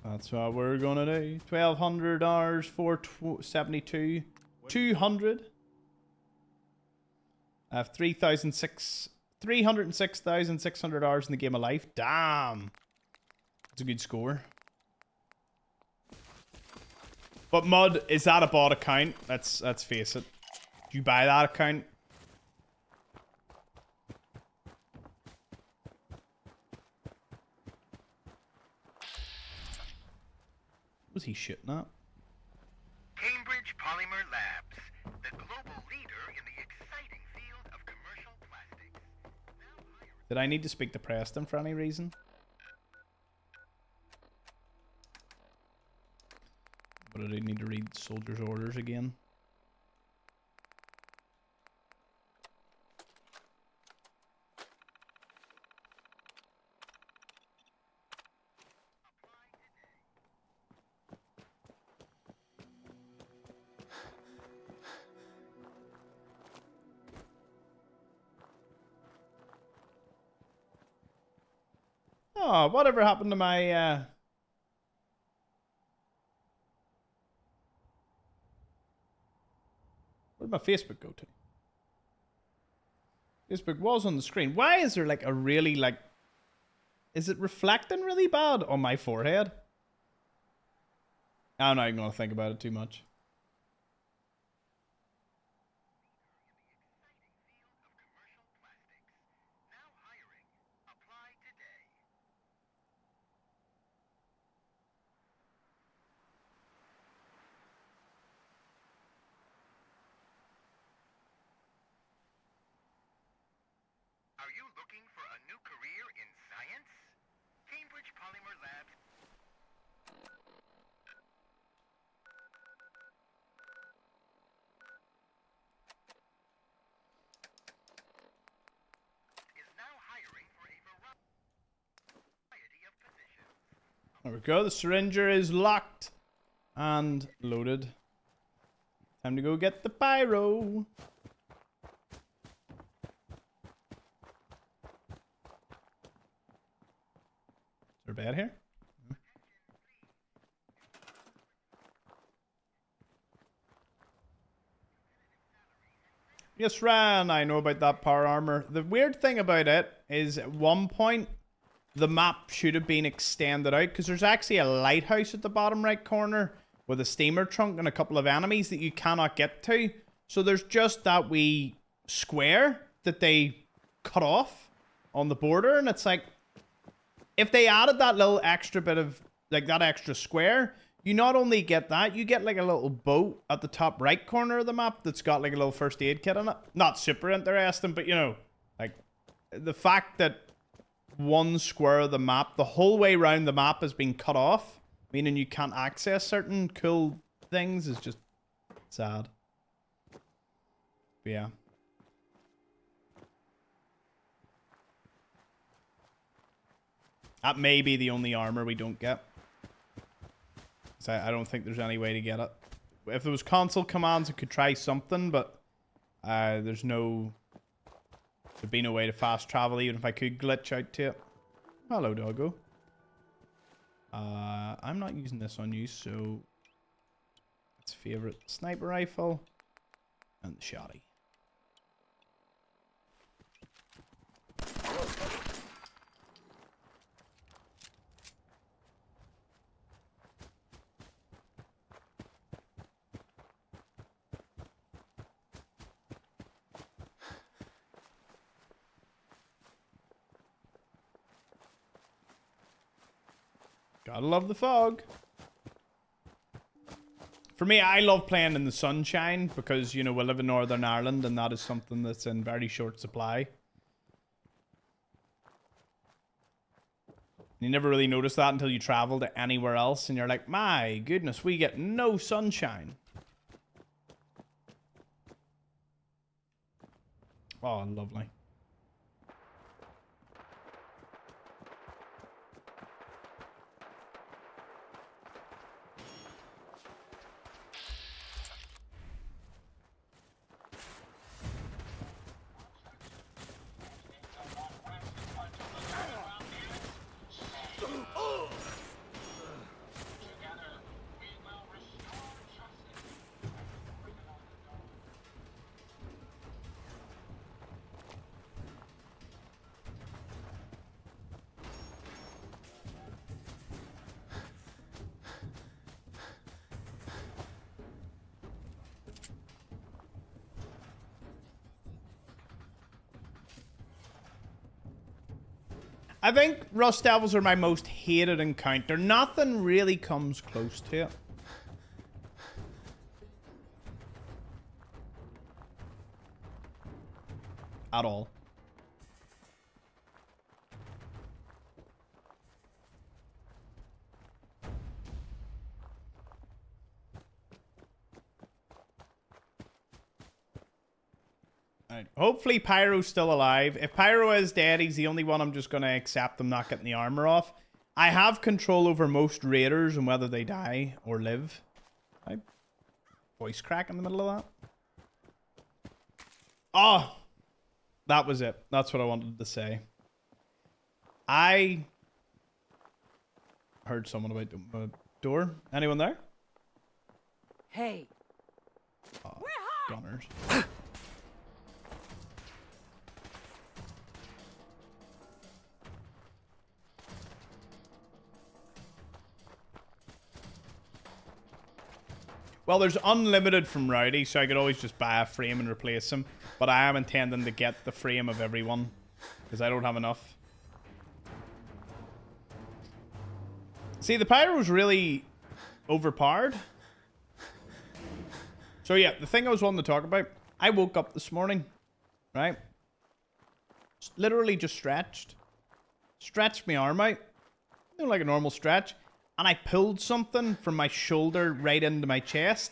That's what we're gonna do. 1,200 hours, 472, 200. I have 306,600 hours in the game of life. Damn. That's a good score. But Mud, is that a bot account? Let's face it. Did you buy that account? Was he shooting at? Cambridge Polymer Labs, the global leader in the exciting field of commercial plastics. Did I need to speak to Preston for any reason? But I did need to read soldiers' orders again. Oh, whatever happened to my, where'd my Facebook go to? Facebook was on the screen. Why is there like a really like... Is it reflecting really bad on my forehead? I'm not even going to think about it too much. Are you looking for a new career in science? Cambridge Polymer Labs is now hiring for a variety of positions. There we go. The syringer is locked and loaded. Time to go get the pyro. Is there a bed here? Yes, Ran, I know about that power armor. The weird thing about it is at one point the map should have been extended out because there's actually a lighthouse at the bottom right corner with a steamer trunk and a couple of enemies that you cannot get to. So there's just that wee square that they cut off on the border, and it's like, if they added that little extra bit of, like, that extra square, you not only get that, you get like a little boat at the top right corner of the map that's got like a little first aid kit in it. Not super interesting, but you know, like, the fact that one square of the map, the whole way around the map has been cut off, meaning you can't access certain cool things, is just sad. But yeah. That may be the only armor we don't get. So I don't think there's any way to get it. If there was console commands, it could try something, but there'd be no way to fast travel even if I could glitch out to it. Hello, doggo. I'm not using this on you, so it's favorite sniper rifle and the shotty. Gotta love the fog. For me, I love playing in the sunshine because, you know, we live in Northern Ireland and that is something that's in very short supply. You never really notice that until you travel to anywhere else and you're like, my goodness, we get no sunshine. Oh, lovely. I think Rust Devils are my most hated encounter. Nothing really comes close to it. At all. Right. Hopefully Pyro's still alive. If Pyro is dead, he's the only one I'm just going to accept them not getting the armor off. I have control over most raiders and whether they die or live. Right. Voice crack in the middle of that. Oh! That was it. That's what I wanted to say. I heard someone about the door. Anyone there? Hey. Oh, gunners. Well, there's unlimited from Rowdy, so I could always just buy a frame and replace him. But I am intending to get the frame of everyone, because I don't have enough. See, the Pyro's really overpowered. So yeah, the thing I was wanting to talk about, I woke up this morning, right? Literally just stretched. Stretched my arm out. You know, like a normal stretch. And I pulled something from my shoulder right into my chest.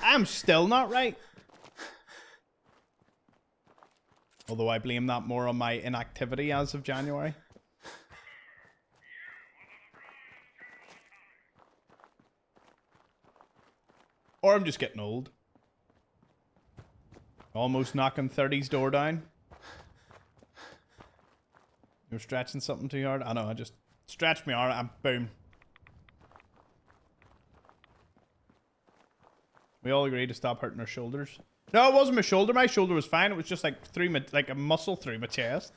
I'm still not right. Although I blame that more on my inactivity as of January. Or I'm just getting old. Almost knocking 30's door down. You're stretching something too hard? I know, I just stretched my arm and boom. We all agree to stop hurting our shoulders. No, it wasn't my shoulder. My shoulder was fine. It was just like through my, like a muscle through my chest.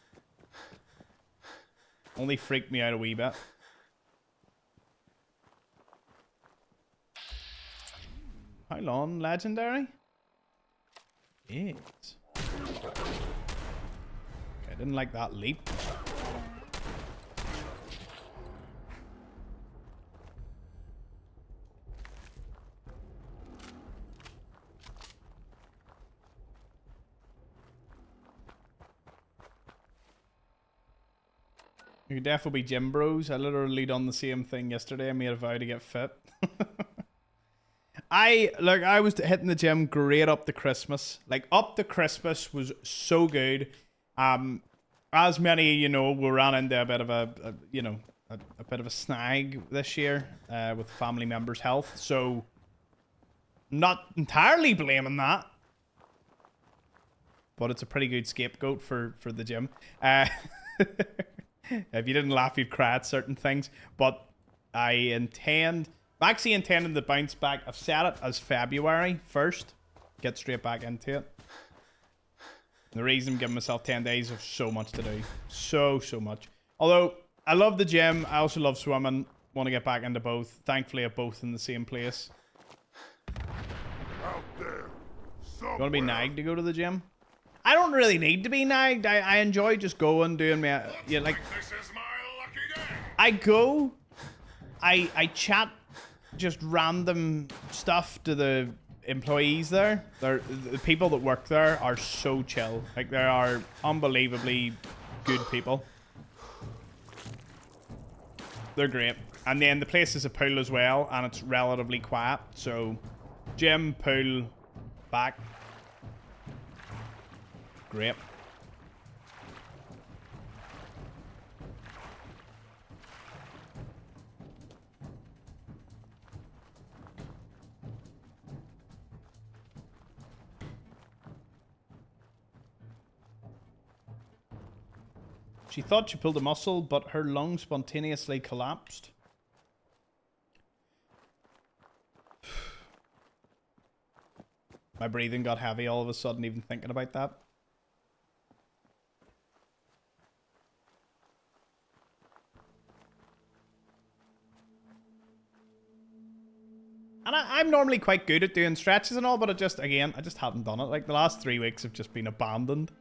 Only freaked me out a wee bit. How long, legendary? Yes. Okay, I didn't like that leap. You could definitely be gym bros. I literally done the same thing yesterday. I made a vow to get fit. I was hitting the gym great up to Christmas. Like up to Christmas was so good. As many you know, we ran into a bit of a bit of a snag this year with family members' health. So not entirely blaming that, but it's a pretty good scapegoat for the gym. If you didn't laugh, you'd cry at certain things. But I'm actually intending to bounce back. I've set it as February 1st. Get straight back into it. The reason I'm giving myself 10 days of so much to do. So much. Although, I love the gym. I also love swimming. Want to get back into both. Thankfully, I'm both in the same place. Out there. You want to be nagged to go to the gym? I don't really need to be nagged. I enjoy just going, doing my... Yeah, like... This is my lucky day. I go... I chat just random stuff to the employees there. The people that work there are so chill. Like, they are unbelievably good people. They're great. And then the place is a pool as well, and it's relatively quiet. So, gym, pool, back. Great. She thought she pulled a muscle, but her lung spontaneously collapsed. My breathing got heavy all of a sudden, even thinking about that. And I'm normally quite good at doing stretches and all, but I just haven't done it. Like, the last 3 weeks have just been abandoned.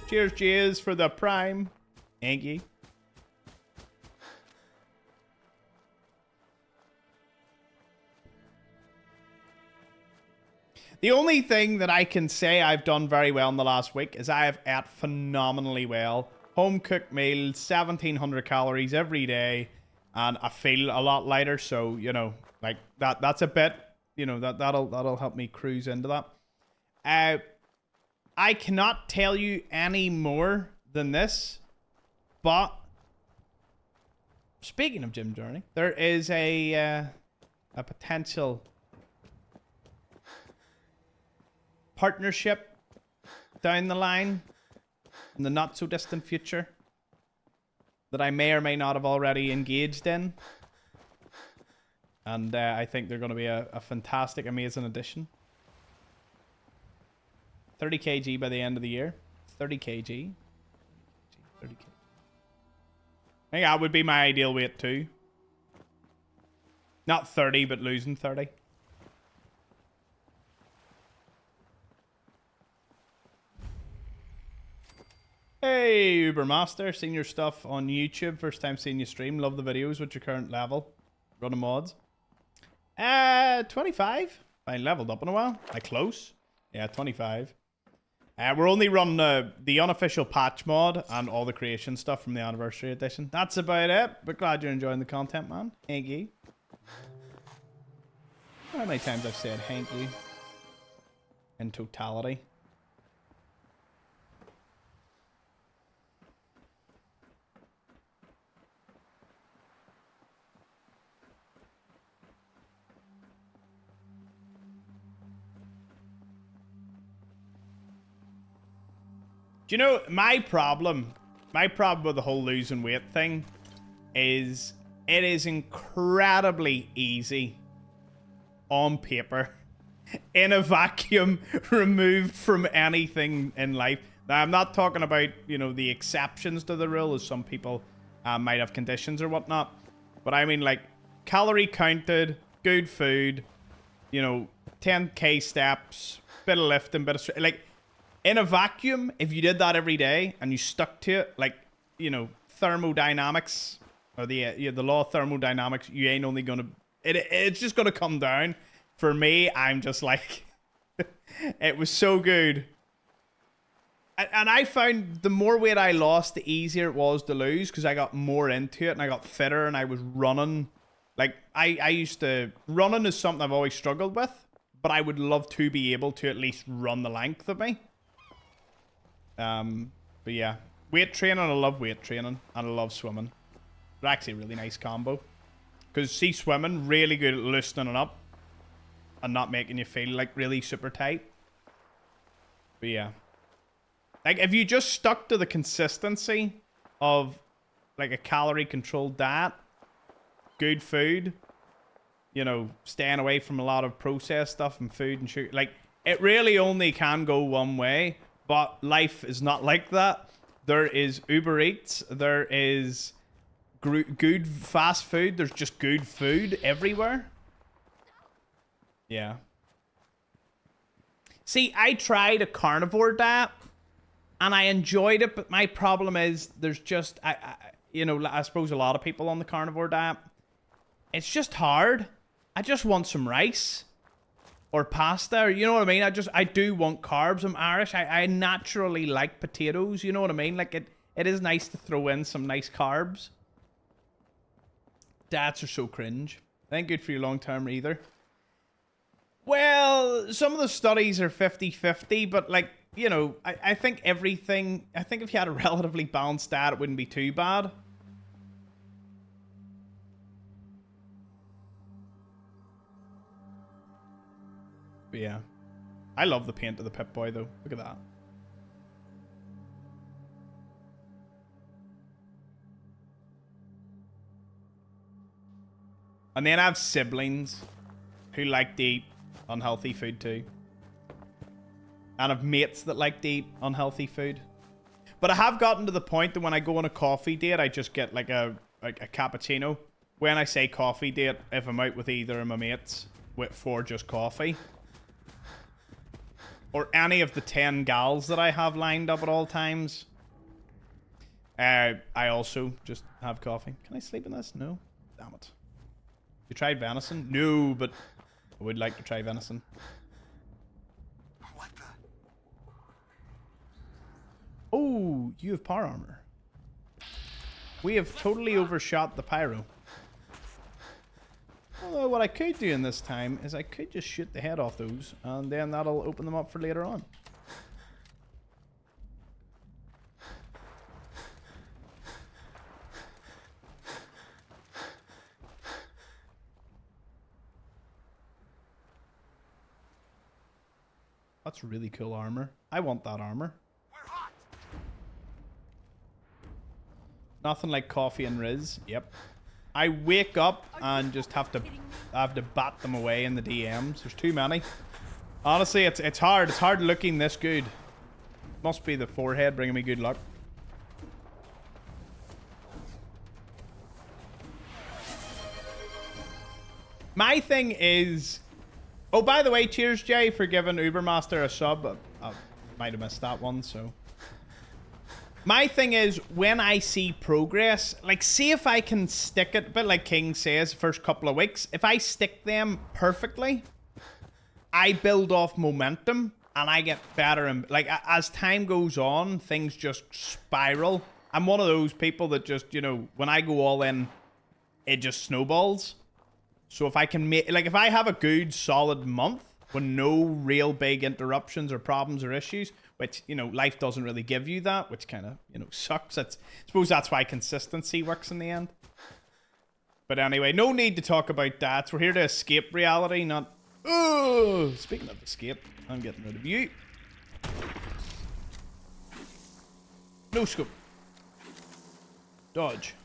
Cheers for the prime. Thank you. The only thing that I can say I've done very well in the last week is I have ate phenomenally well. Home cooked meals, 1,700 calories every day, and I feel a lot lighter. So, you know, like that's a bit, you know, that'll help me cruise into that. I cannot tell you any more than this, but speaking of Gym Journey, there is a potential partnership down the line in the not so distant future that I may or may not have already engaged in. And I think they're going to be a fantastic, amazing addition. 30 kg by the end of the year. 30 kg. 30 kg. I think that would be my ideal weight too. Not 30, but losing 30. Hey, Ubermaster, seen your stuff on YouTube. First time seeing you stream. Love the videos. What's your current level? Running mods. 25. I ain't leveled up in a while. Close. Yeah, 25. We're only running the unofficial patch mod and all the creation stuff from the anniversary edition. That's about it. But glad you're enjoying the content, man. Thank you. How many times I've said thank you in totality? Do you know, my problem with the whole losing weight thing is It is incredibly easy on paper in a vacuum removed from anything in life. Now, I'm not talking about, you know, the exceptions to the rule, as some people might have conditions or whatnot. But I mean, like, calorie counted, good food, you know, 10k steps, bit of lifting, bit of... Like, in a vacuum, if you did that every day and you stuck to it, like, you know, thermodynamics, or the law of thermodynamics, you ain't only gonna... It's just gonna come down. For me, I'm just like... It was so good. And I found the more weight I lost, the easier it was to lose, because I got more into it and I got fitter and I was running. Like, I used to... Running is something I've always struggled with, but I would love to be able to at least run the length of me. But yeah. Weight training, I love weight training, and I love swimming. They're actually a really nice combo. Because, see, swimming, really good at loosening it up and not making you feel, like, really super tight. But yeah. Like, if you just stuck to the consistency of, like, a calorie-controlled diet, good food, you know, staying away from a lot of processed stuff and food and sugar, like, it really only can go one way, but life is not like that. There is Uber Eats, there is good fast food, there's just good food everywhere. Yeah. See, I tried a carnivore diet, and I enjoyed it, but my problem is there's just, you know, I suppose a lot of people on the carnivore diet, it's just hard. I just want some rice or pasta, or, you know what I mean? I do want carbs. I'm Irish. I naturally like potatoes, you know what I mean? Like, it is nice to throw in some nice carbs. Diets are so cringe. They ain't good for you long term either. Well, some of the studies are 50-50, but, like, you know, I think everything... I think if you had a relatively balanced diet, it wouldn't be too bad. But yeah. I love the paint of the Pip-Boy, though. Look at that. And then I have siblings who like to eat unhealthy food too. And have mates that like to eat unhealthy food. But I have gotten to the point that when I go on a coffee date, I just get like a cappuccino. When I say coffee date, if I'm out with either of my mates for just coffee. Or any of the 10 gals that I have lined up at all times. I also just have coffee. Can I sleep in this? No? Damn it. You tried venison? No, but I would like to try venison. What the? Oh, you have power armor. We have totally overshot the pyro. Although what I could do in this time is I could just shoot the head off those, and then that'll open them up for later on. That's really cool armor. I want that armor. Nothing like coffee and Riz. Yep. I wake up and just have to bat them away in the DMs. There's too many. Honestly, it's hard. It's hard looking this good. Must be the forehead bringing me good luck. My thing is... Oh, by the way, cheers, Jay, for giving Ubermaster a sub. I might have missed that one, so... My thing is, when I see progress, like, see if I can stick it, a bit like King says, first couple of weeks, if I stick them perfectly, I build off momentum, and I get better, and, like, as time goes on, things just spiral. I'm one of those people that just, you know, when I go all in, it just snowballs. So if I can make, like, if I have a good, solid month, with no real big interruptions or problems or issues, which, you know, life doesn't really give you that, which kind of, you know, sucks. I suppose that's why consistency works in the end. But anyway, no need to talk about that. We're here to escape reality, not... Oh, speaking of escape, I'm getting rid of you. No scope. Dodge.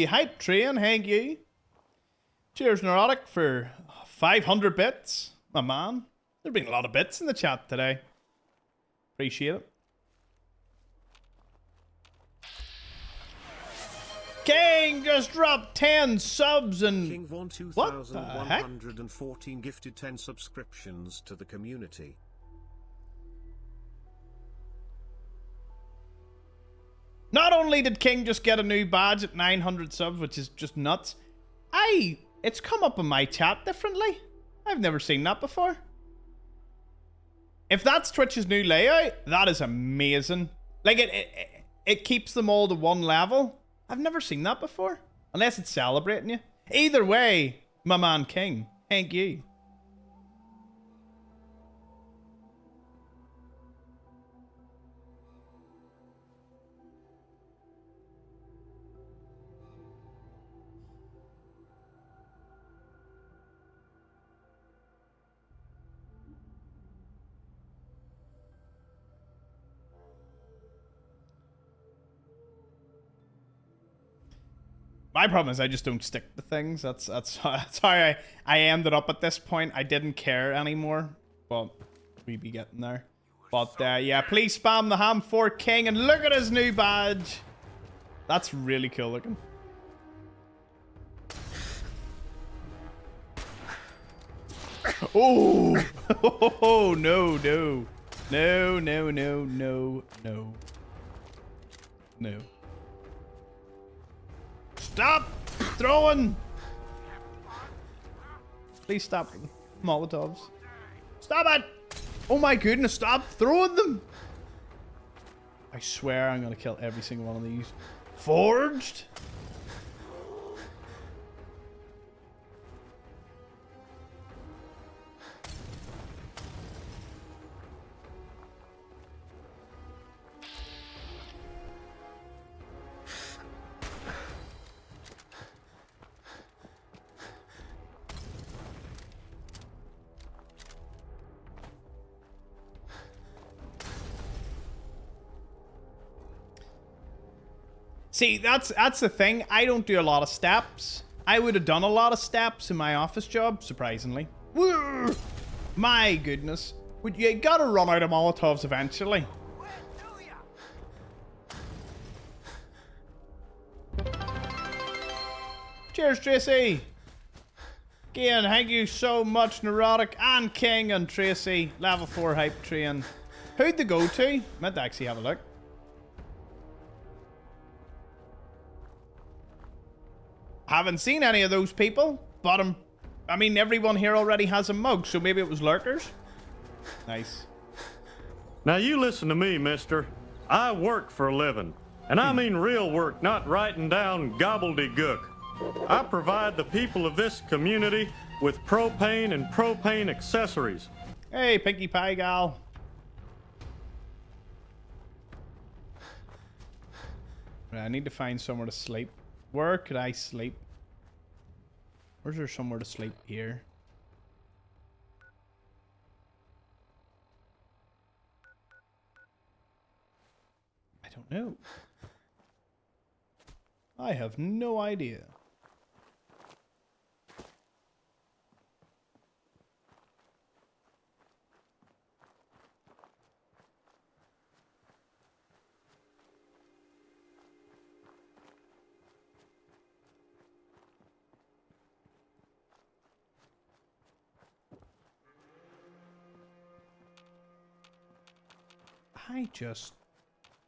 hype train, thank you. Cheers, Neurotic, for 500 bits. My man. There's been a lot of bits in the chat today. Appreciate it. King just dropped 10 subs and... King Vaughn What the heck? 2114 gifted 10 subscriptions to the community. Not only did King just get a new badge at 900 subs, which is just nuts, it's come up in my chat differently. I've never seen that before. If that's Twitch's new layout, that is amazing. Like, it keeps them all to one level. I've never seen that before. Unless it's celebrating you. Either way, my man King, thank you. My problem is I just don't stick to things. That's how I ended up at this point. I didn't care anymore, but we be getting there. But yeah, please spam the ham for King and look at his new badge. That's really cool looking. Oh, oh no, no, no, no, no, no, no, no. Stop throwing! Please stop Molotovs. Stop it! Oh my goodness, stop throwing them! I swear I'm gonna kill every single one of these. Forged? See, that's the thing. I don't do a lot of steps. I would have done a lot of steps in my office job, surprisingly. Woo! My goodness. You gotta run out of Molotovs eventually. Cheers, Tracy. Again, thank you so much, Neurotic and King and Tracy. Level 4 hype train. Who'd they go to? Meant to actually have a look. Haven't seen any of those people, but I mean, everyone here already has a mug, so maybe it was lurkers. Nice. Now you listen to me, mister. I work for a living. And I mean real work, not writing down gobbledygook. I provide the people of this community with propane and propane accessories. Hey, Pinkie Pie gal. Right, I need to find somewhere to sleep. Where could I sleep? Where's there somewhere to sleep here? I don't know. I have no idea.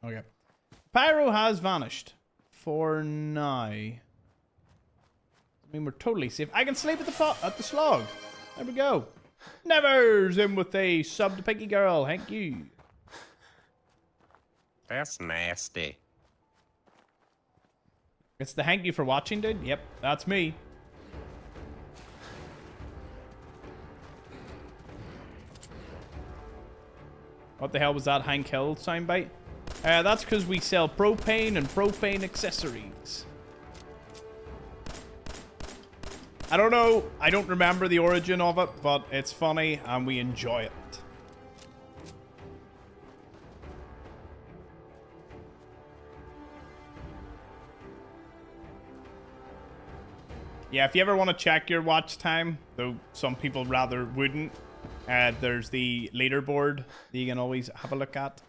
Okay. Pyro has vanished. For now. I mean, we're totally safe. I can sleep at the slog. There we go. Never's in with a sub to Pinky Girl. Thank you. That's nasty. It's the thank you for watching, dude. Yep, that's me. What the hell was that Hank Hill soundbite? That's because we sell propane and propane accessories. I don't know. I don't remember the origin of it, but it's funny and we enjoy it. Yeah, if you ever want to check your watch time, though some people rather wouldn't, there's the leaderboard that you can always have a look at.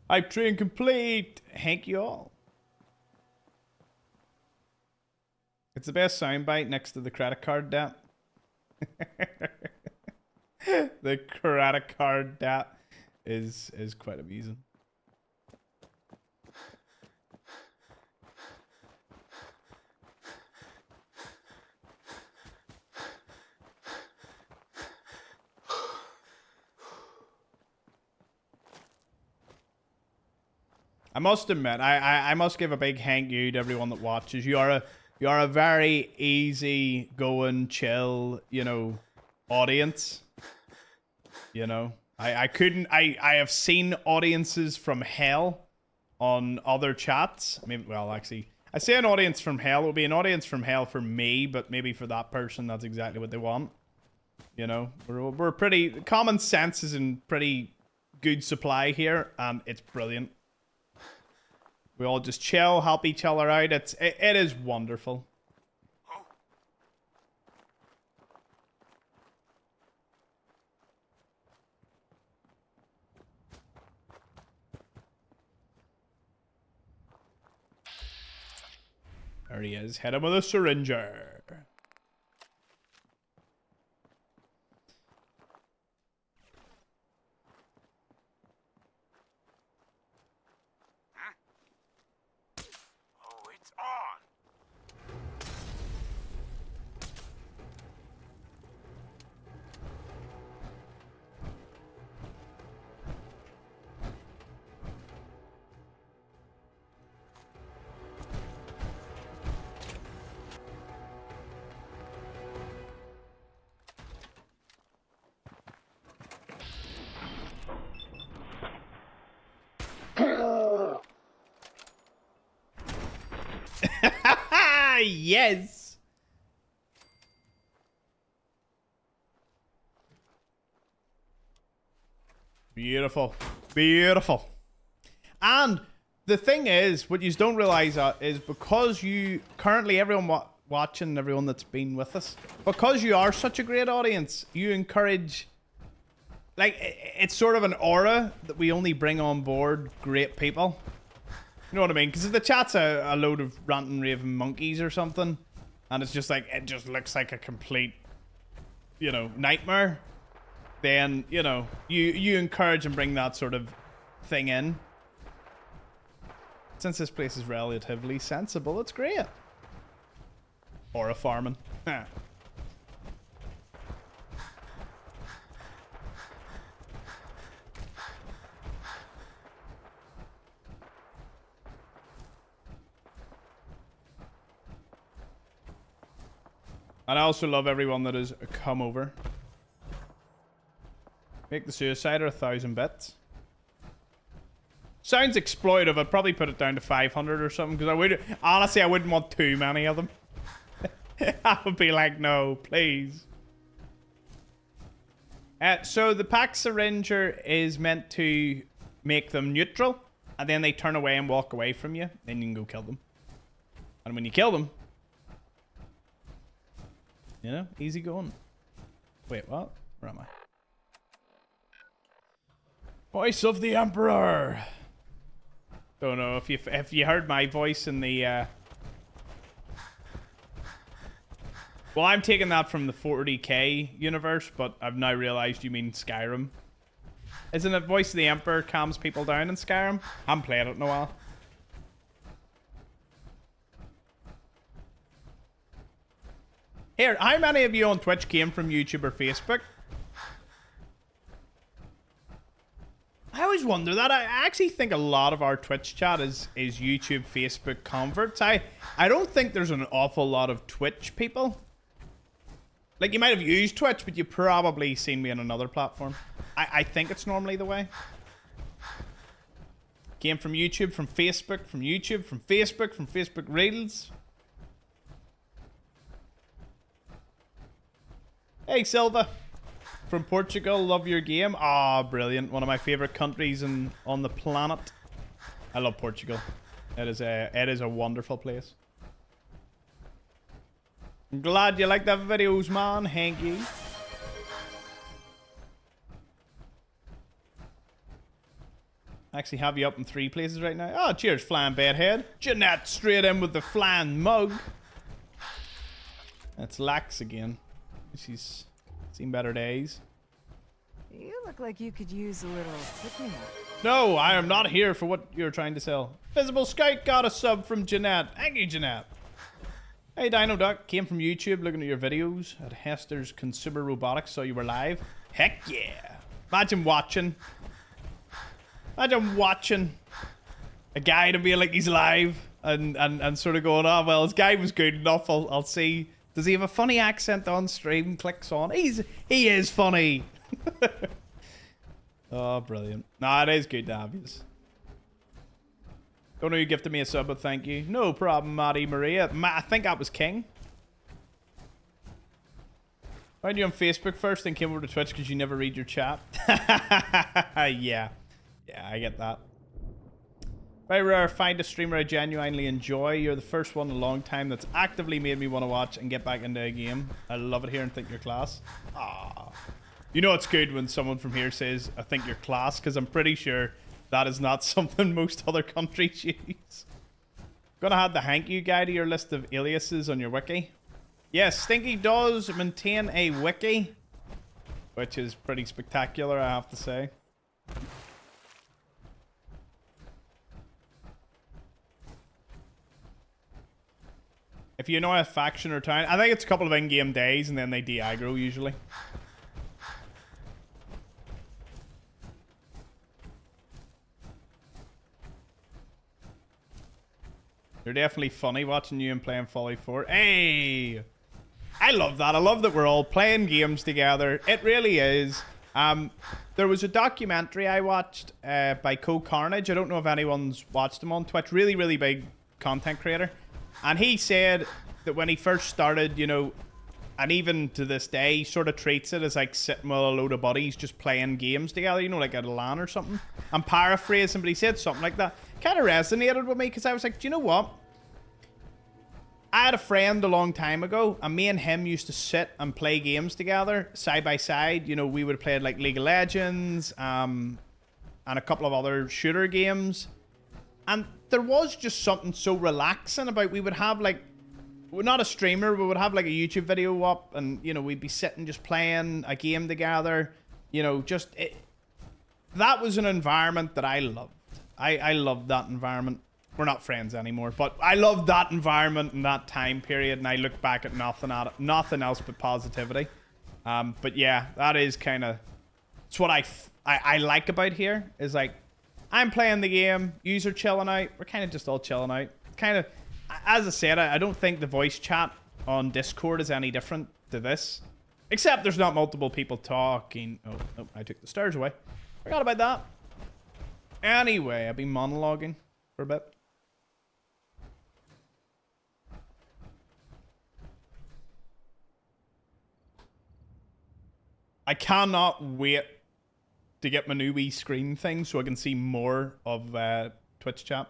Hype train complete. Thank you all. It's the best soundbite next to the credit card debt. The credit card debt is quite amusing. I must admit, I must give a big thank you to everyone that watches. You are a very easy going, chill, you know, audience. You know, I have seen audiences from hell on other chats. I mean, well, actually, I say an audience from hell. It would be an audience from hell for me, but maybe for that person, that's exactly what they want. You know, we're pretty, common sense is in pretty good supply here, and it's brilliant. We all just chill, help each other out. It is wonderful. There he is. Hit him with a syringer. Yes. Beautiful. Beautiful. And the thing is, what you don't realize is because you currently, everyone watching, everyone that's been with us, because you are such a great audience, you encourage, like, it's sort of an aura that we only bring on board great people. You know what I mean? Because if the chat's a load of ranting, raving monkeys or something, and it's just like, it just looks like a complete, you know, nightmare, then, you know, you encourage and bring that sort of thing in. Since this place is relatively sensible, it's great. Or a farming. And I also love everyone that has come over. Make the Suicider 1,000 bits. Sounds exploitive. I'd probably put it down to 500 or something, because honestly, I wouldn't want too many of them. I would be like, no, please. So the pack syringer is meant to make them neutral, and then they turn away and walk away from you. Then you can go kill them. And when you kill them, you know, easy going. Wait, what? Where am I? Voice of the Emperor. Don't know if you heard my voice in the. Well, I'm taking that from the 40k universe, but I've now realized you mean Skyrim. Isn't it Voice of the Emperor calms people down in Skyrim? I haven't played it in a while. Here, how many of you on Twitch came from YouTube or Facebook? I always wonder that. I actually think a lot of our Twitch chat is YouTube, Facebook converts. I don't think there's an awful lot of Twitch people. Like, you might have used Twitch, but you've probably seen me on another platform. I think it's normally the way. Came from YouTube, from Facebook, from YouTube, from Facebook Reels. Hey, Silva. From Portugal, love your game. Ah, brilliant. One of my favorite countries on the planet. I love Portugal. It is a wonderful place. I'm glad you like the videos, man. Thank you. Actually have you up in 3 places right now. Oh, cheers, flying bedhead. Jeanette straight in with the flying mug. That's Lax again. She's seen better days. You look like you could use a little pick-me-up. No, I am not here for what you're trying to sell. Visible Scout got a sub from Jeanette. Thank you, Jeanette. Hey, Dino Duck. Came from YouTube looking at your videos at Hester's Consumer Robotics. Saw you were live. Heck yeah. Imagine watching a guy to be like he's live and sort of going, oh, well, his guy was good enough. I'll see. Does he have a funny accent on stream? Clicks on. He is funny. Oh, brilliant. Nah, it is good to have you. Don't know you gifted me a sub, but thank you. No problem, Maddie Maria. I think that was King. Found you on Facebook first, then came over to Twitch because you never read your chat. Yeah. Yeah, I get that. Very rare. Find a streamer I genuinely enjoy. You're the first one in a long time that's actively made me want to watch and get back into a game. I love it here and think you're class. Ah. You know it's good when someone from here says, I think you're class, because I'm pretty sure that is not something most other countries use. Gonna add the thank you guy to your list of aliases on your wiki. Yes, Stinky does maintain a wiki, which is pretty spectacular, I have to say. If you know a faction or town, I think it's a couple of in-game days and then they de-aggro usually. They're definitely funny watching you and playing Folly 4. Hey! I love that. I love that we're all playing games together. It really is. There was a documentary I watched by Co Carnage. I don't know if anyone's watched him on Twitch. Really, really big content creator. And he said that when he first started, you know, and even to this day, he sort of treats it as like sitting with a load of buddies just playing games together, you know, like at a LAN or something. I'm paraphrasing, but he said something like that. Kind of resonated with me because I was like, do you know what? I had a friend a long time ago, and me and him used to sit and play games together, side by side. You know, we would play like League of Legends, and a couple of other shooter games. And there was just something so relaxing about, we would have like, we're not a streamer, we would have like a YouTube video up, and, you know, we'd be sitting just playing a game together. You know, just, that was an environment that I loved. I loved that environment. We're not friends anymore, but I loved that environment and that time period, and I look back at nothing else but positivity. But yeah, that is kind of, it's what I like about here, is like, I'm playing the game, yous are chilling out, we're kind of just all chilling out. Kind of, as I said, I don't think the voice chat on Discord is any different to this, except there's not multiple people talking. Oh, I took the stairs away. Forgot about that. Anyway, I've been monologuing for a bit. I cannot wait to get my new wee screen thing so I can see more of Twitch chat.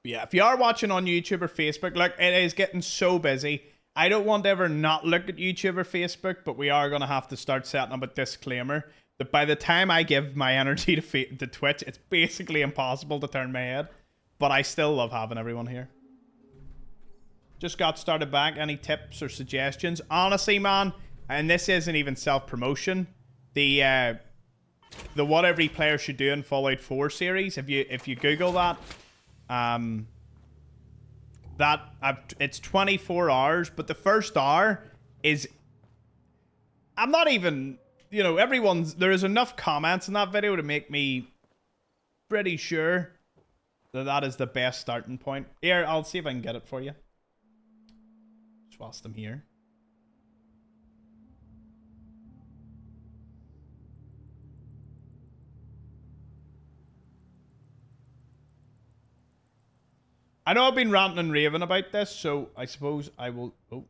But yeah, if you are watching on YouTube or Facebook, look, it is getting so busy. I don't want to ever not look at YouTube or Facebook, but we are going to have to start setting up a disclaimer that by the time I give my energy to Twitch, it's basically impossible to turn my head. But I still love having everyone here. Just got started back. Any tips or suggestions? Honestly, man, and this isn't even self-promotion, the what every player should do in Fallout 4 series, if you Google that, it's 24 hours, but the first hour is, I'm not even, you know, there is enough comments in that video to make me pretty sure that that is the best starting point. Here, I'll see if I can get it for you. Just whilst I'm here. I know I've been ranting and raving about this, so I suppose I will... Oh.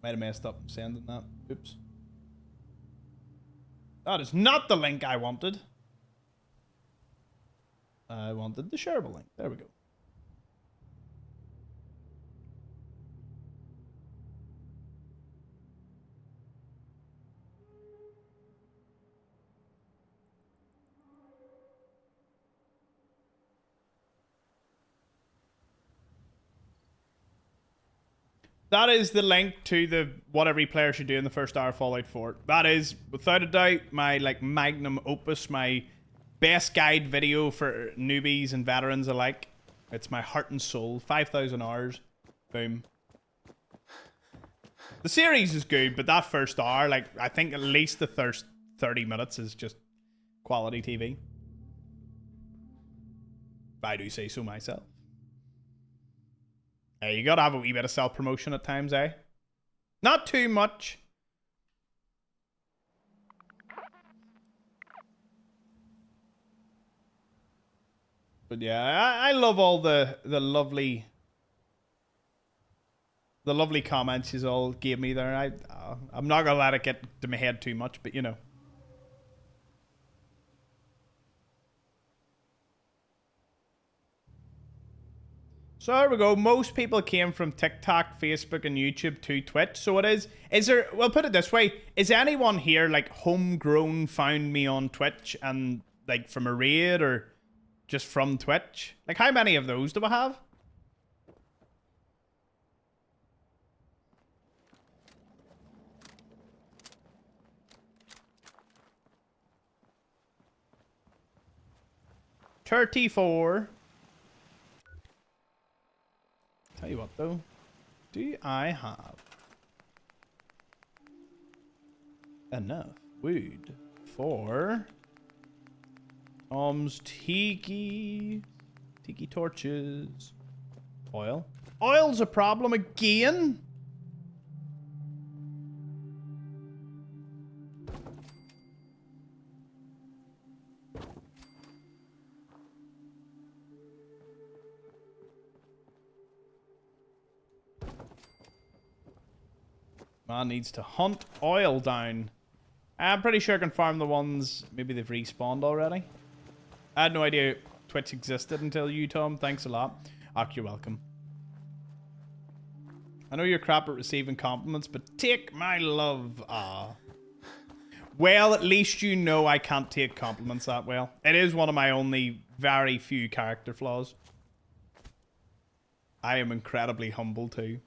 Might have messed up sending that. Oops. That is not the link I wanted. I wanted the shareable link. There we go. That is the link to the what every player should do in the first hour of Fallout 4. That is, without a doubt, my like magnum opus, my best guide video for newbies and veterans alike. It's my heart and soul. 5,000 hours. Boom. The series is good, but that first hour, like, I think at least the first 30 minutes is just quality TV. If I do say so myself. Hey, you gotta have a wee bit of self-promotion at times, eh? Not too much. But yeah, I love all the lovely comments you all gave me there. I'm not gonna let it get to my head too much, but you know. So there we go. Most people came from TikTok, Facebook, and YouTube to Twitch. So it is. Is there? Well, put it this way: is anyone here like homegrown? Found me on Twitch and like from a raid or just from Twitch? Like, how many of those do I have? $34. Tell you what though, do I have enough wood for Tom's tiki torches? Oil? Oil's a problem again? Man needs to hunt oil down. I'm pretty sure I can farm the ones. Maybe they've respawned already. I had no idea Twitch existed until you, Tom. Thanks a lot. Ak, you're welcome. I know you're crap at receiving compliments, but take my love. Ah. Well, at least you know I can't take compliments that well. It is one of my only very few character flaws. I am incredibly humble too.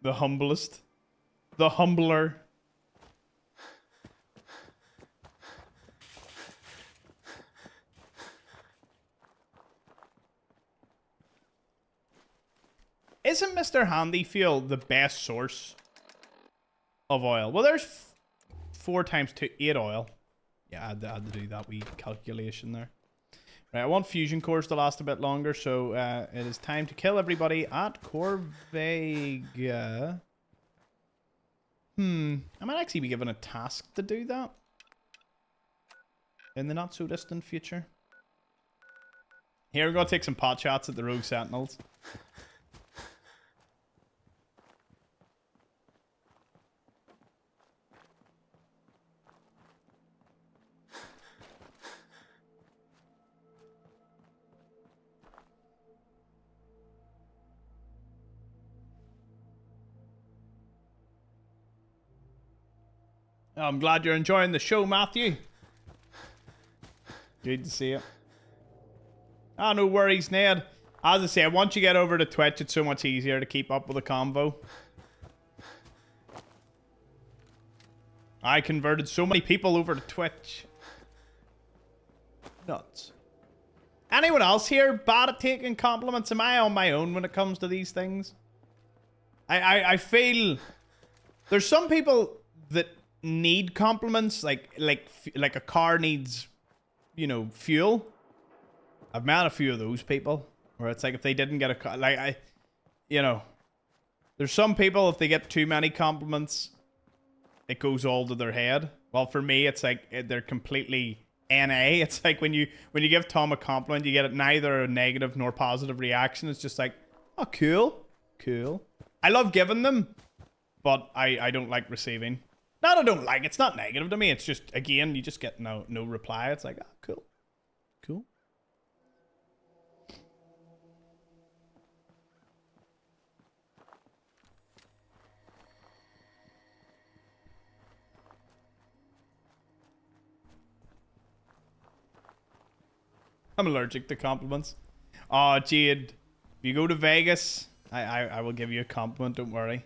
The humblest. The humbler. Isn't Mr. Handy Fuel the best source of oil? Well, there's 4 times 2, 8 oil. Yeah, I had to do that wee calculation there. Right, I want fusion cores to last a bit longer, so it is time to kill everybody at Corvega. I might actually be given a task to do that in the not so distant future. Here, we're gonna take some pot shots at the rogue sentinels. I'm glad you're enjoying the show, Matthew. Good to see you. Ah, no worries, Ned. As I say, once you get over to Twitch, it's so much easier to keep up with the convo. I converted so many people over to Twitch. Nuts. Anyone else here bad at taking compliments? Am I on my own when it comes to these things? I feel there's some people that need compliments like a car needs, you know, fuel. I've met a few of those people where it's like if they didn't get a car, like you know, there's some people if they get too many compliments, it goes all to their head. Well, for me, it's like they're completely NA. It's like when you give Tom a compliment, you get neither a negative nor positive reaction. It's just like, oh, cool, cool. I love giving them, but I don't like receiving. Not I don't like. It's not negative to me. It's just, again, you just get no reply. It's like, oh, cool, cool. I'm allergic to compliments. Oh, Jade, if you go to Vegas, I will give you a compliment, don't worry.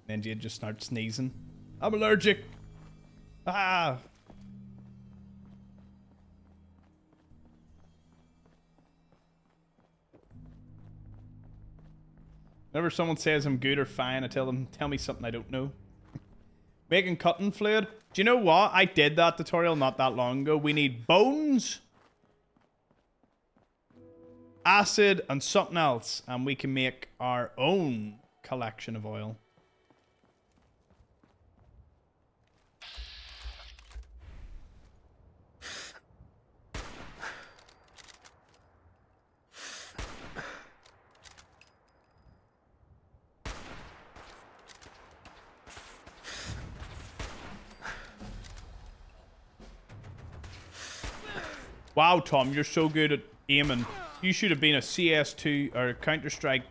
Then Jade just starts sneezing. I'm allergic. Ah. Whenever someone says I'm good or fine, I tell them, tell me something I don't know. Making cutting fluid. Do you know what? I did that tutorial not that long ago. We need bones, acid, and something else, and we can make our own collection of oil. Wow, Tom, you're so good at aiming. You should have been a CS2 or Counter-Strike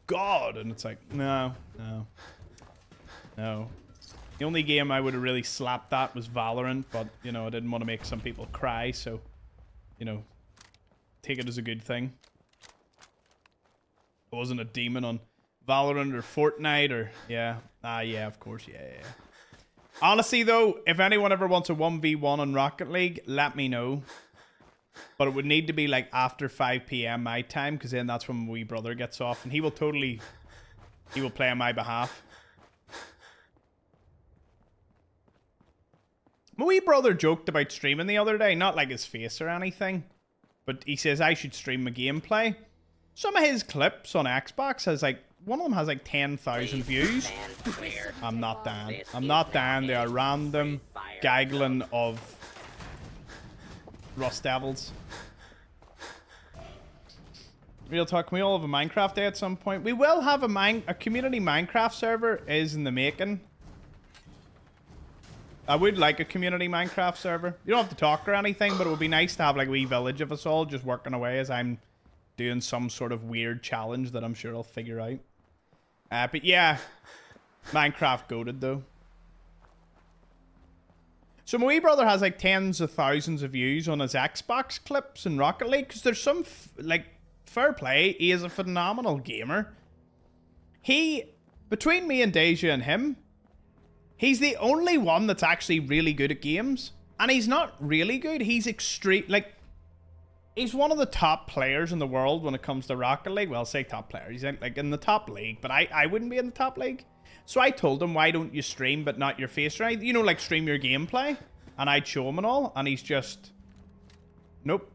god. And it's like, no. The only game I would have really slapped that was Valorant, but, you know, I didn't want to make some people cry, so, you know, take it as a good thing. I wasn't a demon on Valorant or Fortnite or, yeah. Yeah, of course, yeah. Honestly, though, if anyone ever wants a 1v1 on Rocket League, let me know. But it would need to be like after 5 p.m. my time, because then that's when my wee brother gets off, and he will play on my behalf. My wee brother joked about streaming the other day, not like his face or anything, but he says I should stream my gameplay. Some of his clips on Xbox has like, one of them has like 10,000 views. I'm not down. I'm not down. They are random gaggling of Rust Devils. Real talk, can we all have a Minecraft day at some point? We will have a community Minecraft server is in the making. I would like a community Minecraft server. You don't have to talk or anything, but it would be nice to have like a wee village of us all just working away as I'm doing some sort of weird challenge that I'm sure I'll figure out. But yeah, Minecraft goated though. So my wee brother has like tens of thousands of views on his Xbox clips in Rocket League, because there's some, like, fair play, he is a phenomenal gamer. Between me and Deja and him, he's the only one that's actually really good at games. And he's not really good, he's extreme, like, he's one of the top players in the world when it comes to Rocket League. Well, I'll say top player, he's like in the top league, but I wouldn't be in the top league. So I told him, why don't you stream but not your face, right? You know, like stream your gameplay. And I'd show him and all. And he's just, nope.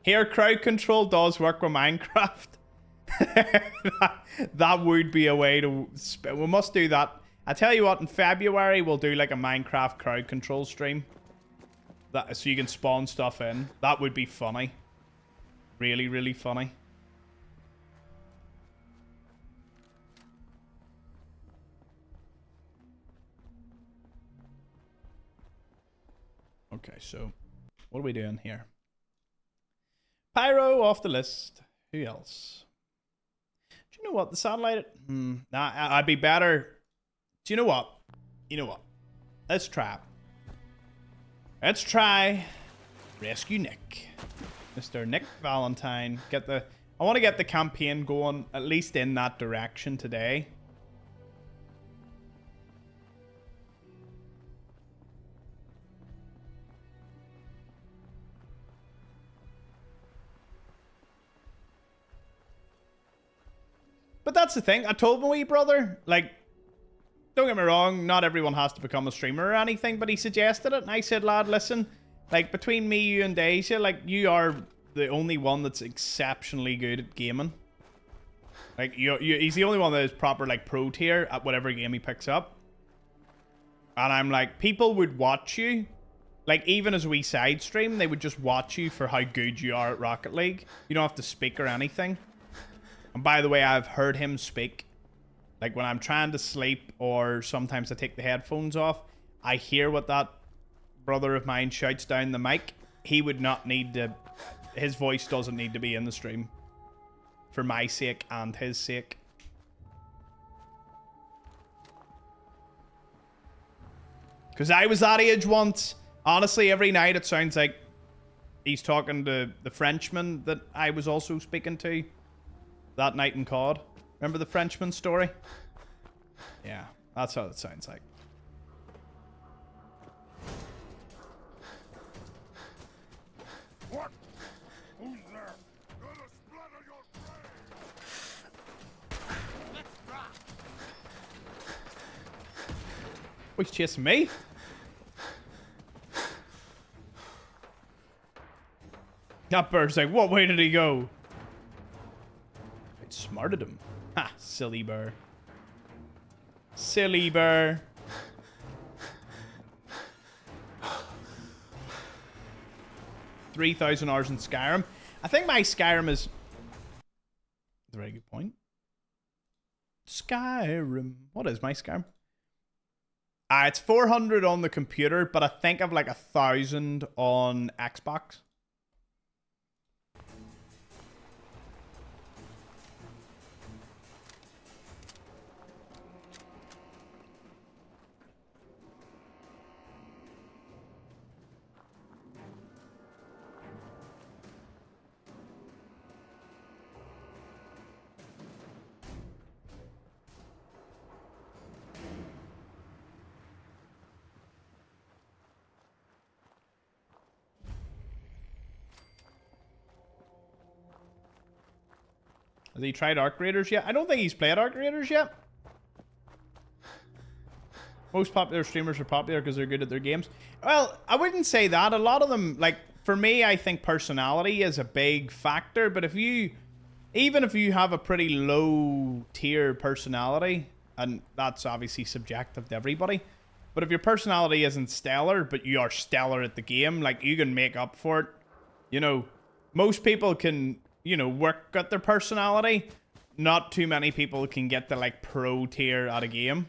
Here, crowd control does work with Minecraft. that would be a way to... We must do that. I tell you what, in February, we'll do like a Minecraft crowd control stream. So you can spawn stuff in. That would be funny. Really, really funny. Okay, so what are we doing here? Pyro off the list. Who else? Do you know what? The satellite... Nah, I'd be better... Do you know what? You know what? Let's try it. Let's try Rescue Nick. Mr. Nick Valentine. I want to get the campaign going, at least in that direction today. But that's the thing. I told my wee brother, like, don't get me wrong, not everyone has to become a streamer or anything, but he suggested it, and I said, lad, listen, like, between me, you, and Deja, like, you are the only one that's exceptionally good at gaming. Like, he's the only one that is proper, like, pro tier at whatever game he picks up. And I'm like, people would watch you. Like, even as we side stream, they would just watch you for how good you are at Rocket League. You don't have to speak or anything. And by the way, I've heard him speak. Like, when I'm trying to sleep or sometimes I take the headphones off, I hear what that brother of mine shouts down the mic. He would not need to... His voice doesn't need to be in the stream. For my sake and his sake. Because I was that age once. Honestly, every night it sounds like he's talking to the Frenchman that I was also speaking to that night in COD. Remember the Frenchman story? Yeah, that's how it sounds like. What? Who's there? Gonna splatter your brain! Let's rock! Oh, he's chasing me? That bird's like, what way did he go? I smarted him. Ha, silly bird. Silly bird. $3,000 hours in Skyrim. I think my Skyrim is... That's a very good point. Skyrim. What is my Skyrim? It's 400 on the computer, but I think I've like 1,000 on Xbox. Has he tried Arc Raiders yet? I don't think he's played Arc Raiders yet. Most popular streamers are popular because they're good at their games. Well, I wouldn't say that. A lot of them, like, for me, I think personality is a big factor. But if you, even if you have a pretty low tier personality, and that's obviously subjective to everybody, but if your personality isn't stellar, but you are stellar at the game, like, you can make up for it. You know, most people can... you know, work at their personality. Not too many people can get the, like, pro tier at a game.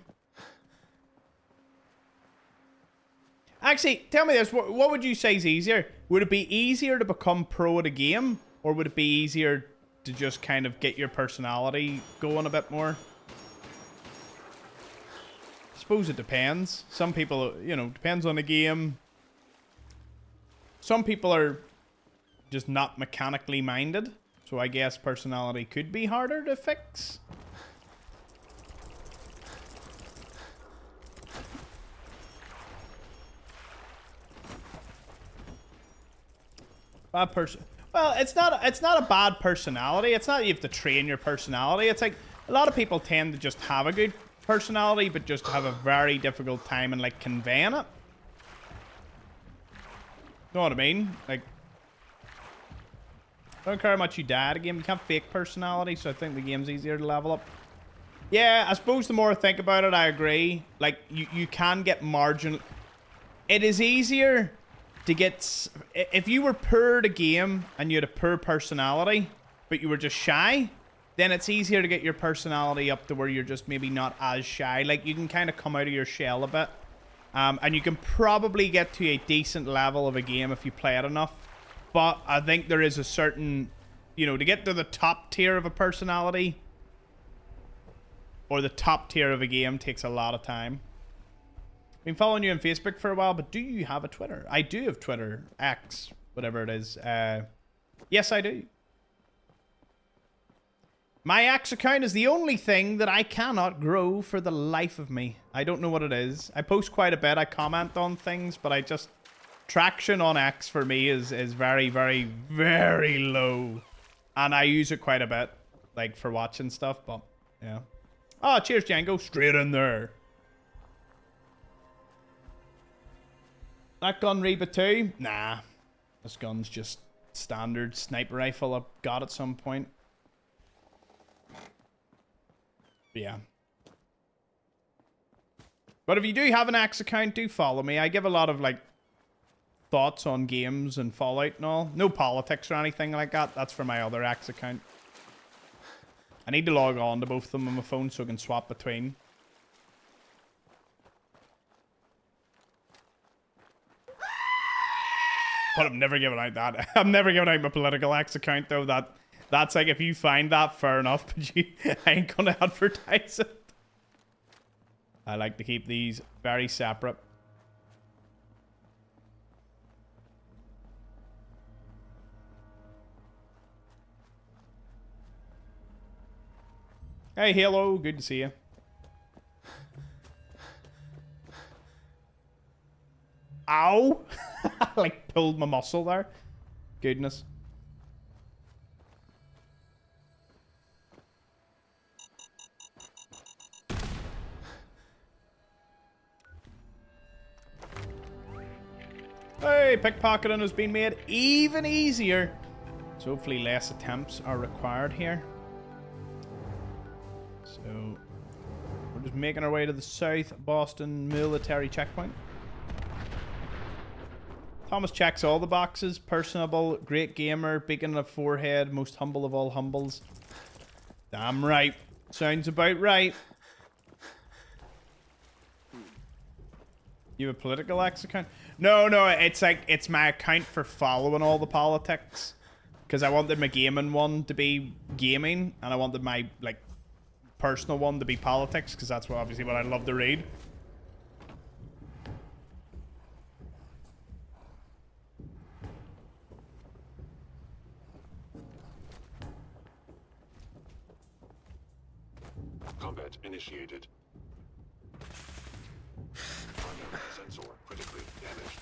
Actually, tell me this. What would you say is easier? Would it be easier to become pro at a game? Or would it be easier to just kind of get your personality going a bit more? I suppose it depends. Some people, you know, depends on the game. Some people are just not mechanically minded. So I guess personality could be harder to fix. Bad person. Well, it's not a bad personality. It's not you have to train your personality. It's like a lot of people tend to just have a good personality, but just have a very difficult time in like conveying it. Know what I mean? Like, I don't care how much you die at a game. You can't fake personality, so I think the game's easier to level up. Yeah, I suppose the more I think about it, I agree. Like, you can get marginal... It is easier to get... If you were poor at a game and you had a poor personality, but you were just shy, then it's easier to get your personality up to where you're just maybe not as shy. Like, you can kind of come out of your shell a bit. And you can probably get to a decent level of a game if you play it enough. But I think there is a certain, you know, to get to the top tier of a personality or the top tier of a game takes a lot of time. Been following you on Facebook for a while, but do you have a Twitter? I do have Twitter, X, whatever it is. Yes, I do. My X account is the only thing that I cannot grow for the life of me. I don't know what it is. I post quite a bit. I comment on things, but I just... Traction on X for me is very, very, very low. And I use it quite a bit, like, for watching stuff, but, yeah. Oh, cheers, Django. Straight in there. That gun Reba 2? Nah. This gun's just standard sniper rifle I got at some point. But yeah. But if you do have an X account, do follow me. I give a lot of, like, thoughts on games and Fallout and all. No politics or anything like that. That's for my other X account. I need to log on to both of them on my phone so I can swap between. But I'm never giving out that. I'm never giving out my political X account, though. That's like, if you find that, fair enough. But I ain't going to advertise it. I like to keep these very separate. Hey, hello. Good to see you. Ow! Like, pulled my muscle there. Goodness. Hey, pickpocketing has been made even easier. So hopefully less attempts are required here. So we're just making our way to the South Boston military checkpoint. Thomas checks all the boxes. Personable, great gamer, beacon of forehead, most humble of all humbles. Damn right. Sounds about right. You have a political X account? No, it's like, it's my account for following all the politics. Because I wanted my gaming one to be gaming, and I wanted my, like, personal one to be politics, because that's obviously what I love to read. Combat initiated. Sensor critically damaged.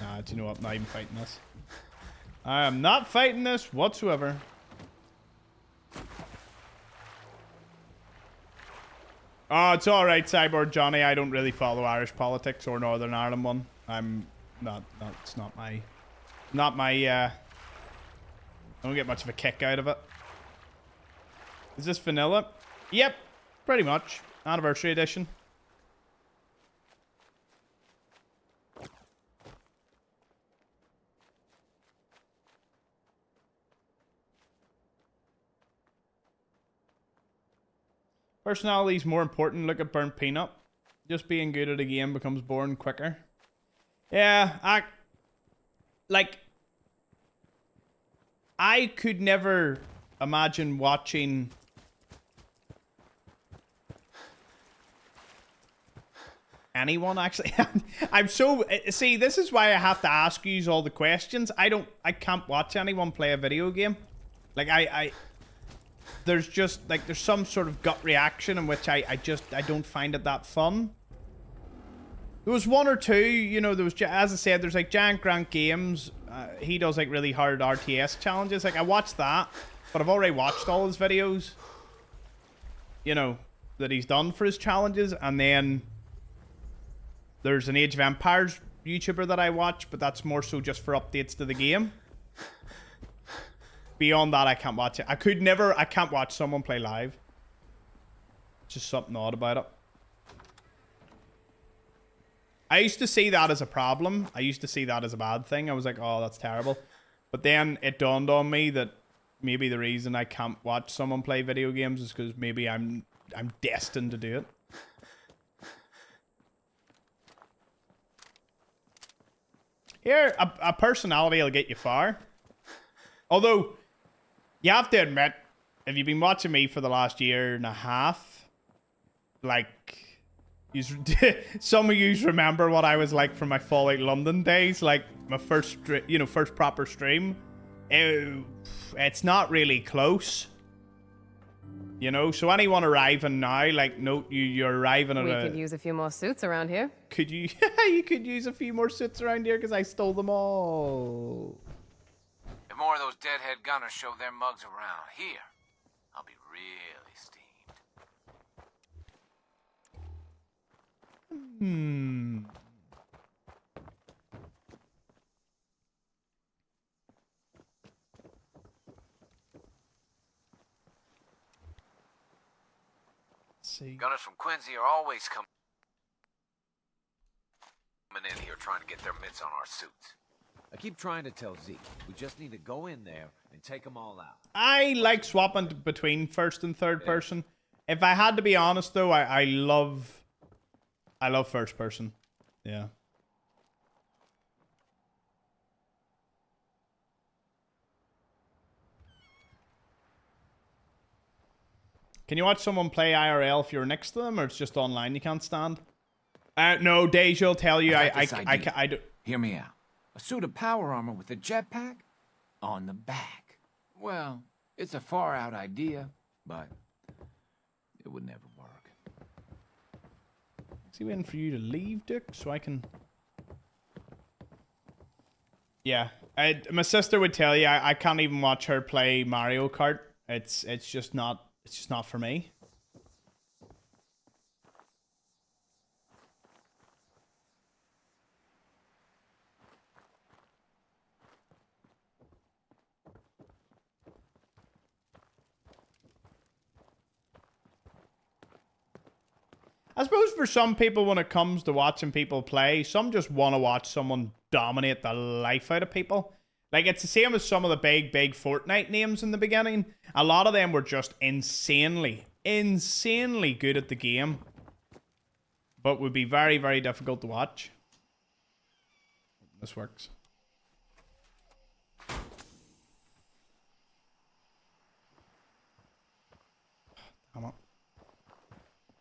Nah, do you know what? I'm not even fighting this. I am not fighting this whatsoever. Oh, it's alright, Cyborg Johnny. I don't really follow Irish politics or Northern Ireland one. I'm not, it's not my, I don't get much of a kick out of it. Is this vanilla? Yep, pretty much. Anniversary edition. Personality is more important. Look at Burnt Peanut. Just being good at a game becomes boring quicker. Yeah, I could never imagine watching anyone actually. I'm so, see, this is why I have to ask you all the questions. I can't watch anyone play a video game. Like there's just, like, there's some sort of gut reaction in which I don't find it that fun. There was one or two, you know, there was, as I said, there's like Giant Grant Games. He does like really hard RTS challenges. Like, I watched that, but I've already watched all his videos, you know, that he's done for his challenges. And then there's an Age of Empires YouTuber that I watch, but that's more so just for updates to the game. Beyond that, I can't watch it. I can't watch someone play live. Just something odd about it. I used to see that as a problem. I used to see that as a bad thing. I was like, oh, that's terrible. But then it dawned on me that maybe the reason I can't watch someone play video games is because maybe I'm destined to do it. Here, a personality will get you far. Although, you have to admit, if you've been watching me for the last year and a half, like, some of you remember what I was like from my Fallout London days, like my first proper stream. It's not really close, you know. So anyone arriving now, like, note you're arriving at We could use a few more suits around here. Could you? You could use a few more suits around here because I stole them all. If more of those deadhead gunners show their mugs around here, I'll be really steamed. See. Gunners from Quincy are always coming. trying to get their mitts on our suits. I keep trying to tell Zeke, we just need to go in there and take them all out. I like swapping between first and third person. If I had to be honest, though, I love first person. Yeah. Can you watch someone play IRL if you're next to them, or it's just online you can't stand? No, Deja will tell you. I do. Hear me out. A suit of power armor with a jetpack on the back. Well, it's a far out idea, but it would never work. Is he waiting for you to leave, Dick, so I can... Yeah. My sister would tell you I can't even watch her play Mario Kart. It's just not for me. I suppose for some people, when it comes to watching people play, some just want to watch someone dominate the life out of people. Like, it's the same as some of the big Fortnite names in the beginning. A lot of them were just insanely good at the game. But would be very, very difficult to watch. This works. Come on.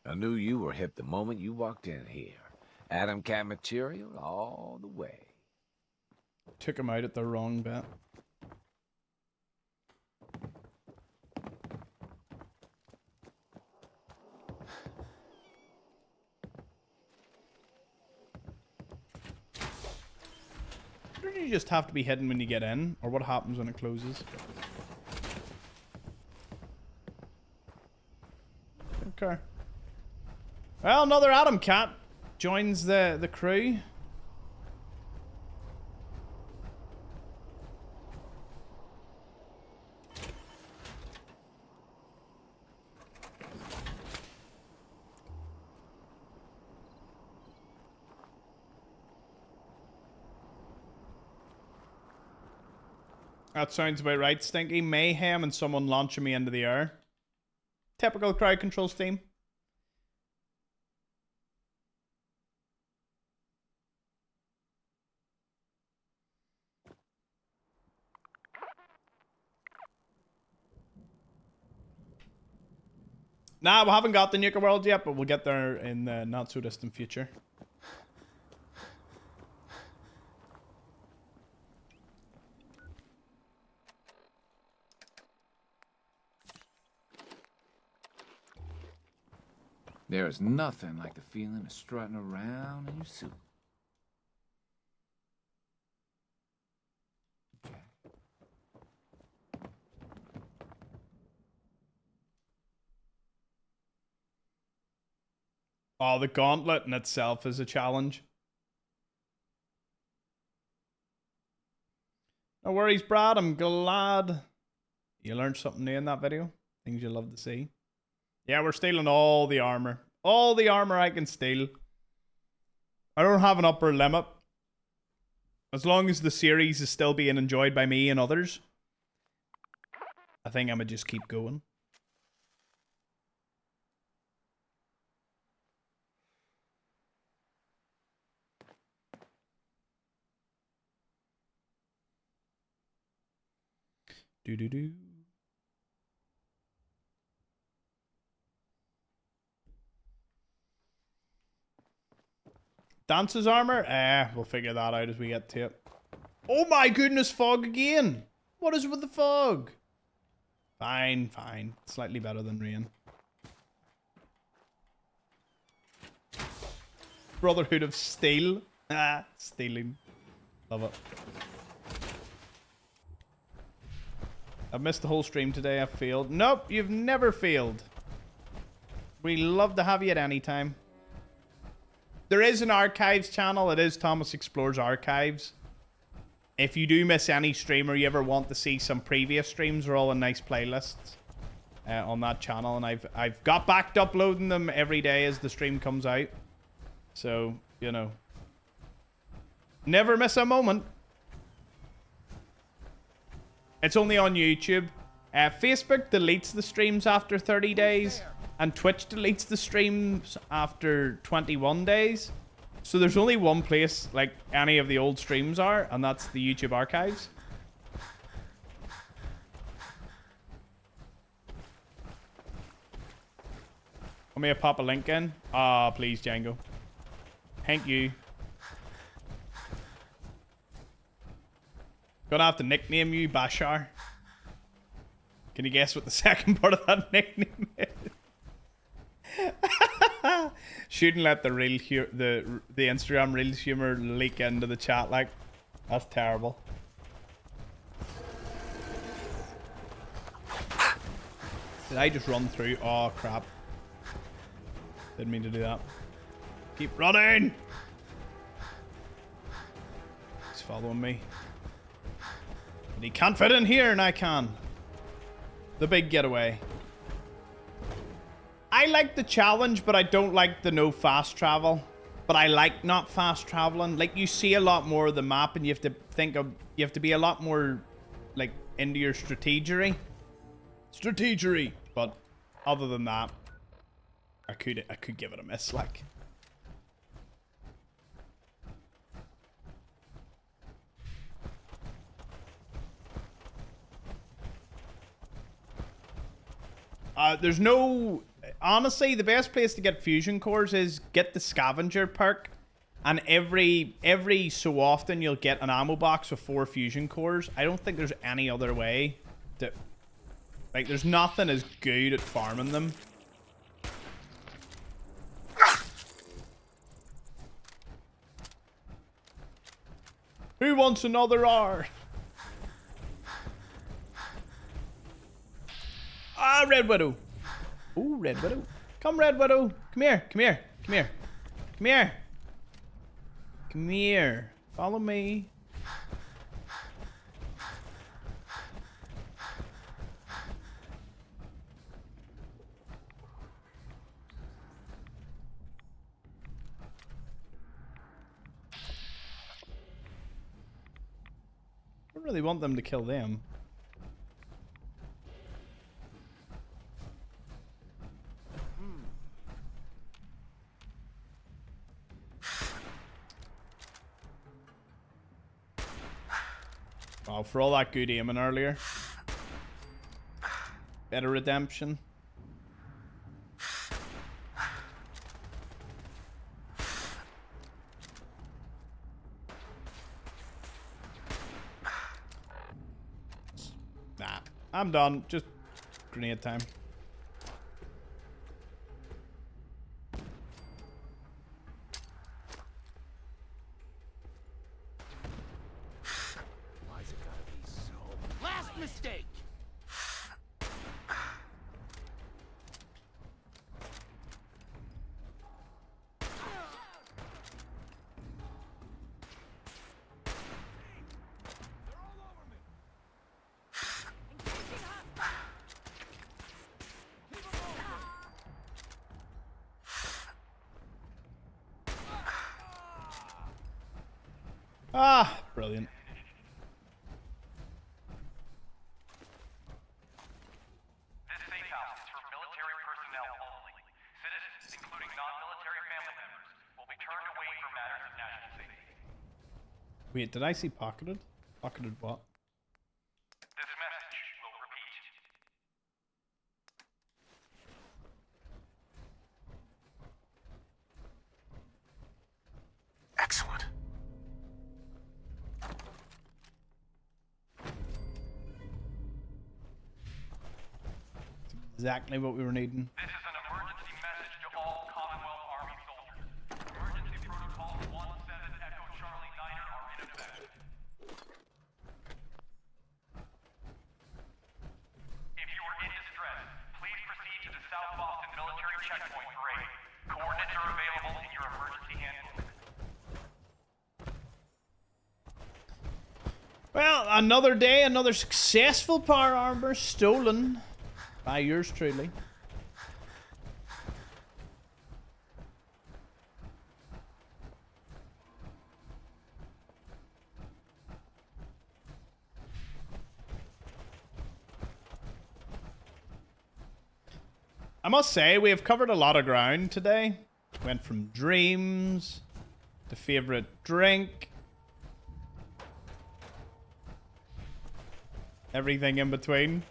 I knew you were hip the moment you walked in here. Atom Cat material all the way. Took him out at the wrong bit. Or do you just have to be hidden when you get in? Or what happens when it closes? Okay. Well, another Atom Cat joins the crew. That sounds about right, Stinky. Mayhem and someone launching me into the air. Typical crowd control team. Nah, we haven't got the Nuka World yet, but we'll get there in the not so distant future. There's nothing like the feeling of strutting around in your suit. Oh, the gauntlet in itself is a challenge. No worries, Brad. I'm glad you learned something new in that video. Things you love to see. Yeah, we're stealing all the armor. All the armor I can steal. I don't have an upper limit. As long as the series is still being enjoyed by me and others, I think I'm gonna just keep going. Do. Dance's armor? We'll figure that out as we get to it. Oh my goodness, fog again! What is with the fog? Fine. Slightly better than rain. Brotherhood of Steel. Stealing. Love it. I've missed the whole stream today. I've failed. Nope, you've never failed. We love to have you at any time. There is an archives channel. It is Thomas Explores Archives. If you do miss any stream or you ever want to see some previous streams, they're all in nice playlists on that channel. And I've got back to uploading them every day as the stream comes out. So, you know. Never miss a moment. It's only on YouTube. Facebook deletes the streams after 30 days. And Twitch deletes the streams after 21 days. So there's only one place like any of the old streams are. And that's the YouTube archives. Want me to pop a link in? Ah, please, Django. Thank you. Gonna have to nickname you Bashar. Can you guess what the second part of that nickname is? Shouldn't let the real the Instagram Reels humor leak into the chat. Like, that's terrible. Did I just run through? Oh crap! Didn't mean to do that. Keep running. He's following me. But he can't fit in here, and I can. The big getaway. I like the challenge, but I don't like the no fast travel. But I like not fast traveling. Like, you see a lot more of the map, and you have to think of, you have to be a lot more like into your strategery. But other than that, I could give it a miss. Like, there's no... Honestly, the best place to get fusion cores is get the scavenger perk. And every so often you'll get an ammo box with 4 fusion cores. I don't think there's any other way to... Like, there's nothing as good at farming them. Who wants another R? Ah, Red Widow. Ooh, Red Widow. Come, Red Widow. Come here. Come here. Come here. Come here. Come here. Follow me. I don't really want them to kill them. Wow, for all that good aiming earlier. Better redemption. Nah, I'm done. Just grenade time. Last mistake. Ah, brilliant. This safe house is for military personnel only. Citizens, including non-military family members, will be turned away for matters of national safety. Wait, did I see pocketed? Pocketed what? This message will repeat. Excellent. Exactly what we were needing. This is an emergency message to all Commonwealth Army soldiers. Emergency protocols 17 Echo Charlie Niner are in effect. If you are in distress, please proceed to the South Boston Military Checkpoint Parade. Coordinates are available in your emergency handbook. Well, another day, another successful power armor stolen by yours truly. I must say, we have covered a lot of ground today. Went from dreams to favorite drink. Everything in between.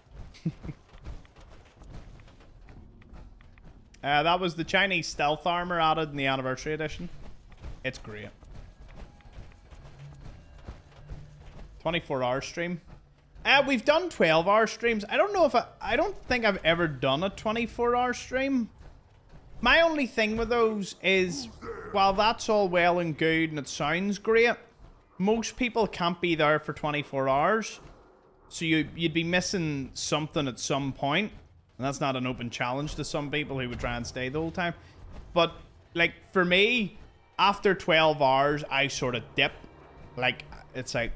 That was the Chinese stealth armor added in the anniversary edition. It's great. 24-hour stream. We've done 12-hour streams. I don't know if I don't think I've ever done a 24-hour stream. My only thing with those is, while that's all well and good and it sounds great, most people can't be there for 24 hours. So you'd be missing something at some point. And that's not an open challenge to some people who would try and stay the whole time. But, like, for me, after 12 hours, I sort of dip. Like, it's like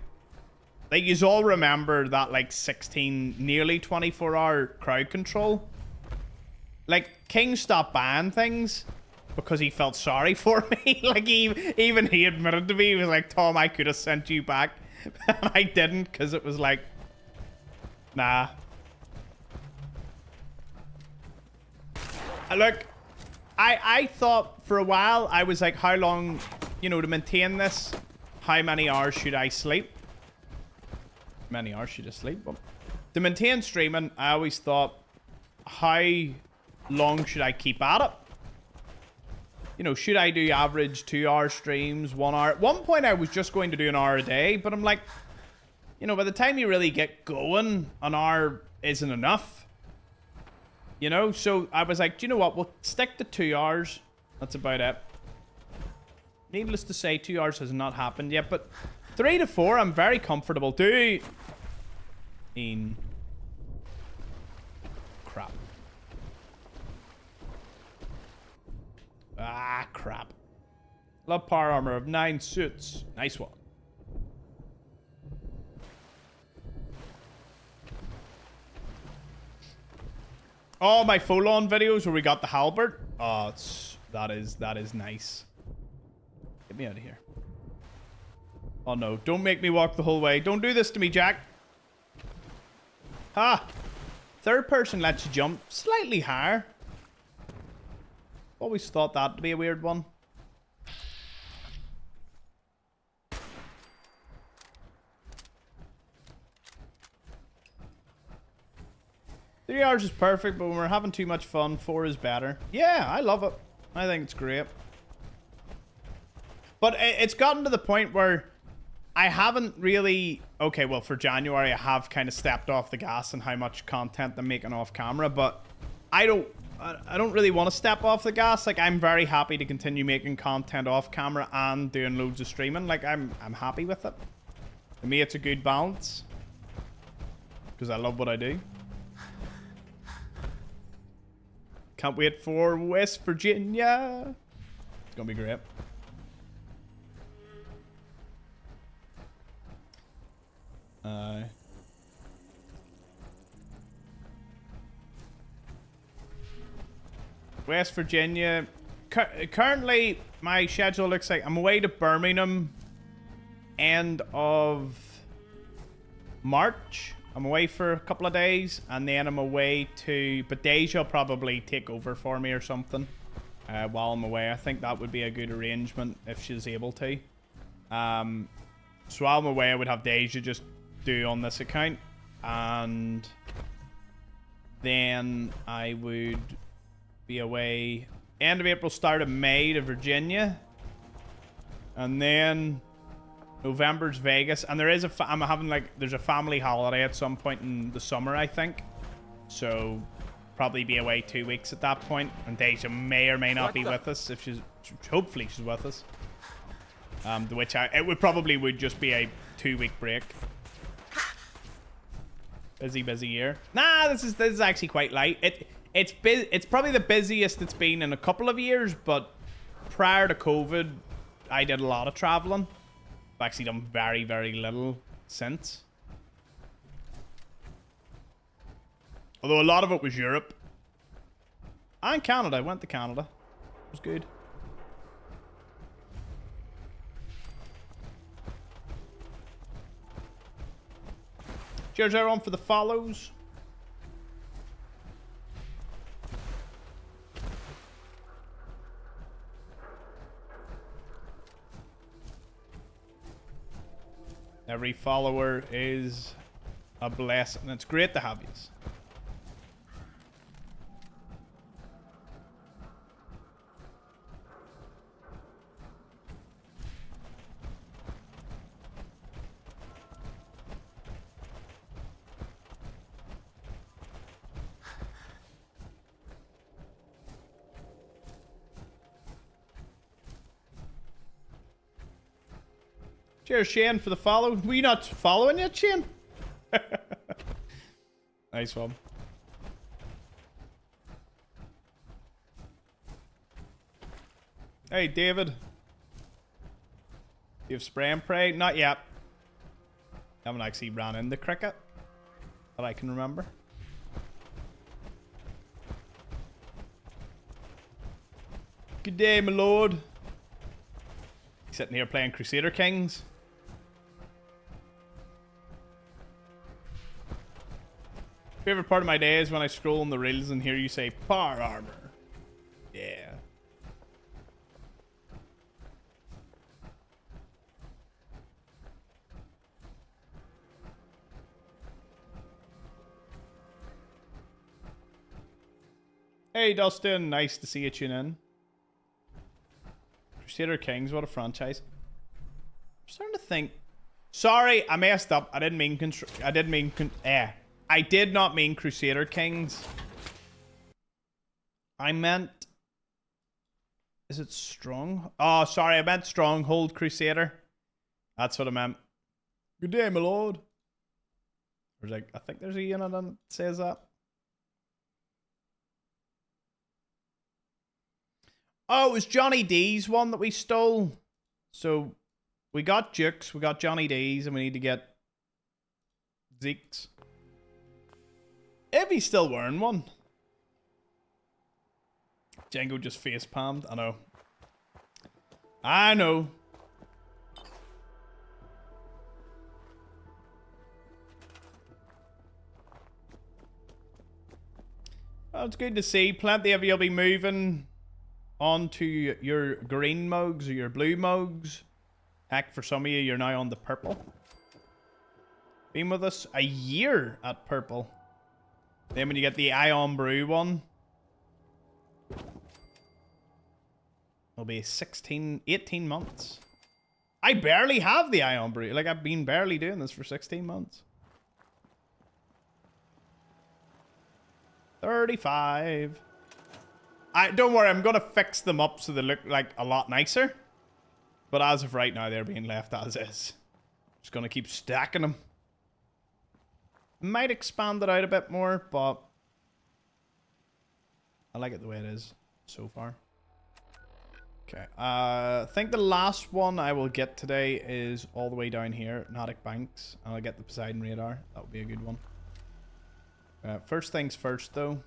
you all remember that, like, 16, nearly 24-hour crowd control? Like, King stopped buying things because he felt sorry for me. Like, even he admitted to me, he was like, Tom, I could have sent you back. And I didn't, because it was like, nah. Look, I thought for a while, I was like, how long, you know, to maintain this, how many hours should I sleep? Many hours should I sleep? Well, to maintain streaming, I always thought, how long should I keep at it? You know, should I do average 2-hour streams, 1 hour? At one point, I was just going to do an hour a day, but I'm like, you know, by the time you really get going, an hour isn't enough. You know, so I was like, do you know what? We'll stick to 2 hours. That's about it. Needless to say, 2 hours has not happened yet, but 3 to 4, I'm very comfortable doing. Crap. Ah, crap. Love power armor of 9 suits. Nice one. Oh, my full-on videos where we got the halberd. Oh, that is nice. Get me out of here. Oh no, don't make me walk the whole way. Don't do this to me, Jack. Ha! Third person lets you jump slightly higher. Always thought that to be a weird one. Three hours is perfect, but when we're having too much fun, 4 is better. Yeah, I love it. I think it's great. But it's gotten to the point where I haven't really... Okay, well, for January, I have kind of stepped off the gas on how much content I'm making off camera, but I don't really want to step off the gas. Like, I'm very happy to continue making content off camera and doing loads of streaming. Like, I'm happy with it. For me, it's a good balance. Because I love what I do. Can't wait for West Virginia. It's gonna be great. West Virginia. Currently, my schedule looks like I'm away to Birmingham end of March. I'm away for a couple of days, and then I'm away to... But Deja will probably take over for me or something while I'm away. I think that would be a good arrangement if she's able to. So while I'm away, I would have Deja just do on this account. And then I would be away end of April, start of May to Virginia. And then... November's Vegas, and there is there's a family holiday at some point in the summer, I think. So probably be away 2 weeks at that point, and Deja may or may not be with us. If hopefully she's with us. It would probably just be a 2-week break. Busy year. Nah, this is actually quite light. It's probably the busiest it's been in a couple of years, but prior to COVID, I did a lot of traveling. I've actually done very, very little since. Although a lot of it was Europe. And Canada. I went to Canada. It was good. Cheers everyone for the follows. Every follower is a blessing. It's great to have you. Cheers, Shane, for the follow. Were you not following yet, Shane? Nice one. Hey, David. You have spray and pray? Not yet. Haven't actually ran into cricket that I can remember. Good day, my lord. Sitting here playing Crusader Kings. Favorite part of my day is when I scroll on the reels and hear you say power armor. Yeah. Hey Dustin, nice to see you tune in. Crusader Kings, what a franchise. I'm starting to think. Sorry, I messed up. I didn't mean I did not mean Crusader Kings. I meant... Is it Strong? Oh, sorry, I meant Stronghold Crusader. That's what I meant. Good day, my lord. There's like, I think there's a unit that says that. Oh, it was Johnny D's one that we stole. So, we got Jukes, we got Johnny D's, and we need to get Zeke's. If he's still wearing one. Django just face palmed. I know. I know. Well, it's good to see. Plenty of you'll be moving on to your green mugs or your blue mugs. Heck, for some of you, you're now on the purple. Been with us a year at purple. Then when you get the Ion Brew one, it'll be 18 months. I barely have the Ion Brew. Like, I've been barely doing this for 16 months. 35. Don't worry, I'm going to fix them up so they look like a lot nicer. But as of right now, they're being left as is. Just going to keep stacking them. Might expand it out a bit more, but I like it the way it is so far. Okay, I think the last one I will get today is all the way down here, Natick Banks. I'll get the Poseidon Radar. That would be a good one. First things first, though.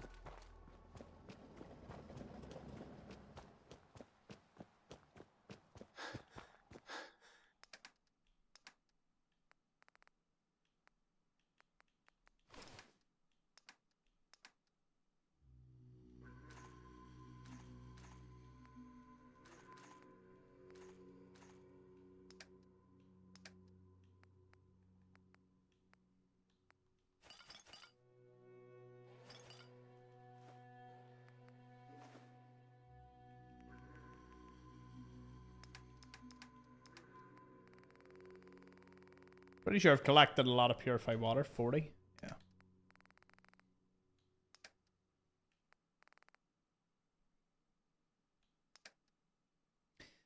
Pretty sure I've collected a lot of purified water. 40. Yeah.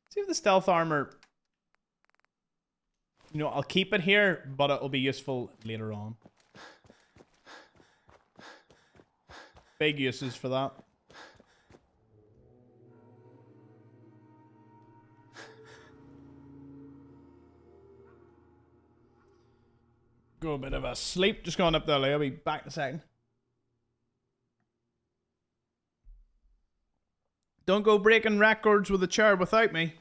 See if the stealth armor... You know, I'll keep it here, but it'll be useful later on. Big uses for that. Go a bit of a sleep. Just going up there, I'll be back in a second. Don't go breaking records with a chair without me.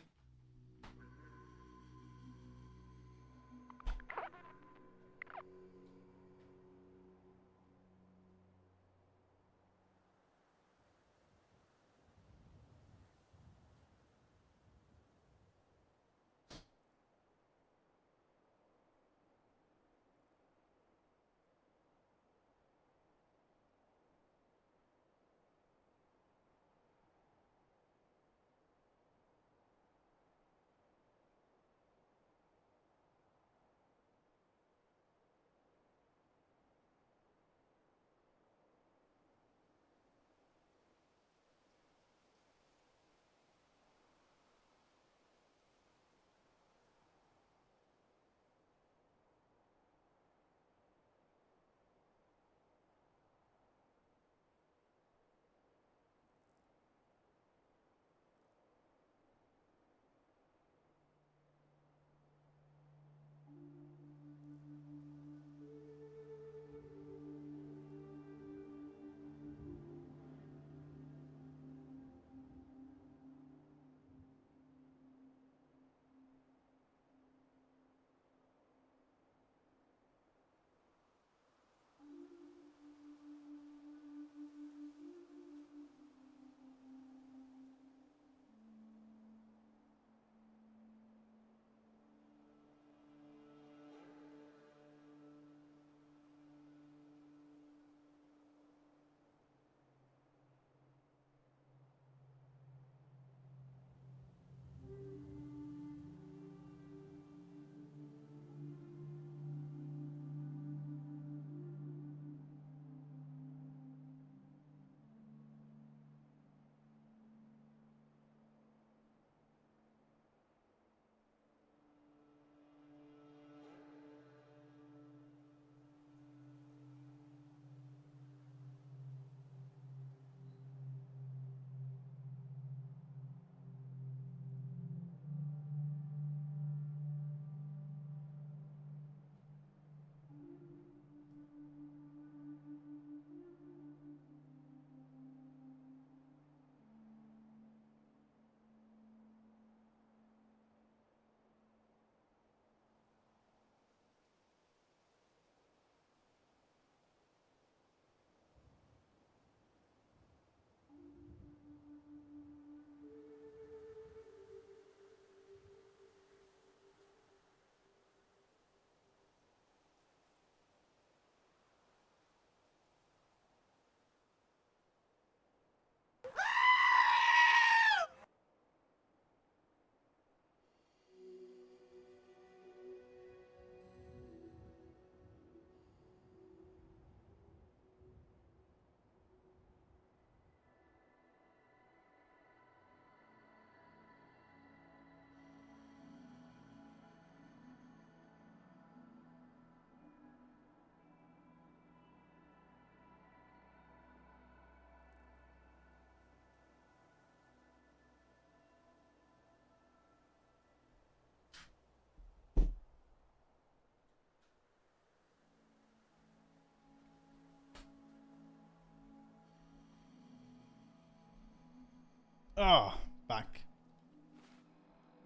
Oh, back.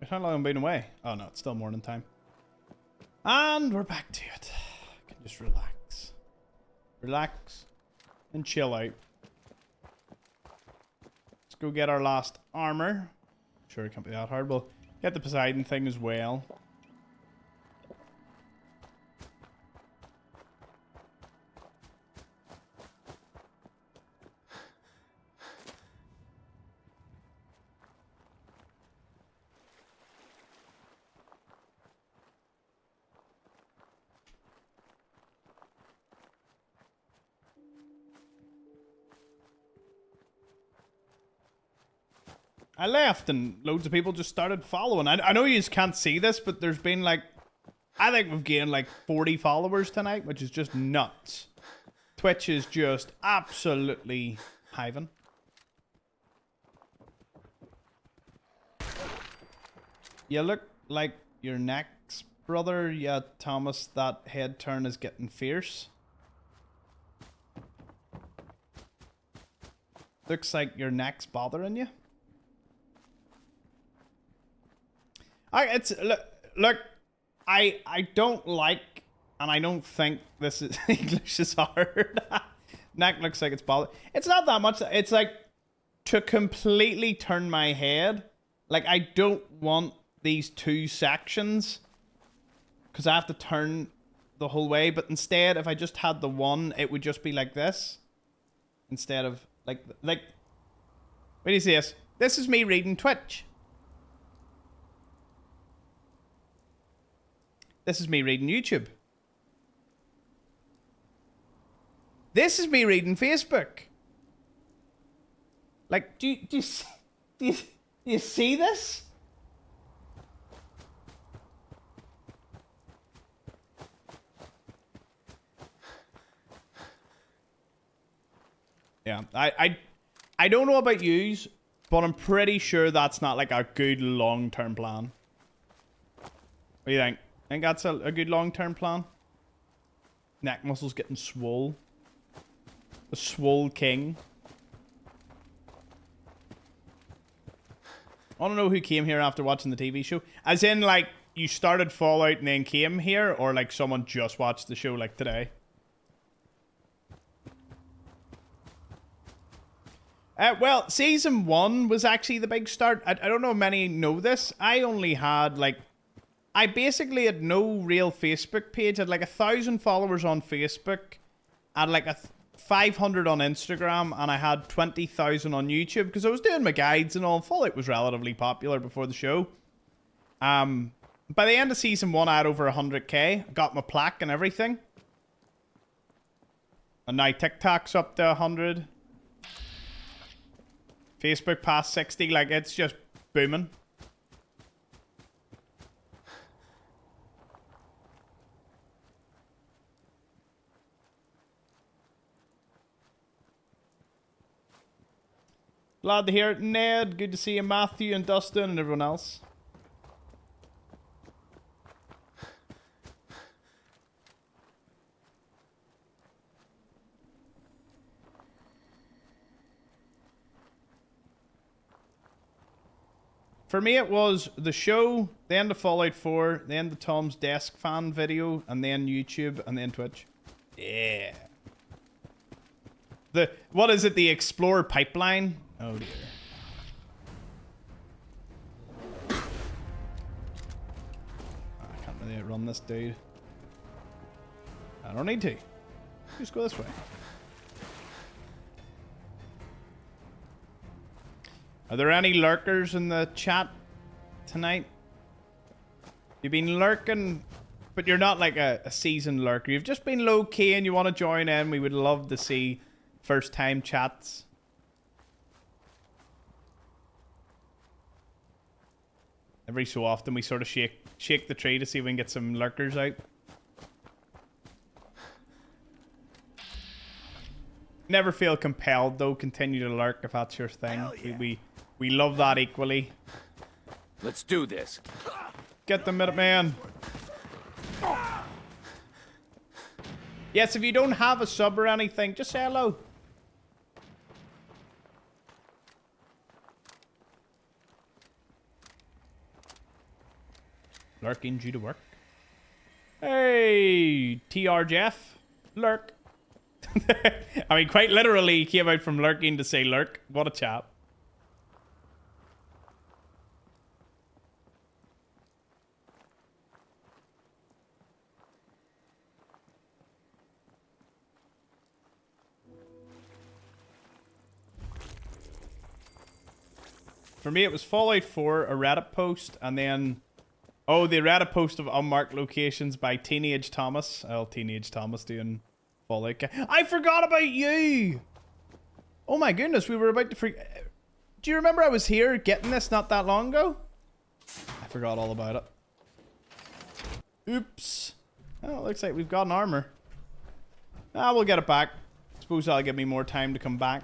How long have I been away? Oh no, it's still morning time. And we're back to it. I can just relax. Relax and chill out. Let's go get our last armor. Sure, it can't be that hard. We'll get the Poseidon thing as well. I left and loads of people just started following. I know you just can't see this, but there's been like, I think we've gained like 40 followers tonight, which is just nuts. Twitch is just absolutely hiving. You look like your next brother. Yeah, Thomas, that head turn is getting fierce. Looks like your neck's bothering you. Look, I don't like, and I don't think this is English is hard. Neck looks like it's bothered. It's not that much. It's like to completely turn my head. Like I don't want these two sections because I have to turn the whole way. But instead, if I just had the one, it would just be like this instead of like. Where do you see this? This is me reading Twitch. This is me reading YouTube. This is me reading Facebook. Like, do you see this? Yeah, I don't know about yous, but I'm pretty sure that's not like a good long-term plan. What do you think? Think that's a good long-term plan? Neck muscles getting swole. The swole king. I want to know who came here after watching the TV show. As in, like, you started Fallout and then came here, or like someone just watched the show like today. Well, season 1 was actually the big start. I don't know if many know this. I only had like... I basically had no real Facebook page. I had like 1,000 followers on Facebook. I had like 500 on Instagram. And I had 20,000 on YouTube. Because I was doing my guides and all. Fallout was relatively popular before the show. By the end of season 1, I had over 100k. I got my plaque and everything. And now TikTok's up to 100. Facebook past 60. Like, it's just booming. Glad to hear it, Ned. Good to see you, Matthew and Dustin and everyone else. For me, it was the show, then the Fallout 4, then the Tom's Desk fan video, and then YouTube, and then Twitch. Yeah. What is it? The Explorer pipeline? Oh dear. I can't really outrun this dude. I don't need to. Just go this way. Are there any lurkers in the chat tonight? You've been lurking, but you're not like a seasoned lurker. You've just been low-key and you want to join in. We would love to see first-time chats. Every so often we sort of shake the tree to see if we can get some lurkers out. Never feel compelled though. Continue to lurk if that's your thing. Yeah. We love that equally. Let's do this. Get the Minuteman. Yes, if you don't have a sub or anything, just say hello. Lurking due to work. Hey, TR Jeff. Lurk. I mean, quite literally, he came out from lurking to say lurk. What a chap. For me, it was Fallout 4, a Reddit post, and then... Oh, the Reddit post of unmarked locations by Teenage Thomas. Oh, Teenage Thomas doing Fallout. I forgot about you! Oh my goodness, we were about to forget... Do you remember I was here getting this not that long ago? I forgot all about it. Oops. Oh, it looks like we've got an armor. Ah, we'll get it back. Suppose that'll give me more time to come back.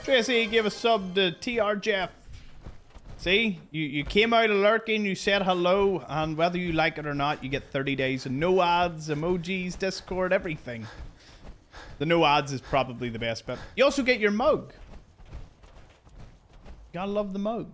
Tracy gave a sub to TR Jeff. See, you came out of lurking, you said hello, and whether you like it or not, you get 30 days of no ads, emojis, Discord, everything. The no ads is probably the best bit. You also get your mug. Gotta love the mug.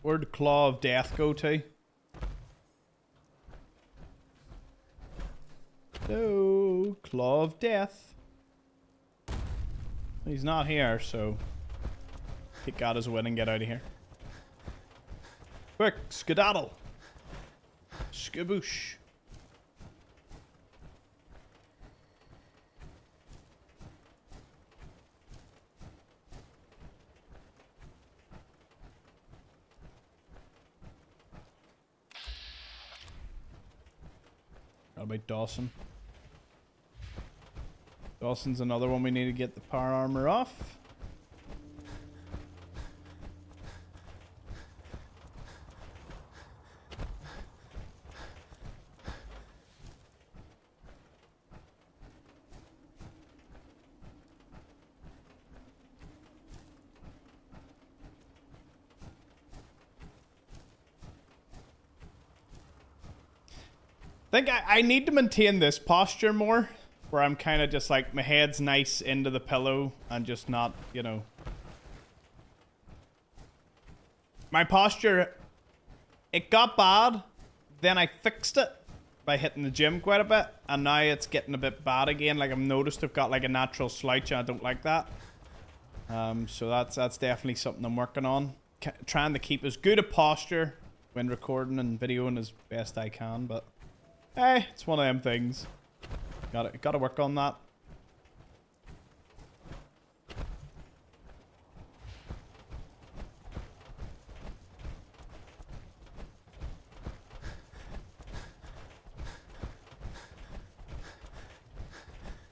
Where'd the Claw of Death go to? No, Claw of Death. He's not here, so kick out his win and get out of here. Quick, skedaddle. Skaboosh. What about Dawson? Dawson's another one we need to get the power armor off. I think I need to maintain this posture more, where I'm kind of just like, my head's nice into the pillow and just not, you know. My posture, it got bad, then I fixed it by hitting the gym quite a bit, and now it's getting a bit bad again. Like, I've noticed I've got like a natural slouch and I don't like that. So that's definitely something I'm working on. Trying to keep as good a posture when recording and videoing as best I can, but hey, it's one of them things. Gotta work on that.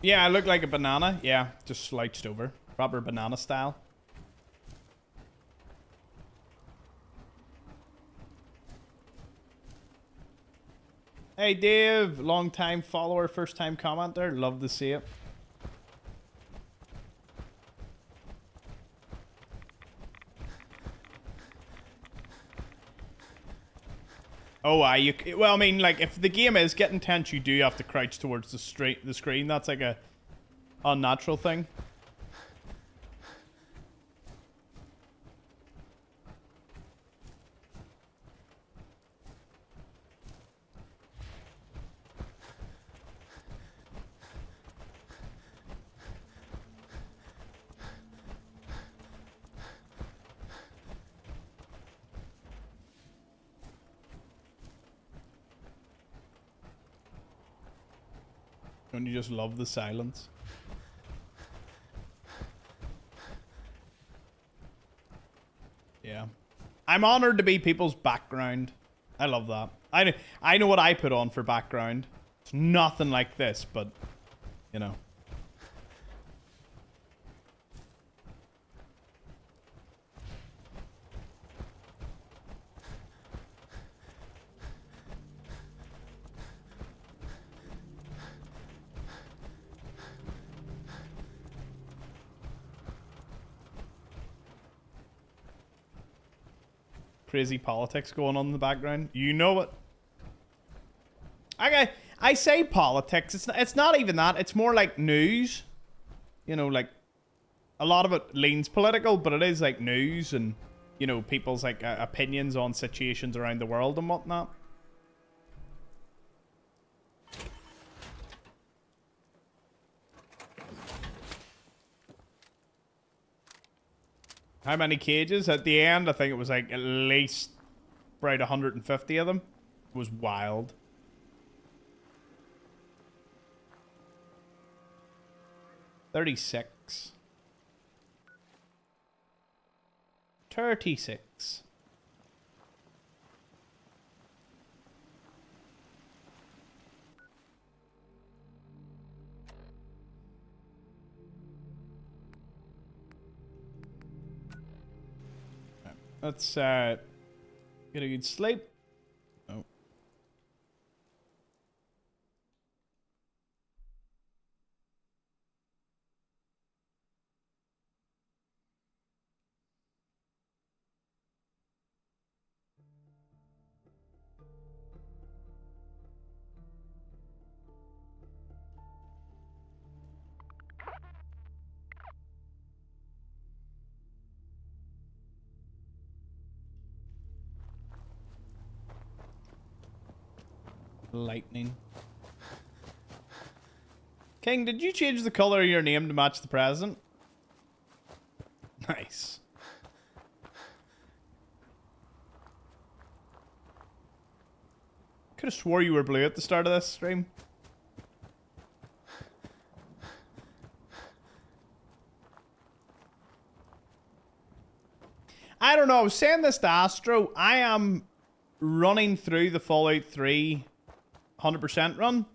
Yeah, I look like a banana. Yeah, just slouched over. Proper banana style. Hey Dave, long time follower, first time commenter. Love to see it. Oh, well, I mean, like, if the game is getting tense, you do have to crouch towards the screen. That's like a unnatural thing. Don't you just love the silence? Yeah. I'm honored to be people's background. I love that. I know what I put on for background. It's nothing like this, but, you know. Crazy politics going on in the background. You know it. I say politics. It's not even that. It's more like news. You know, like a lot of it leans political, but it is like news and, you know, people's like opinions on situations around the world and whatnot. How many cages? At the end, I think it was like at least about 150 of them. It was wild. $36. $36. Let's get a good sleep. Oh. Lightning. King, did you change the color of your name to match the present? Nice. Could have swore you were blue at the start of this stream. I don't know. I was saying this to Astro. I am running through the Fallout 3 100% run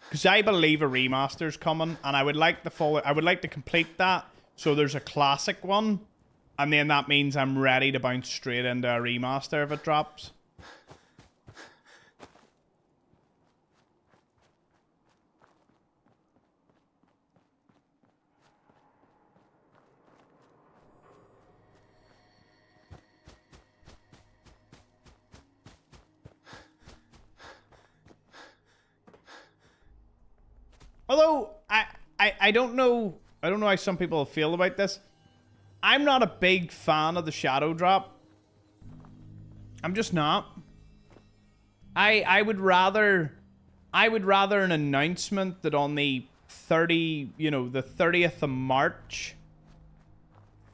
because I believe a remaster's coming, and I would like to complete that so there's a classic one, and then that means I'm ready to bounce straight into a remaster if it drops. Although I don't know how some people feel about this. I'm not a big fan of the shadow drop. I'm just not. I would rather an announcement that on the 30th of March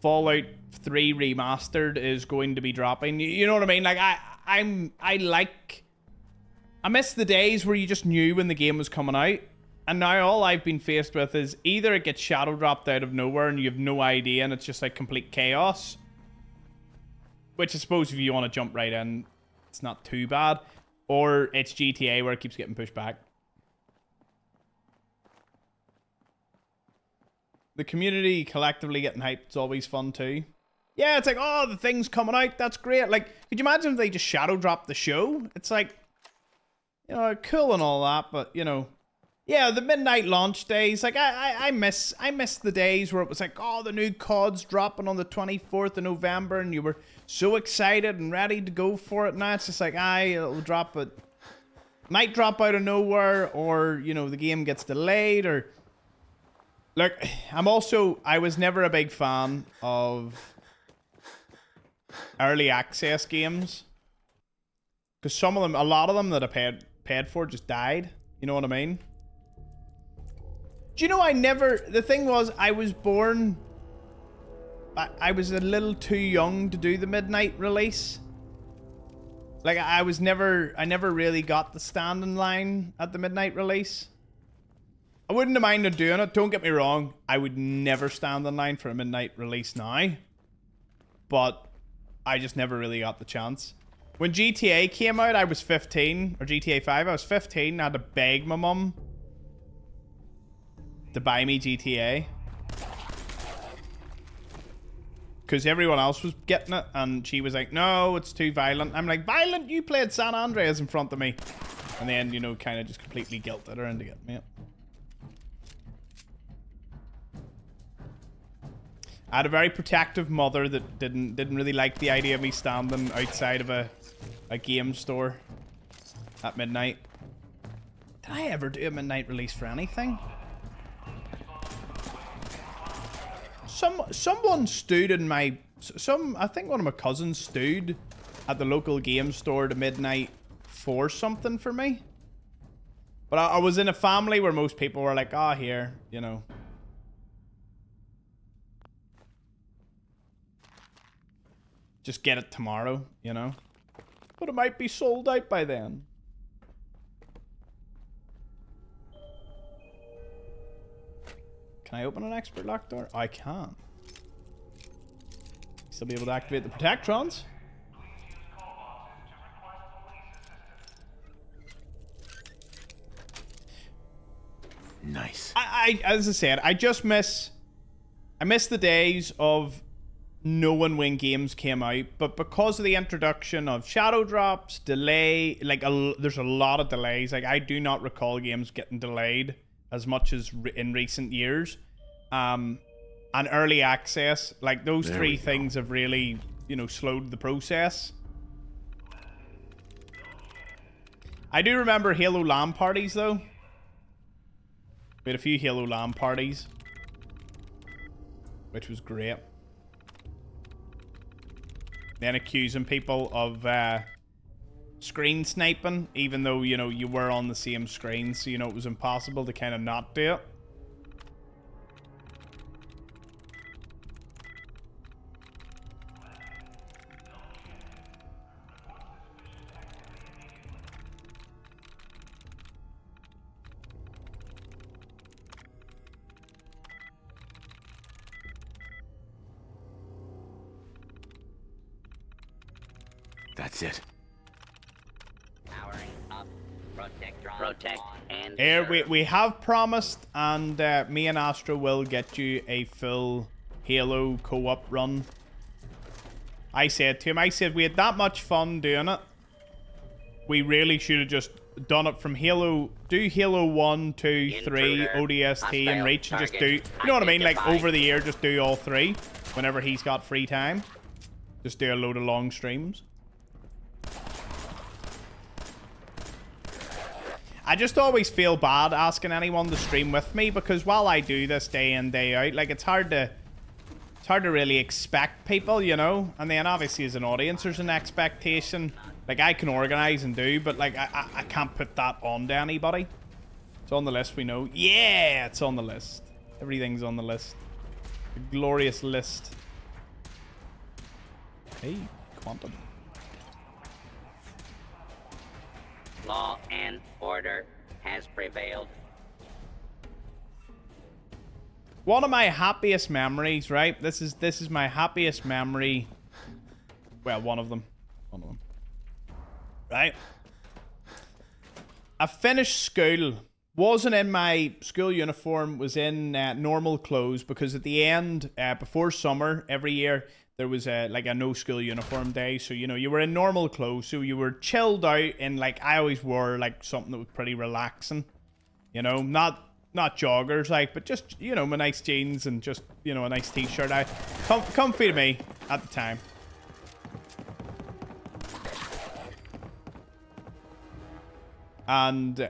Fallout 3 Remastered is going to be dropping. You know what I mean? Like I miss the days where you just knew when the game was coming out. And now all I've been faced with is either it gets shadow dropped out of nowhere and you have no idea and it's just like complete chaos. Which I suppose if you want to jump right in, it's not too bad. Or it's GTA where it keeps getting pushed back. The community collectively getting hyped is always fun too. Yeah, it's like, oh, the thing's coming out. That's great. Like, could you imagine if they just shadow dropped the show? It's like, you know, cool and all that, but, you know. Yeah, the midnight launch days, like I miss the days where it was like, oh, the new COD's dropping on the 24th of November and you were so excited and ready to go for it. Now it's just like, it'll drop, but might drop out of nowhere, or, you know, the game gets delayed, or... Look, I was never a big fan of early access games. Because a lot of them that I paid for just died. You know what I mean? Do you know the thing was, I was born, I was a little too young to do the midnight release. Like, I never really got the stand in line at the midnight release. I wouldn't have minded doing it, don't get me wrong. I would never stand in line for a midnight release now. But I just never really got the chance. When GTA came out, I was 15, or GTA 5, I was 15. I had to beg my mum to buy me GTA. Because everyone else was getting it, and she was like, no, it's too violent. I'm like, violent? You played San Andreas in front of me. And then, you know, kind of just completely guilted her into getting me it. I had a very protective mother that didn't really like the idea of me standing outside of a game store at midnight. Did I ever do a midnight release for anything? Someone stood in my... I think one of my cousins stood at the local game store to midnight for something for me. But I was in a family where most people were like, ah, here, you know. Just get it tomorrow, you know. But it might be sold out by then. Can I open an expert lock door? I can. Still be able to activate the protectrons. Nice. As I said, I miss the days of knowing when games came out, but because of the introduction of shadow drops, delay, like there's a lot of delays. Like I do not recall games getting delayed as much as in recent years. And early access, like those three things have really, you know, slowed the process. I do remember Halo LAN parties though. We had a few Halo LAN parties, which was great. Then accusing people of screen sniping, even though, you know, you were on the same screen, so, you know, it was impossible to kind of not do it. That's it. Powering up. Protect and Here, we have promised, and me and Astro will get you a full Halo co-op run. I said to him, we had that much fun doing it. We really should have just done it from Halo. Do Halo 1, 2, 3, ODST, and Reach, and just do, you know what I mean? Like over the year, just do all three whenever he's got free time. Just do a load of long streams. I just always feel bad asking anyone to stream with me, because while I do this day in, day out, like it's hard to really expect people, you know? And then obviously as an audience there's an expectation. Like I can organize and do, but like I can't put that on to anybody. It's on the list, we know. Yeah, it's on the list. Everything's on the list. The glorious list. Hey, Quantum. Law and order has prevailed. One of my happiest memories, right? This is my happiest memory. Well, one of them. Right? I finished school. Wasn't in my school uniform. Was in normal clothes, because at the end, before summer, every year, there was like a no school uniform day. So, you know, you were in normal clothes. So you were chilled out in, like, I always wore like something that was pretty relaxing. You know, not joggers, like, but just, you know, my nice jeans and just, you know, a nice t-shirt. Comfy to me at the time. And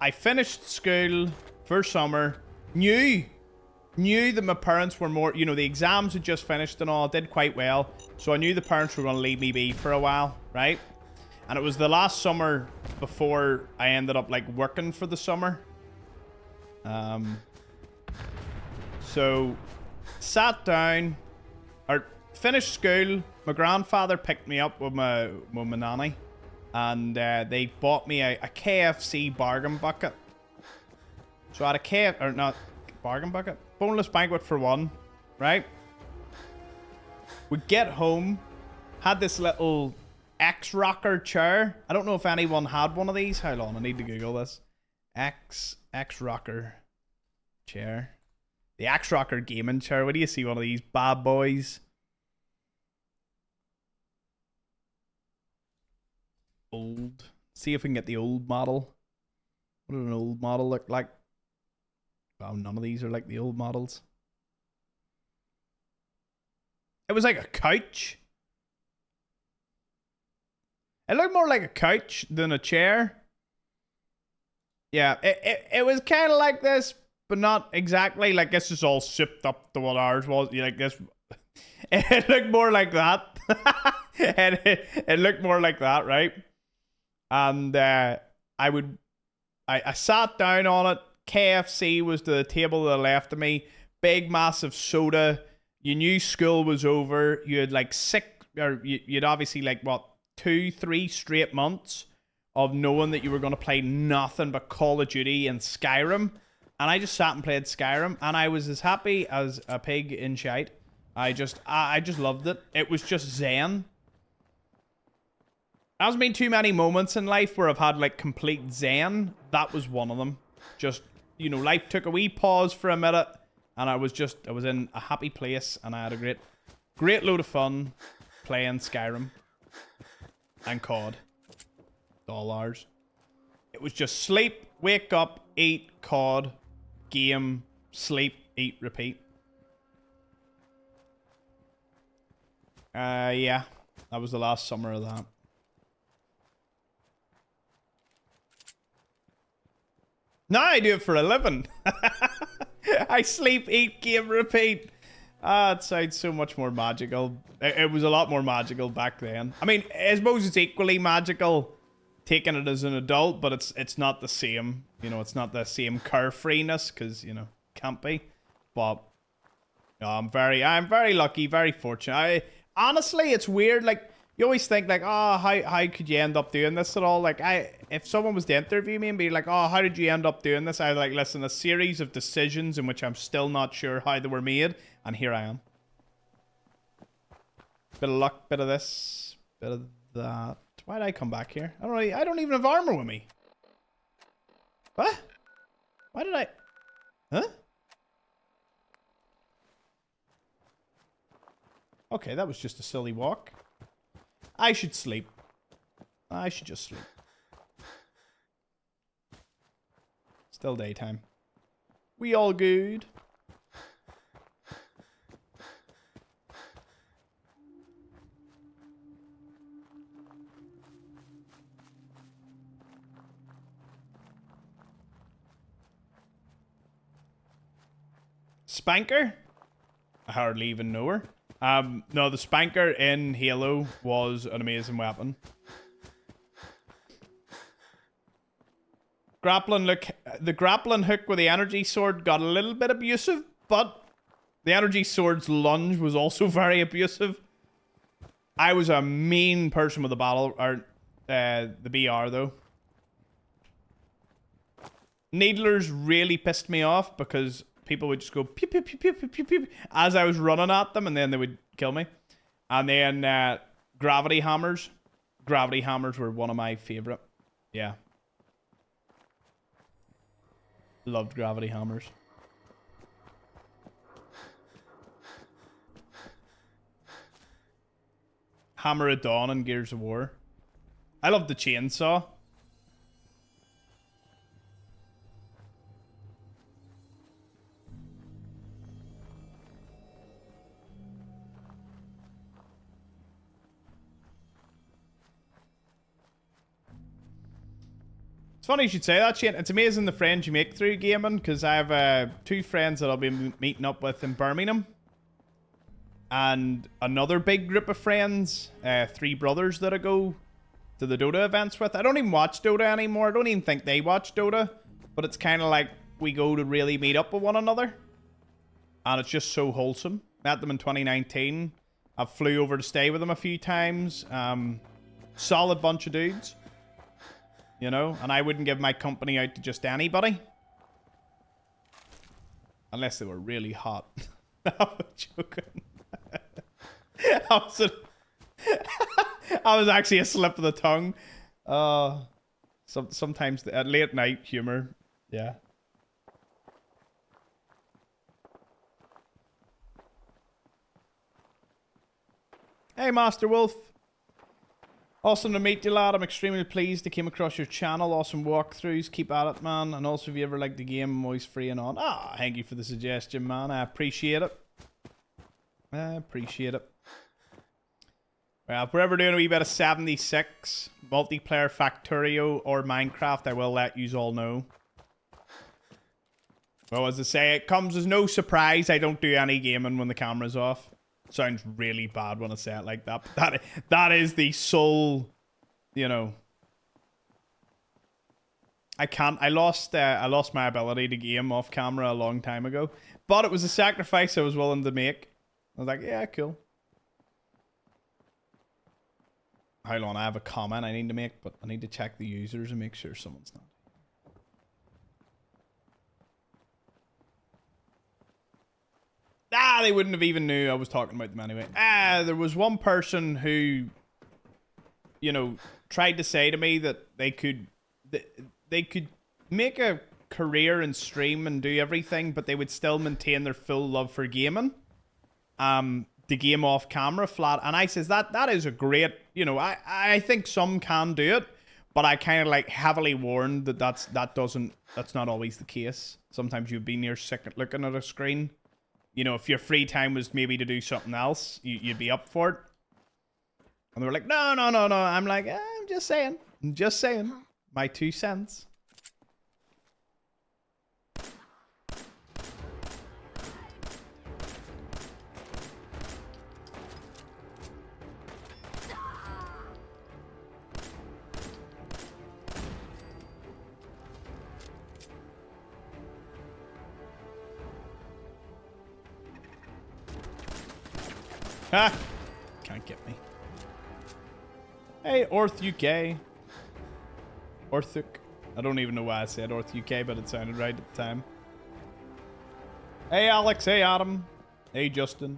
I finished school for summer. Knew that my parents were more, you know, the exams had just finished and all, did quite well. So I knew the parents were going to leave me be for a while, right? And it was the last summer before I ended up, like, working for the summer. So sat down, or finished school. My grandfather picked me up with my nanny, and they bought me a KFC bargain bucket. So I had a bargain bucket? Boneless banquet for one, right? We get home, had this little X-Rocker chair. I don't know if anyone had one of these. Hold on, I need to Google this. X-Rocker chair. The X-Rocker gaming chair. Where do you see one of these bad boys? Old. See if we can get the old model. What does an old model look like? Well, none of these are like the old models. It was like a couch. It looked more like a couch than a chair. Yeah, it was kind of like this, but not exactly. Like, this is all souped up to what ours was. Like this. It looked more like that. And it looked more like that, right? And I sat down on it. KFC was to the table to the left of me. Big, massive soda. You knew school was over. You had like you'd obviously like, what, 2-3 straight months of knowing that you were going to play nothing but Call of Duty and Skyrim. And I just sat and played Skyrim. And I was as happy as a pig in shite. I just loved it. It was just zen. There's been too many moments in life where I've had like complete zen. That was one of them. Just, you know, life took a wee pause for a minute, and I was in a happy place, and I had a great load of fun playing Skyrim and COD. All ours. It was just sleep, wake up, eat, COD, game, sleep, eat, repeat. Yeah, that was the last summer of that. Now I do it for a living. I sleep, eat, game, repeat. It sounds so much more magical. It was a lot more magical back then. I mean, I suppose it's equally magical taking it as an adult, but it's not the same. You know, it's not the same carefreeness, because, you know, can't be. But no, I'm very lucky, very fortunate. Honestly, it's weird. Like, you always think like, oh, how could you end up doing this at all? Like, if someone was to interview me and be like, oh, how did you end up doing this? I'd like, listen, a series of decisions in which I'm still not sure how they were made, and here I am. Bit of luck, bit of this, bit of that. Why did I come back here? I don't even have armor with me. What? Why did I? Huh? Okay, that was just a silly walk. I should sleep. I should just sleep. Still daytime. We all good. Spanker? I hardly even know her. No, the Spanker in Halo was an amazing weapon. The grappling hook with the energy sword got a little bit abusive, but the energy sword's lunge was also very abusive. I was a mean person with the the BR though. Needlers really pissed me off because people would just go pew, pew, pew, pew, pew, pew, pew, as I was running at them, and then they would kill me. And then gravity hammers. Gravity hammers were one of my favorite. Yeah. Loved gravity hammers. Hammer of Dawn and Gears of War. I love the chainsaw. It's funny you should say that, Shane. It's amazing the friends you make through gaming, because I have 2 friends that I'll be meeting up with in Birmingham. And another big group of friends, 3 brothers that I go to the Dota events with. I don't even watch Dota anymore. I don't even think they watch Dota. But it's kind of like we go to really meet up with one another. And it's just so wholesome. Met them in 2019. I flew over to stay with them a few times. Solid bunch of dudes. You know, and I wouldn't give my company out to just anybody. Unless they were really hot. I'm joking. I was actually a slip of the tongue. Sometimes at late night humor. Yeah. Hey, Master Wolf. Awesome to meet you, lad. I'm extremely pleased to came across your channel. Awesome walkthroughs. Keep at it, man. And also, if you ever like the game, I'm always free and on. Ah, thank you for the suggestion, man. I appreciate it. I appreciate it. Well, if we're ever doing a wee bit of 76, multiplayer Factorio, or Minecraft, I will let you all know. Well, as I say, it comes as no surprise I don't do any gaming when the camera's off. Sounds really bad when I say it like that. But that is the sole, you know. I lost my ability to game off camera a long time ago. But it was a sacrifice I was willing to make. I was like, yeah, cool. Hold on, I have a comment I need to make, but I need to check the users and make sure someone's not. They wouldn't have even knew I was talking about them anyway. There was one person who, you know, tried to say to me that they could make a career and stream and do everything, but they would still maintain their full love for gaming. The game off camera flat. And I says that is a great, you know, I think some can do it, but I kind of like heavily warned that that's not always the case. Sometimes you'd be near sick at looking at a screen. You know, if your free time was maybe to do something else, you'd be up for it. And they were like, no. I'm like, I'm just saying. My 2 cents. Ha! Can't get me. Hey, Orth UK. Orthuk. I don't even know why I said Orth UK, but it sounded right at the time. Hey, Alex. Hey, Adam. Hey, Justin.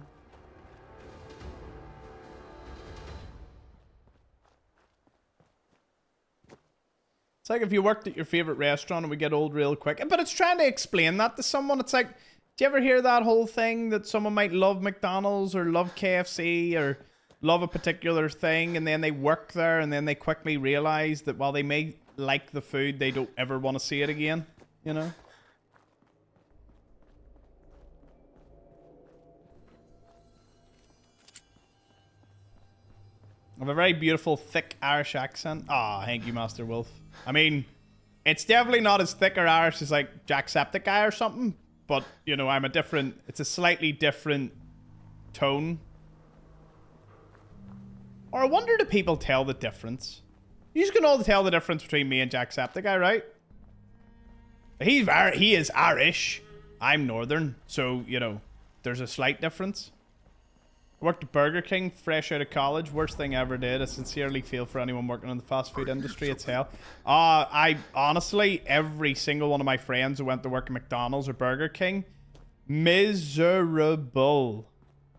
It's like if you worked at your favorite restaurant and we get old real quick. But it's trying to explain that to someone. It's like, do you ever hear that whole thing that someone might love McDonald's or love KFC or love a particular thing, and then they work there and then they quickly realize that while they may like the food, they don't ever want to see it again, you know? I have a very beautiful, thick Irish accent. Ah, thank you, Master Wolf. I mean, it's definitely not as thick or Irish as like Jacksepticeye or something. But, you know, it's a slightly different tone. Or I wonder, do people tell the difference? You can all tell the difference between me and Jacksepticeye, right? He is Irish. I'm Northern. So, you know, there's a slight difference. I worked at Burger King, fresh out of college. Worst thing I ever did. I sincerely feel for anyone working in the fast food industry. It's hell. I honestly, every single one of my friends who went to work at McDonald's or Burger King, miserable.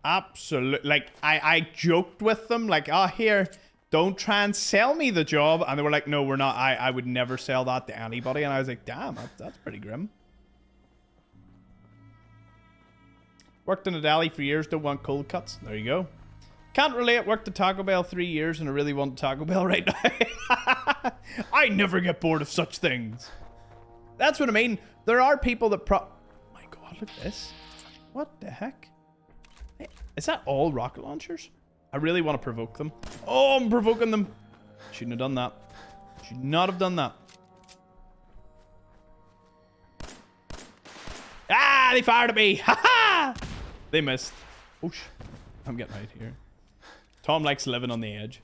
Absolute. Like, I joked with them, like, here, don't try and sell me the job. And they were like, no, we're not. I would never sell that to anybody. And I was like, damn, that's pretty grim. Worked in a deli for years, don't want cold cuts. There you go. Can't relate, worked at Taco Bell 3 years and I really want Taco Bell right now. I never get bored of such things. That's what I mean. There are people that oh my god, look at this. What the heck? Hey, is that all rocket launchers? I really want to provoke them. Oh, I'm provoking them. Shouldn't have done that. Should not have done that. Ah, they fired at me. Ha ha! They missed. Oh, I'm getting out here. Tom likes living on the edge.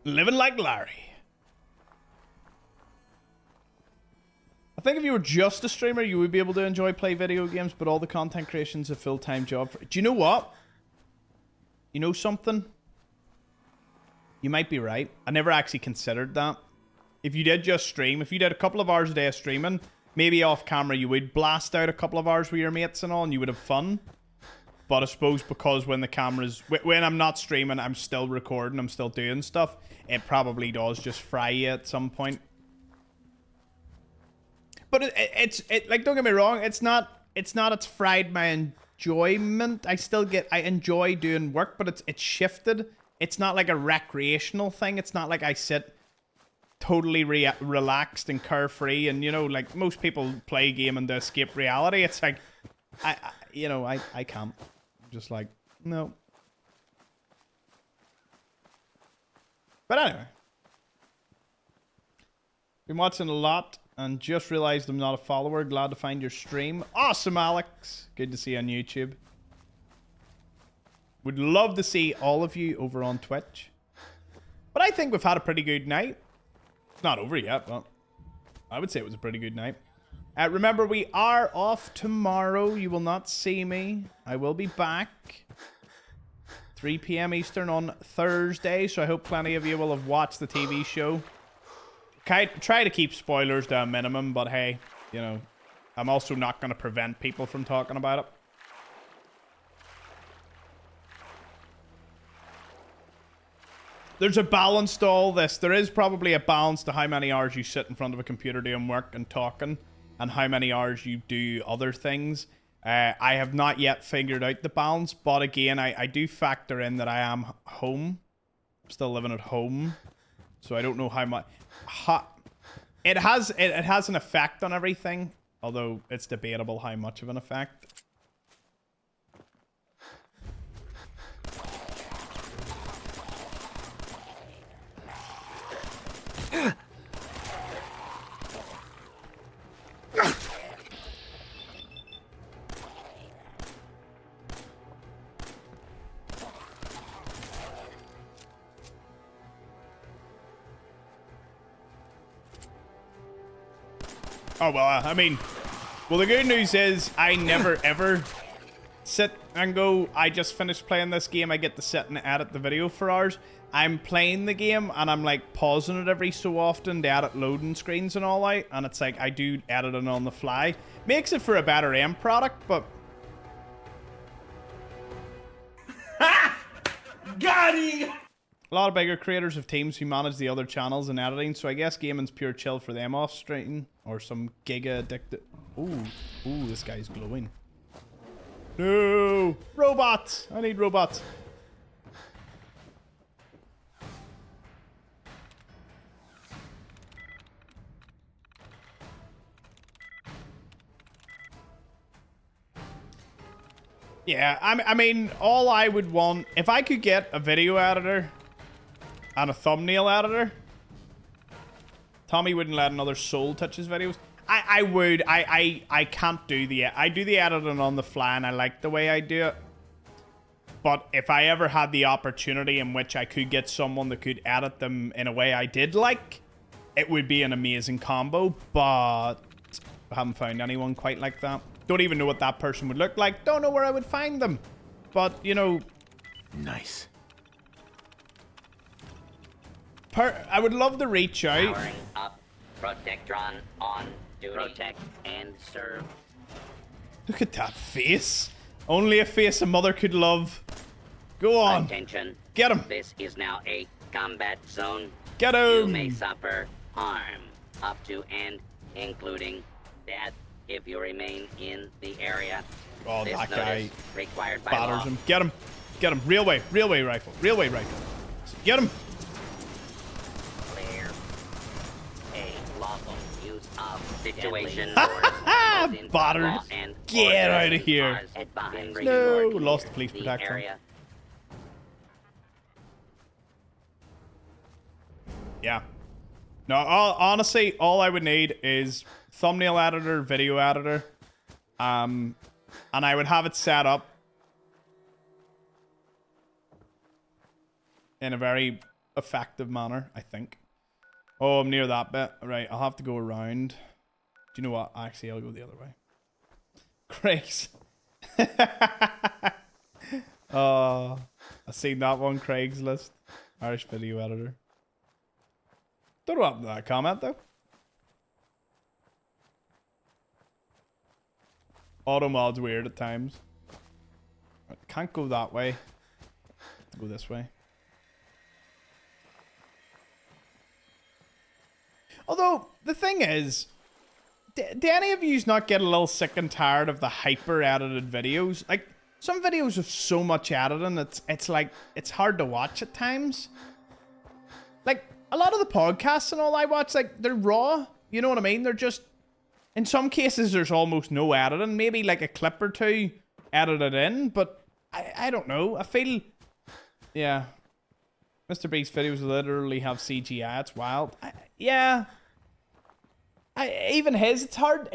Living like Larry. I think if you were just a streamer, you would be able to play video games, but all the content creation is a full-time job. Do you know what? You know something? You might be right. I never actually considered that. If you did just stream, if you did a couple of hours a day of streaming, maybe off camera you would blast out a couple of hours with your mates and all, and you would have fun. But I suppose because when the camera's... When I'm not streaming, I'm still recording, I'm still doing stuff. It probably does just fry you at some point. But it's like, don't get me wrong, it's fried my enjoyment. I enjoy doing work, but it's shifted. It's not like a recreational thing. It's not like I sit totally relaxed and carefree and, you know, like most people play gaming to escape reality. It's like, I can't. I'm just like, no. But anyway. Been watching a lot and just realized I'm not a follower. Glad to find your stream. Awesome, Alex. Good to see you on YouTube. Would love to see all of you over on Twitch. But I think we've had a pretty good night. It's not over yet, but I would say it was a pretty good night. Remember, we are off tomorrow. You will not see me. I will be back 3 p.m. Eastern on Thursday, so I hope plenty of you will have watched the TV show. Try to keep spoilers to a minimum, but hey, you know, I'm also not going to prevent people from talking about it. There's a balance to all this. There is probably a balance to how many hours you sit in front of a computer doing work and talking, and how many hours you do other things. I have not yet figured out the balance, but again, I do factor in that I am home. I'm still living at home, so I don't know how much... It has an effect on everything, although it's debatable how much of an effect. Oh, well, I mean, well, the good news is I never, ever sit and go, I just finished playing this game. I get to sit and edit the video for hours. I'm playing the game and I'm like pausing it every so often to edit loading screens and all that. And it's like I do editing on the fly. Makes it for a better end product, but... Got him! A lot of bigger creators have teams who manage the other channels and editing, so I guess gaming's pure chill for them off stream. Or some giga addicted... Ooh, this guy's glowing. No! Robots! I need robots. Yeah, I mean, all I would want... If I could get a video editor and a thumbnail editor... Tommy wouldn't let another soul touch his videos. I would. I can't do the... I do the editing on the fly and I like the way I do it. But if I ever had the opportunity in which I could get someone that could edit them in a way I did like, it would be an amazing combo. But I haven't found anyone quite like that. Don't even know what that person would look like. Don't know where I would find them. But, you know... Nice. I would love to reach out. Powering up. Protectron on duty. Protect and serve. Look at that face. Only a face a mother could love. Go on. Attention. Get him. This is now a combat zone. Get him. You may suffer harm up to and including death if you remain in the area. Oh, this that guy required by batters law. him. Get him. Get him. Railway rifle. Railway rifle. Get him. Clear. A lawful use of situation. Battered. Get out of here. No, lost the police protection. Yeah. No, honestly, all I would need is thumbnail editor, video editor. And I would have it set up in a very effective manner, I think. Oh, I'm near that bit. Right, I'll have to go around. Do you know what? Actually, I'll go the other way. Craig's. Oh, I've seen that one, Craigslist. Irish video editor. Don't know what happened to that comment, though. Auto mod's weird at times. Can't go that way. Go this way. Although, the thing is, do any of you not get a little sick and tired of the hyper-edited videos? Like, some videos have so much editing, it's like, it's hard to watch at times. Like, a lot of the podcasts and all I watch, like, they're raw. You know what I mean? They're just... In some cases, there's almost no editing. Maybe, like, a clip or two edited in, but I don't know. I feel... Yeah. Mr. Beast's videos literally have CGI. It's wild. Yeah. Even his, it's hard.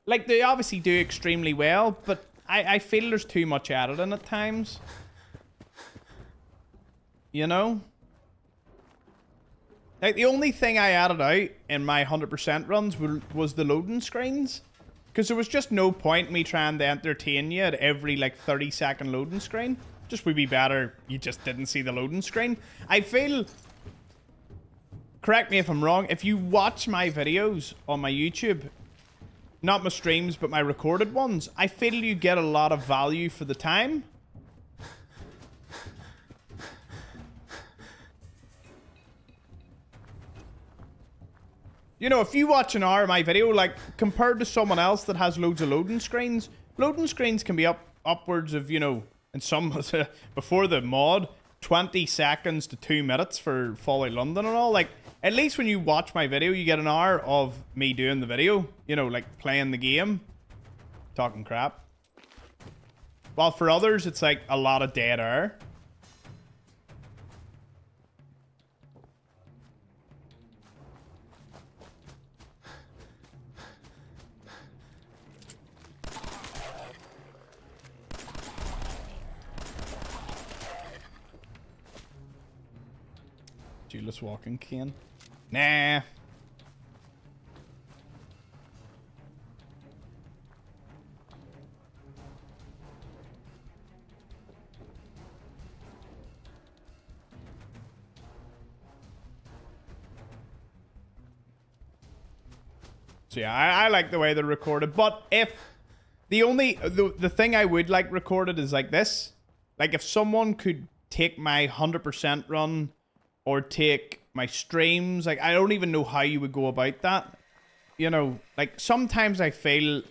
Like, they obviously do extremely well, but I feel there's too much editing at times. You know? Like, the only thing I added out in my 100% runs was the loading screens. Because there was just no point me trying to entertain you at every, like, 30-second loading screen. Just would be better you just didn't see the loading screen. I feel... Correct me if I'm wrong. If you watch my videos on my YouTube, not my streams, but my recorded ones, I feel you get a lot of value for the time. You know, if you watch an hour of my video, like, compared to someone else that has loads of loading screens can be upwards of, you know, and some, before the mod, 20 seconds to 2 minutes for Fallout London and all. Like, at least when you watch my video, you get an hour of me doing the video. You know, like, playing the game. Talking crap. While for others, it's like a lot of dead air. Julius walking cane. Nah. So yeah, I like the way they're recorded, but if the thing I would like recorded is like this. Like, if someone could take my 100% run or take my streams, like, I don't even know how you would go about that. You know, like, sometimes I feel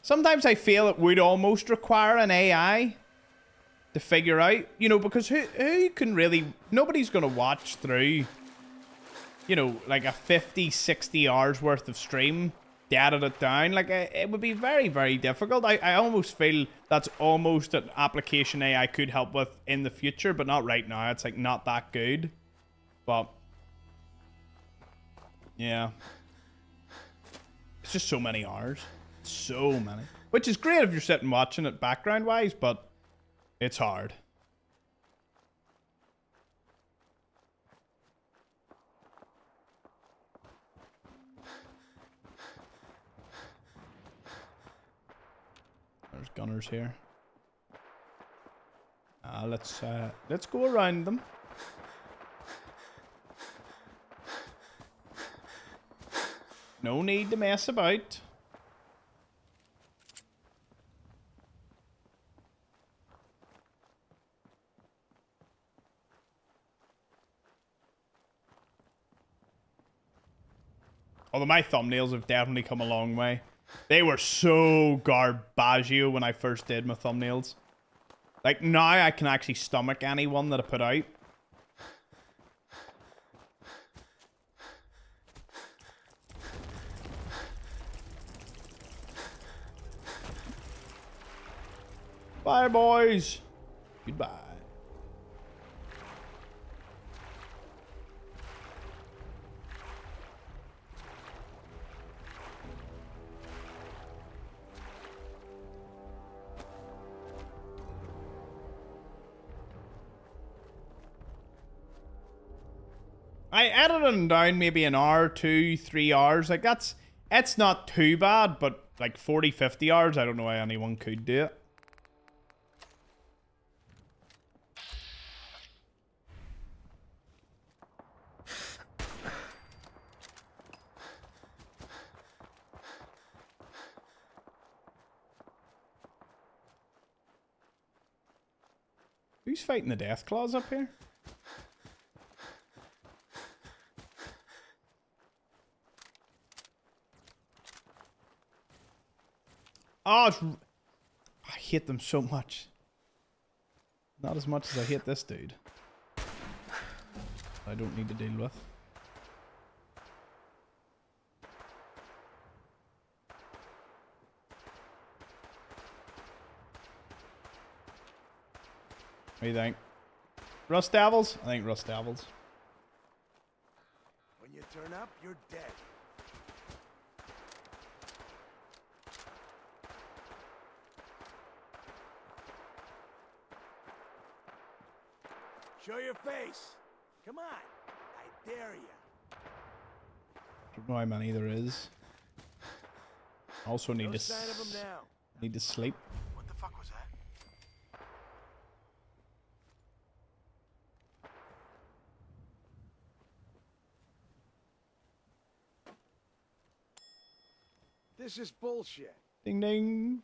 it would almost require an AI to figure out, you know, because who can really, nobody's going to watch through, you know, like a 50, 60 hours worth of stream to edit it down. Like, it would be very, very difficult. I almost feel that's almost an application AI could help with in the future, but not right now. It's like not that good. But yeah, it's just so many hours. So many. Which is great if you're sitting watching it background wise, but it's hard. There's gunners here. Let's go around them. No need to mess about. Although my thumbnails have definitely come a long way. They were so garbaggio when I first did my thumbnails. Like, now I can actually stomach anyone that I put out. Bye, boys. Goodbye. I edited them down maybe an hour, 2, 3 hours. Like, it's not too bad, but like 40, 50 hours, I don't know why anyone could do it. Who's fighting the death claws up here? Oh, I hate them so much. Not as much as I hate this dude. I don't need to deal with. What do you think? Rust Devils? I think Rust Devils. When you turn up, you're dead. Show your face. Come on. I dare you. Don't know how many there is. Also need No to sign of 'em now. need to sleep. What the fuck was that? This is bullshit. Ding ding.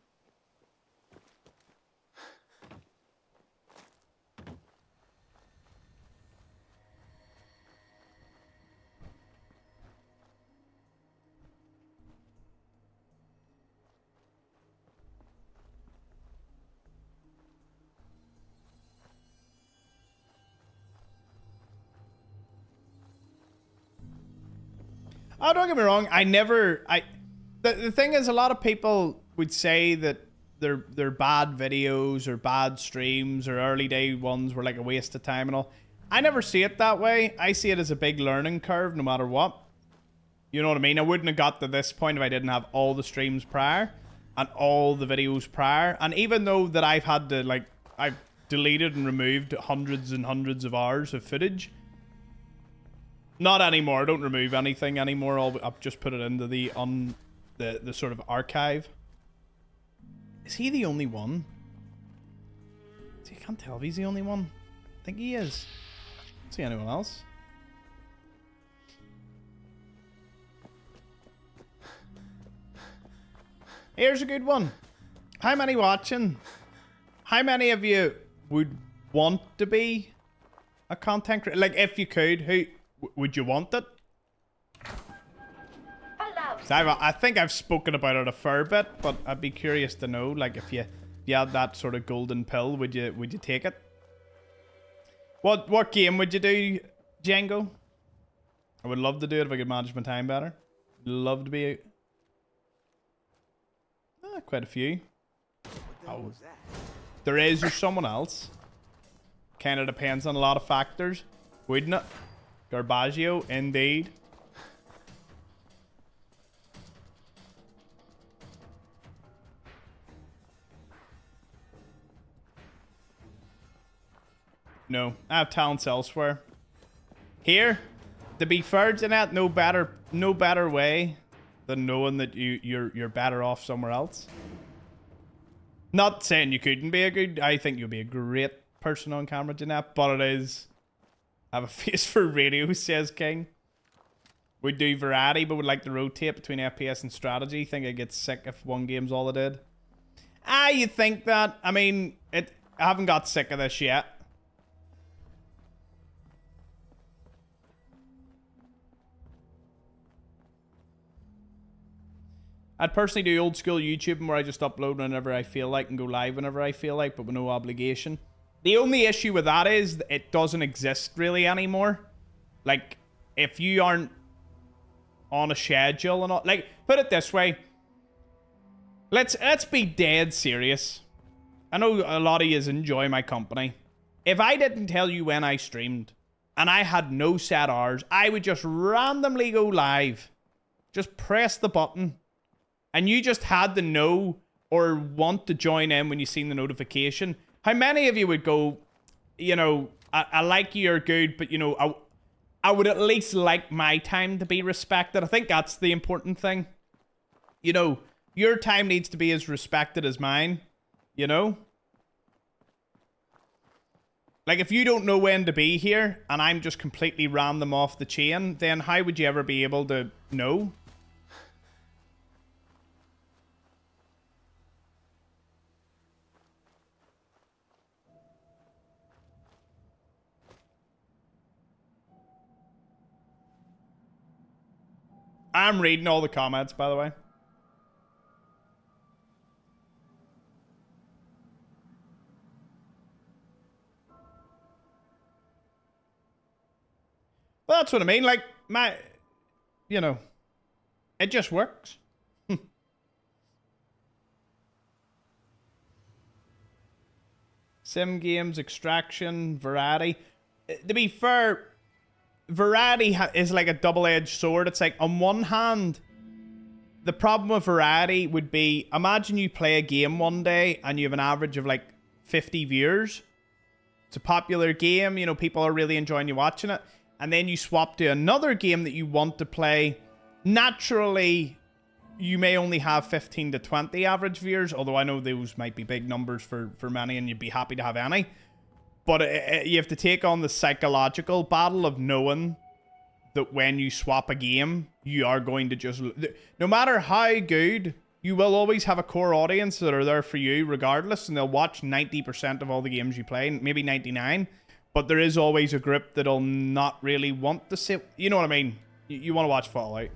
Oh, don't get me wrong. The thing is, a lot of people would say that they're bad videos or bad streams or early day ones were like a waste of time and all. I never see it that way. I see it as a big learning curve no matter what. You know what I mean? I wouldn't have got to this point if I didn't have all the streams prior and all the videos prior. And even though that I've had to, like, I've deleted and removed hundreds and hundreds of hours of footage. Not anymore. I don't remove anything anymore. I'll just put it into the sort of archive. Is he the only one? See, I can't tell if he's the only one. I think he is. See anyone else? Here's a good one. How many watching? How many of you would want to be a content creator? Like, if you could, who would you want it? So I think I've spoken about it a fair bit, but I'd be curious to know, like, if you had that sort of golden pill, would you take it? What game would you do, Django? I would love to do it if I could manage my time better. Love to be quite a few. Oh, there's someone else. Kind of depends on a lot of factors, wouldn't it? Garbaggio, indeed. No, I have talents elsewhere. Here, to be fair to that, no better way than knowing that you're better off somewhere else. Not saying you couldn't be a good. I think you'll be a great person on camera, Jeanette, but it is. I have a face for radio, says King. Would do variety, but would like to rotate between FPS and strategy. Think I'd get sick if one game's all I did. You think that? I mean, I haven't got sick of this yet. I'd personally do old school YouTube where I just upload whenever I feel like and go live whenever I feel like, but with no obligation. The only issue with that is it doesn't exist really anymore. Like, if you aren't on a schedule and all, like, put it this way. Let's be dead serious. I know a lot of you enjoy my company. If I didn't tell you when I streamed and I had no set hours, I would just randomly go live. Just press the button. And you just had to know or want to join in when you seen the notification. How many of you would go, you know, I like you, you're good, but, you know, I would at least like my time to be respected. I think that's the important thing. You know, your time needs to be as respected as mine, you know? Like, if you don't know when to be here and I'm just completely random off the chain, then how would you ever be able to know? I'm reading all the comments, by the way. Well, that's what I mean. Like, you know, it just works. Sim games, extraction, variety. To be fair, variety is like a double-edged sword. It's like, on one hand, the problem with variety would be, imagine you play a game one day and you have an average of like 50 viewers. It's a popular game, you know, people are really enjoying you watching it. And then you swap to another game that you want to play. Naturally, you may only have 15 to 20 average viewers, although I know those might be big numbers for many and you'd be happy to have any. But you have to take on the psychological battle of knowing that when you swap a game, you are going to just... No matter how good, you will always have a core audience that are there for you regardless, and they'll watch 90% of all the games you play, maybe 99%. But there is always a group that'll not really want to see... You know what I mean? You want to watch Fallout.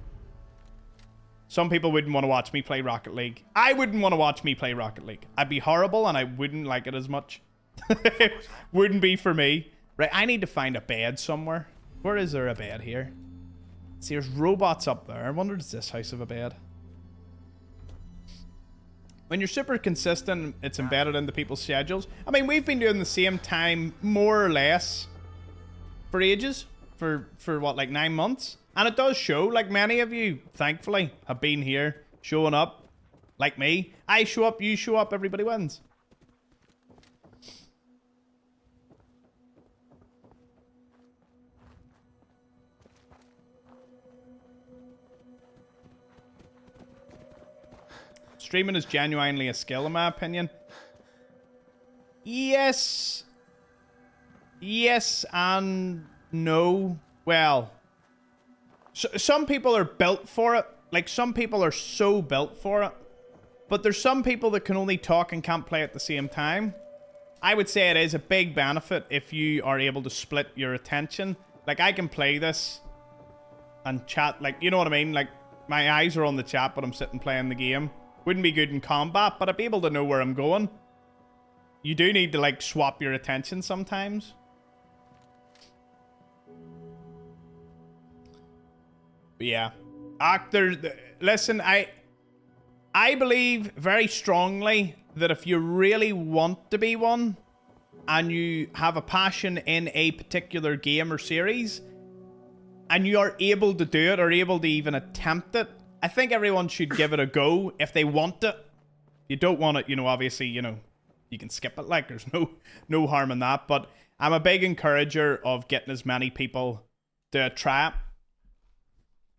Some people wouldn't want to watch me play Rocket League. I wouldn't want to watch me play Rocket League. I'd be horrible and I wouldn't like it as much. Wouldn't be for me. Right, I need to find a bed somewhere. Where is there a bed here? See, there's robots up there. I wonder, does this house have a bed? When you're super consistent, it's embedded into people's schedules. I mean, we've been doing the same time, more or less, for ages. For what, like 9 months? And it does show, like many of you, thankfully, have been here, showing up. Like me. I show up, you show up, everybody wins. Streaming is genuinely a skill, in my opinion. Yes. Yes and no. Well... some people are built for it. Like, some people are so built for it. But there's some people that can only talk and can't play at the same time. I would say it is a big benefit if you are able to split your attention. Like, I can play this and chat. Like, you know what I mean? Like, my eyes are on the chat, but I'm sitting playing the game. Wouldn't be good in combat, but I'd be able to know where I'm going. You do need to, like, swap your attention sometimes. But yeah, actors. Listen, I believe very strongly that if you really want to be one, and you have a passion in a particular game or series, and you are able to do it or able to even attempt it, I think everyone should give it a go if they want it. If you don't want it, you know, obviously, you know, you can skip it. Like, there's no harm in that. But I'm a big encourager of getting as many people to try it.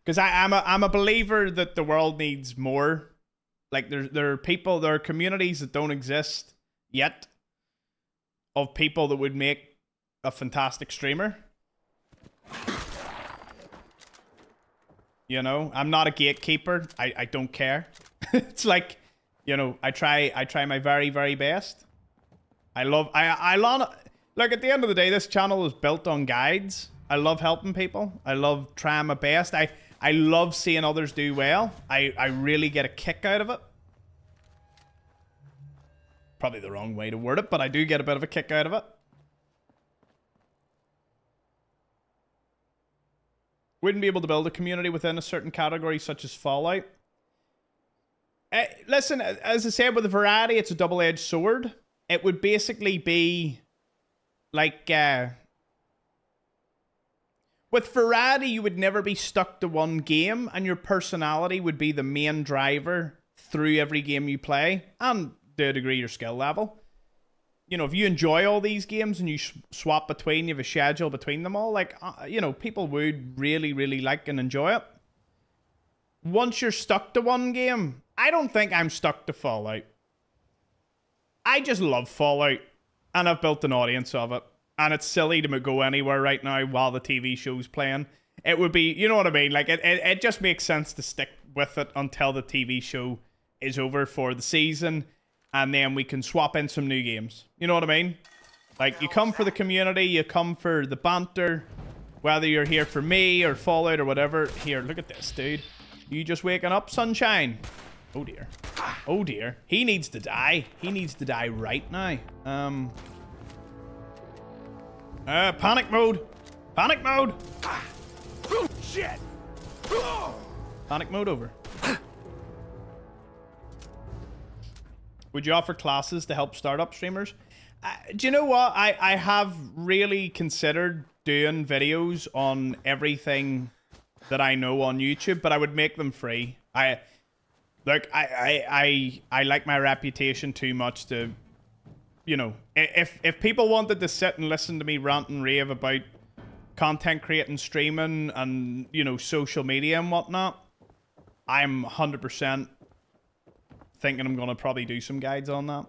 Because I'm a believer that the world needs more. Like, there are communities that don't exist yet of people that would make a fantastic streamer. You know, I'm not a gatekeeper. I don't care. It's like, you know, I try my very, very best. Look, at the end of the day, this channel is built on guides. I love helping people. I love trying my best. I love seeing others do well. I really get a kick out of it. Probably the wrong way to word it, but I do get a bit of a kick out of it. Wouldn't be able to build a community within a certain category, such as Fallout. Listen, as I said, with the variety, it's a double-edged sword. It would basically be like... with variety, you would never be stuck to one game, and your personality would be the main driver through every game you play, and to a degree, your skill level. You know, if you enjoy all these games and you swap between, you have a schedule between them all, like, you know, people would really, really like and enjoy it. Once you're stuck to one game, I don't think I'm stuck to Fallout. I just love Fallout, and I've built an audience of it. And it's silly to go anywhere right now while the TV show's playing. It would be, you know what I mean? Like, it just makes sense to stick with it until the TV show is over for the season. And then we can swap in some new games. You know what I mean? Like, you come for the community, you come for the banter. Whether you're here for me or Fallout or whatever. Here, look at this, dude. You just waking up, sunshine? Oh dear. Oh dear. He needs to die. He needs to die right now. Panic mode. Panic mode. Shit. Panic mode over. Would you offer classes to help startup streamers? Do you know what? I have really considered doing videos on everything that I know on YouTube, but I would make them free. I like my reputation too much to, you know, if people wanted to sit and listen to me rant and rave about content creating, streaming, and, you know, social media and whatnot, I'm 100% thinking I'm gonna probably do some guides on that.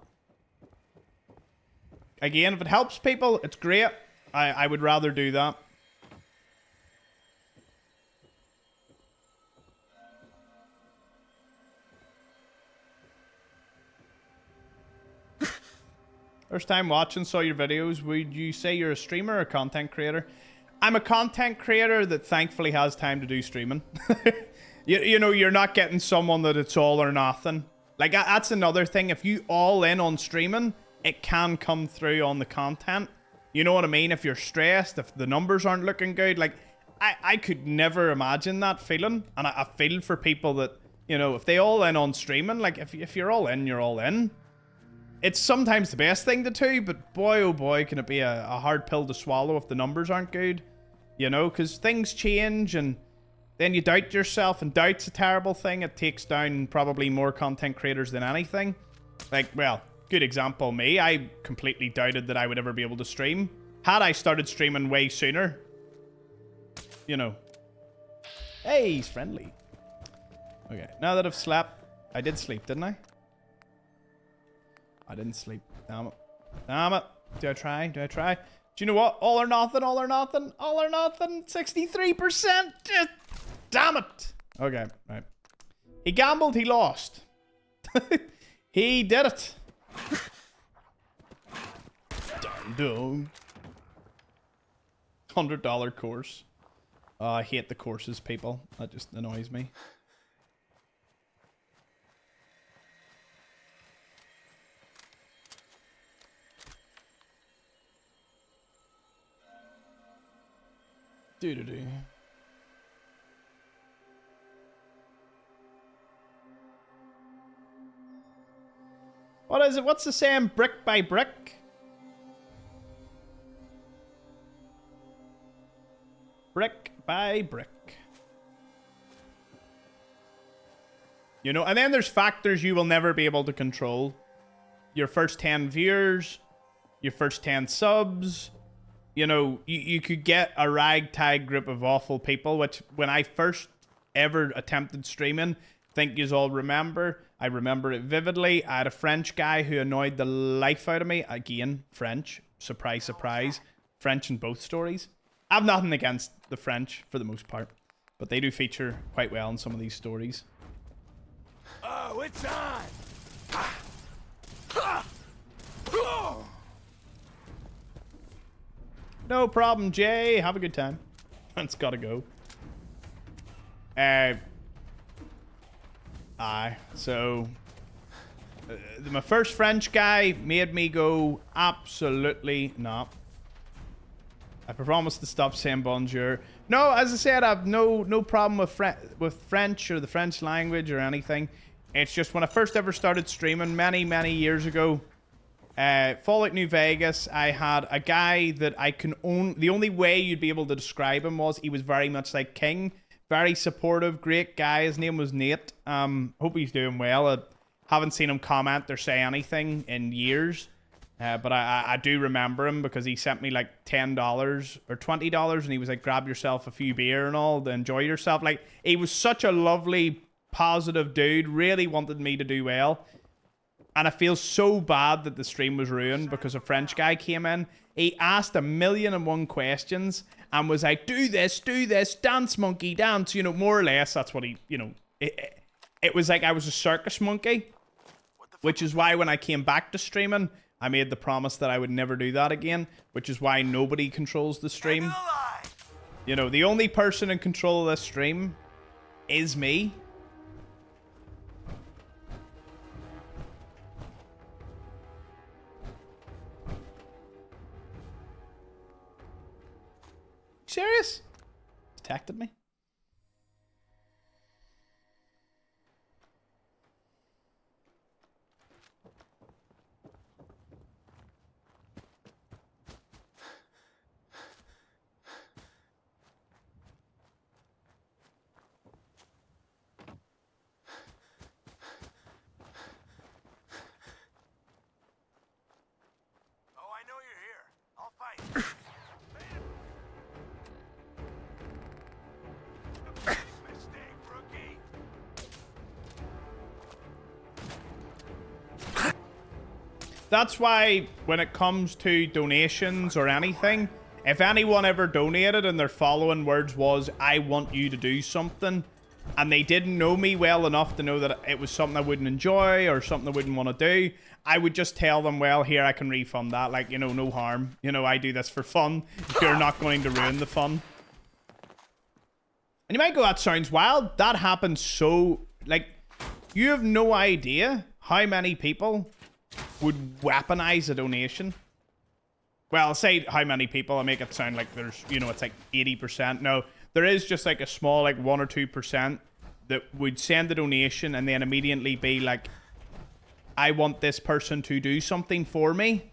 Again, if it helps people, it's great. I would rather do that. First time watching, saw your videos. Would you say you're a streamer or a content creator? I'm a content creator that thankfully has time to do streaming. you know, you're not getting someone that it's all or nothing. Like, that's another thing. If you all in on streaming, it can come through on the content. You know what I mean? If you're stressed, if the numbers aren't looking good, like, I could never imagine that feeling. And I feel for people that, you know, if they all in on streaming, like, if you're all in, you're all in. It's sometimes the best thing to do, but boy, oh boy, can it be a hard pill to swallow if the numbers aren't good. You know, because things change and then you doubt yourself, and doubt's a terrible thing. It takes down probably more content creators than anything. Like, well, good example, me. I completely doubted that I would ever be able to stream. Had I started streaming way sooner, you know. Hey, he's friendly. Okay, now that I've slept, I did sleep, didn't I? I didn't sleep. Damn it. Damn it. Do I try? Do I try? Do you know what? All or nothing, all or nothing, all or nothing. 63%. Damn it. Okay, right. He gambled, he lost. He did it. Damn dog. $100 course. I hate the courses, people. That just annoys me. Do-do-do. What is it? What's the saying? Brick by brick? Brick by brick. You know, and then there's factors you will never be able to control. Your first 10 viewers, your first 10 subs. You know, you could get a ragtag group of awful people, which when I first ever attempted streaming, I think you all remember. I remember it vividly. I had a French guy who annoyed the life out of me. Again, French. Surprise, surprise. French in both stories. I have nothing against the French for the most part, but they do feature quite well in some of these stories. Oh, it's on! No problem, Jay. Have a good time. It's gotta go. So my first French guy made me go absolutely not. I promised to stop saying bonjour. No, as I said, I have no problem with French or the French language or anything. It's just when I first ever started streaming many years ago, Fallout New Vegas, I had a guy that I can own. The only way you'd be able to describe him was he was very much like King. Very supportive, great guy. His name was Nate. Hope he's doing well. I haven't seen him comment or say anything in years. But I do remember him because he sent me like $10 or $20 and he was like, grab yourself a few beer and all to enjoy yourself. Like, he was such a lovely, positive dude. Really wanted me to do well. And I feel so bad that the stream was ruined because a French guy came in. He asked 1,000,001 questions and was like, do this, dance, monkey, dance. You know, more or less, that's what he, you know. It was like I was a circus monkey. Which is why when I came back to streaming, I made the promise that I would never do that again. Which is why nobody controls the stream. You know, the only person in control of this stream is me. serious? Detected me? That's why when it comes to donations or anything, if anyone ever donated and their following words was, I want you to do something, and they didn't know me well enough to know that it was something I wouldn't enjoy or something I wouldn't want to do, I would just tell them, well, here, I can refund that. Like, you know, no harm. You know, I do this for fun. You're not going to ruin the fun. And you might go, that sounds wild. That happens so... Like, you have no idea how many people would weaponize a donation. Well, I'll say how many people. I make it sound like there's, you know, it's like 80%. No, there is just like a small, like 1 or 2% that would send the donation and then immediately be like, I want this person to do something for me.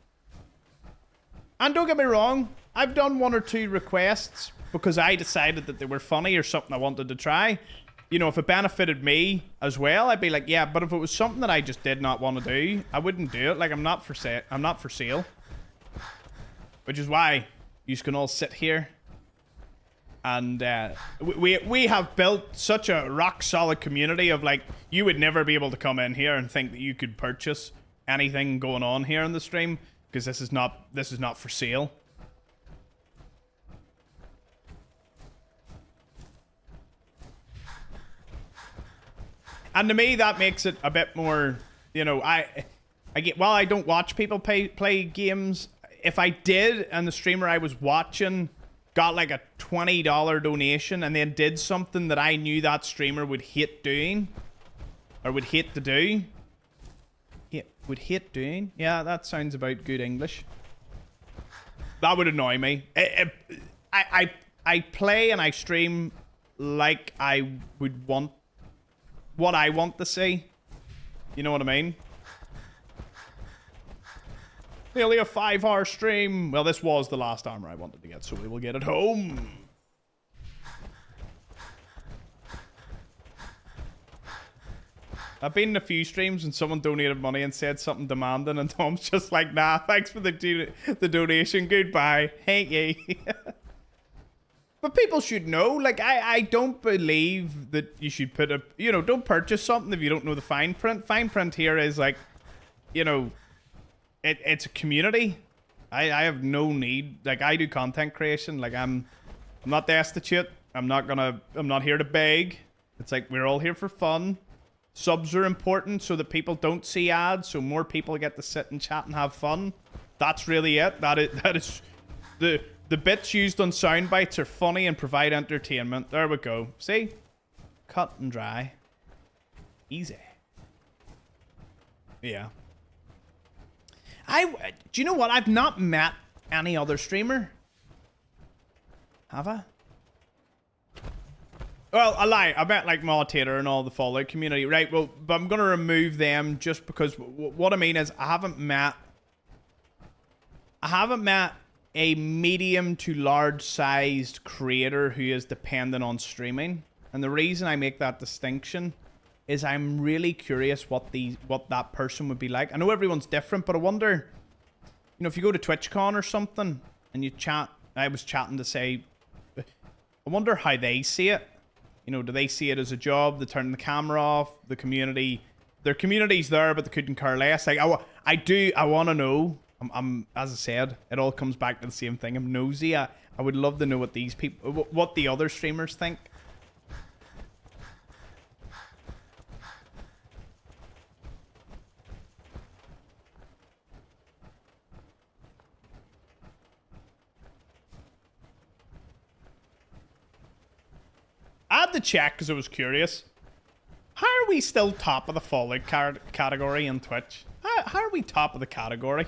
And don't get me wrong, I've done 1 or 2 requests because I decided that they were funny or something I wanted to try. You know, if it benefited me as well, I'd be like, yeah, but if it was something that I just did not want to do, I wouldn't do it. Like, I'm not for sale. Which is why you can all sit here. And we have built such a rock solid community of, like, you would never be able to come in here and think that you could purchase anything going on here on the stream, because this is not for sale. And to me, that makes it a bit more, you know, I get, while I don't watch people play games, if I did and the streamer I was watching got like a $20 donation and then did something that I knew that streamer would hate doing, or would hate to do. Yeah, would hate doing. Yeah, that sounds about good English. That would annoy me. I play and I stream like I would want what I want to see. You know what I mean? Nearly a 5-hour stream. Well, this was the last armor I wanted to get, so we will get it home. I've been in a few streams and someone donated money and said something demanding, and Tom's just like, nah, thanks for the donation, goodbye, hate ye. But people should know, like, I don't believe that you should put a, you know, don't purchase something if you don't know the fine print. Fine print here is like, you know, it's a community. I have no need, like, I do content creation, like, I'm not destitute, I'm not here to beg. It's like, we're all here for fun. Subs are important so that people don't see ads, so more people get to sit and chat and have fun. That's really it. That is the bits used on sound bites are funny and provide entertainment. There we go. See? Cut and dry. Easy. Yeah. Do you know what? I've not met any other streamer. Have I? Well, I lie. I met like Modtator and all the Fallout community. Right, well, but I'm going to remove them just because what I mean is I haven't met a medium to large sized creator who is dependent on streaming. And the reason I make that distinction is I'm really curious what that person would be like. I know everyone's different, but I wonder, you know, if you go to TwitchCon or something and you chat, I was chatting to say, I wonder how they see it. You know, do they see it as a job? They turn the camera off, the community, their community's there, but they couldn't care less. Like, I want to know. I'm, as I said, it all comes back to the same thing. I'm nosy. I would love to know what these people, what the other streamers think. I had to check because I was curious. How are we still top of the Fallout category in Twitch? How are we top of the category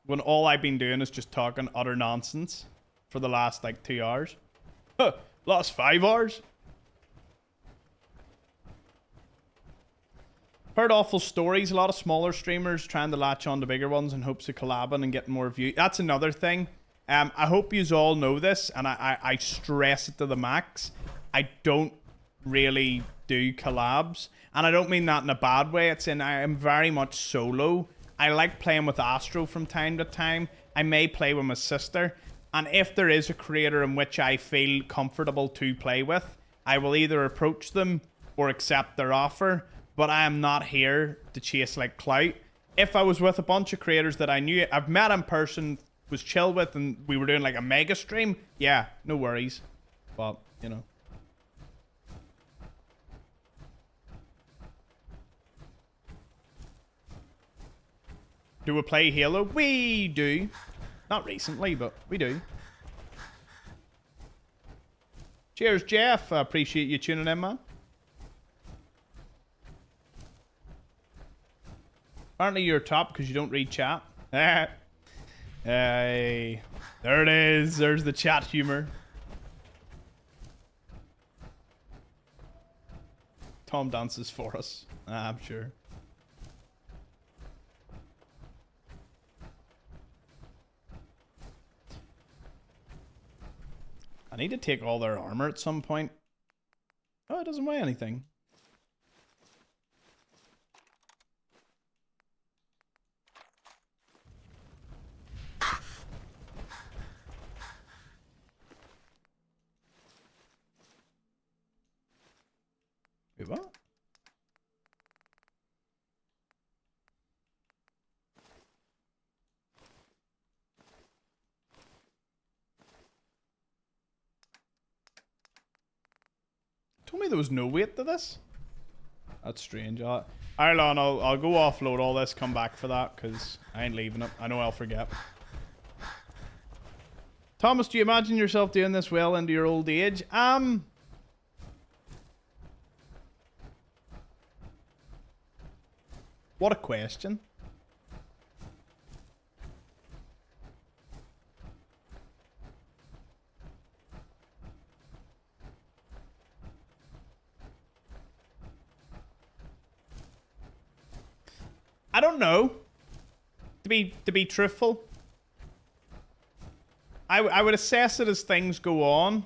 when all I've been doing is just talking utter nonsense for the last like 2 hours. Huh, last 5 hours. Heard awful stories. A lot of smaller streamers trying to latch on to bigger ones in hopes of collabing and getting more views. That's another thing. I hope you all know this, and I stress it to the max. I don't really do collabs, and I don't mean that in a bad way. It's in I am very much solo. I like playing with Astro from time to time. I may play with my sister, and if there is a creator in which I feel comfortable to play with, I will either approach them or accept their offer. But I am not here to chase like clout. If I was with a bunch of creators that I knew, I've met in person, was chill with, and we were doing like a mega stream, yeah, no worries. But, you know. Do we play Halo? We do. Not recently, but we do. Cheers, Jeff. I appreciate you tuning in, man. Apparently you're top because you don't read chat. Hey, there it is. There's the chat humor. Tom dances for us. I'm sure. I need to take all their armor at some point. Oh, it doesn't weigh anything. Wait, what? Told me there was no weight to this. That's strange. Hold on, I'll go offload all this, come back for that, because I ain't leaving it. I know I'll forget. Thomas, do you imagine yourself doing this well into your old age? What a question. I don't know. To be truthful, I would assess it as things go on.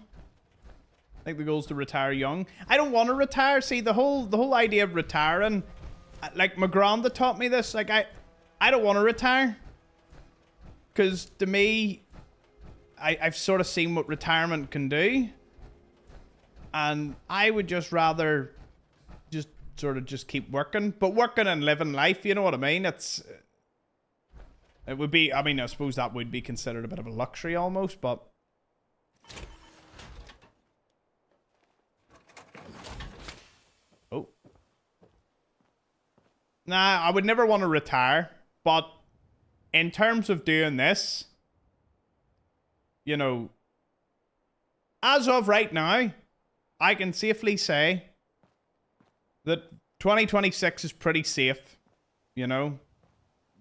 I think the goal is to retire young. I don't want to retire. See, the whole idea of retiring, like my granda taught me this. Like I don't want to retire, because to me, I've sort of seen what retirement can do, and I would just rather just sort of just keep working, but working and living life. You know what I mean? It would be. I mean, I suppose that would be considered a bit of a luxury almost, but. Oh. Nah, I would never want to retire, but in terms of doing this, you know, as of right now, I can safely say that 2026 is pretty safe, you know.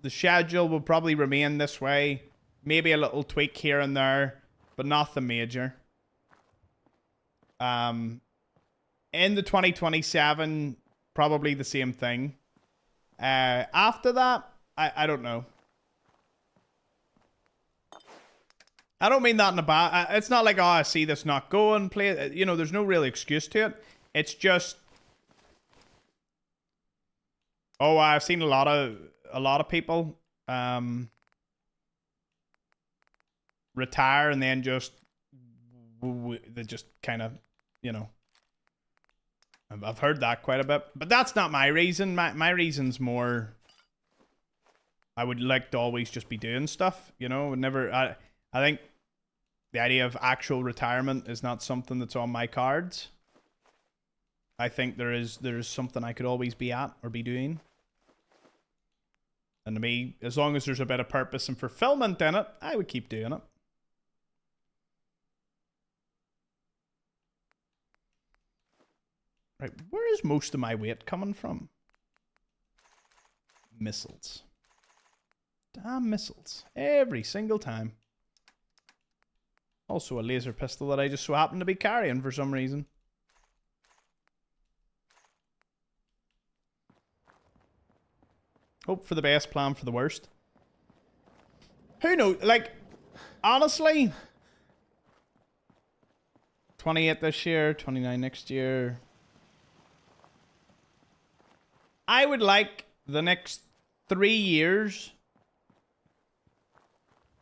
The schedule will probably remain this way. Maybe a little tweak here and there, but nothing major. In the 2027, probably the same thing. After that, I don't know. I don't mean that in a bad... it's not like, oh, I see this not going. Play it. You know, there's no real excuse to it. It's just... Oh, I've seen a lot of people retire and then just... They just kind of, you know... I've heard that quite a bit. But that's not my reason. My reason's more... I would like to always just be doing stuff, you know? I think the idea of actual retirement is not something that's on my cards. I think there's something I could always be at or be doing. And to me, as long as there's a bit of purpose and fulfillment in it, I would keep doing it. Right, where is most of my weight coming from? Missiles. Damn missiles. Every single time. Also a laser pistol that I just so happen to be carrying for some reason. Hope for the best, plan for the worst. Who knows? Like, honestly, 28 this year, 29 next year. I would like the next 3 years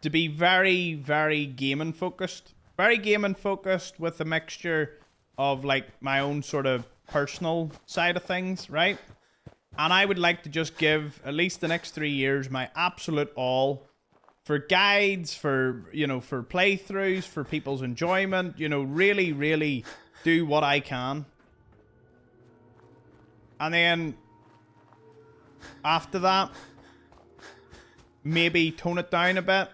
to be very, very gaming focused. Very gaming focused with a mixture of like my own sort of personal side of things, right? And I would like to just give at least the next 3 years my absolute all for guides, for, you know, for playthroughs, for people's enjoyment, you know, really, really do what I can. And then after that, maybe tone it down a bit.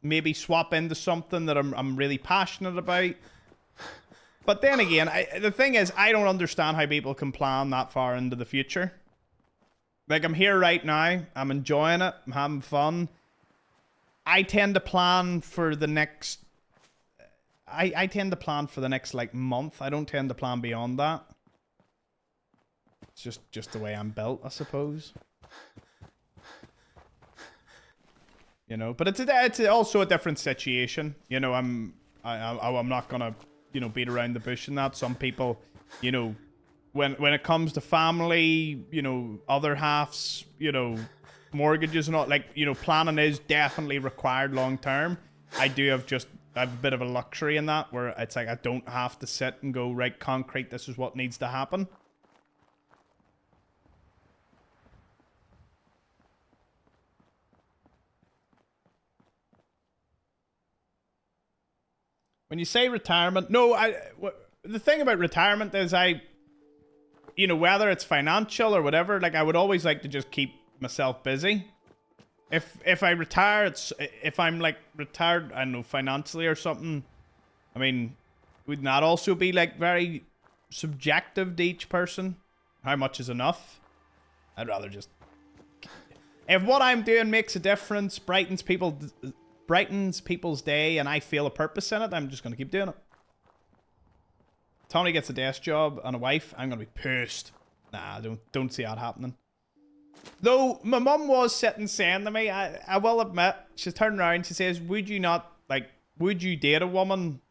Maybe swap into something that I'm really passionate about. But then again, the thing is, I don't understand how people can plan that far into the future. Like, I'm here right now. I'm enjoying it. I'm having fun. I tend to plan for the next... I tend to plan for the next, like, month. I don't tend to plan beyond that. It's just the way I'm built, I suppose. You know, but it's also a different situation. You know, I'm not gonna, you know, beat around the bush in that. Some people, you know, when it comes to family, you know, other halves, you know, mortgages and all, like, you know, planning is definitely required long term. I have a bit of a luxury in that, where it's like I don't have to sit and go, right, concrete, this is what needs to happen. When you say retirement, no, the thing about retirement is you know, whether it's financial or whatever, like, I would always like to just keep myself busy. If I retire, if I'm like retired, I don't know, financially or something, I mean, wouldn't that also be like very subjective to each person? How much is enough? I'd rather just... If what I'm doing makes a difference, brightens people's day, and I feel a purpose in it, I'm just going to keep doing it. Tony gets a desk job and a wife, I'm going to be pissed. Nah, don't see that happening. Though, my mum was sitting saying to me, I will admit, she's turned around, she says, would you date a woman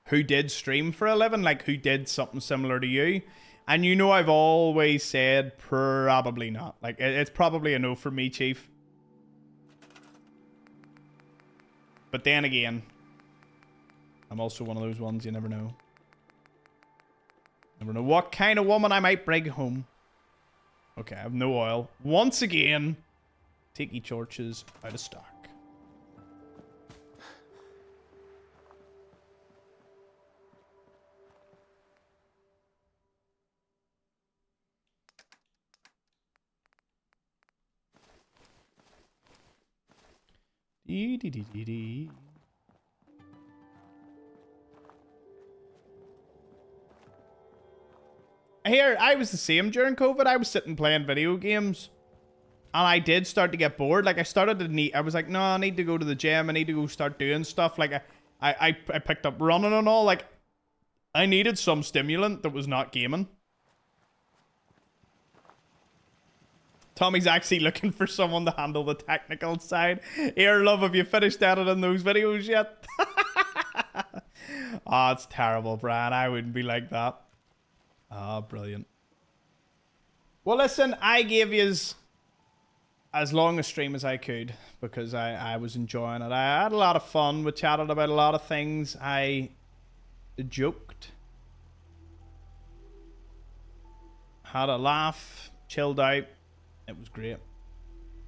who did stream for a living? Like, who did something similar to you? And you know I've always said, probably not. Like, it's probably a no for me, Chief. But then again, I'm also one of those ones, you never know. Never know what kind of woman I might bring home. Okay, I have no oil. Once again, tiki torches out of stock. Dee dee dee dee dee. Here, I was the same during COVID. I was sitting playing video games, and I did start to get bored. Like, I started to need... I was like, no, I need to go to the gym. I need to go start doing stuff. Like, I picked up running and all. Like, I needed some stimulant that was not gaming. Tommy's actually looking for someone to handle the technical side. Here, love, have you finished editing those videos yet? Oh, it's terrible, Brian. I wouldn't be like that. Ah, brilliant. Well, listen, I gave you as long a stream as I could because I was enjoying it. I had a lot of fun. We chatted about a lot of things. I joked. Had a laugh. Chilled out. It was great.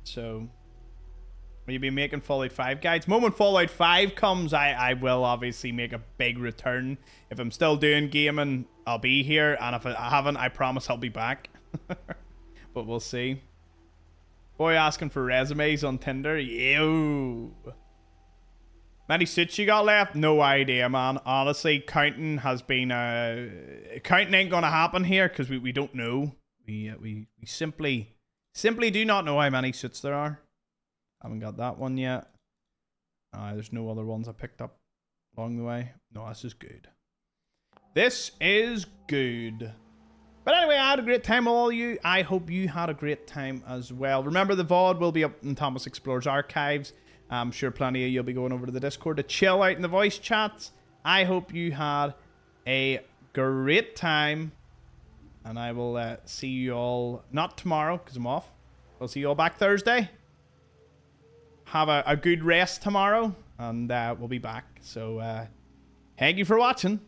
So, will you be making Fallout 5 guides? Moment Fallout 5 comes, I will obviously make a big return. If I'm still doing gaming, I'll be here. And if I haven't, I promise I'll be back. But we'll see. Boy asking for resumes on Tinder. Yo. Many suits you got left? No idea, man. Honestly, counting has been... counting ain't gonna happen here because we don't know. We simply do not know how many suits there are. Haven't got that one yet. There's no other ones I picked up along the way. No, this is good. This is good. But anyway, I had a great time with all of you. I hope you had a great time as well. Remember, the VOD will be up in Thomas Explores Archives. I'm sure plenty of you'll be going over to the Discord to chill out in the voice chats. I hope you had a great time. And I will see you all, not tomorrow, because I'm off. I'll see you all back Thursday. Have a good rest tomorrow. And we'll be back. So, thank you for watching.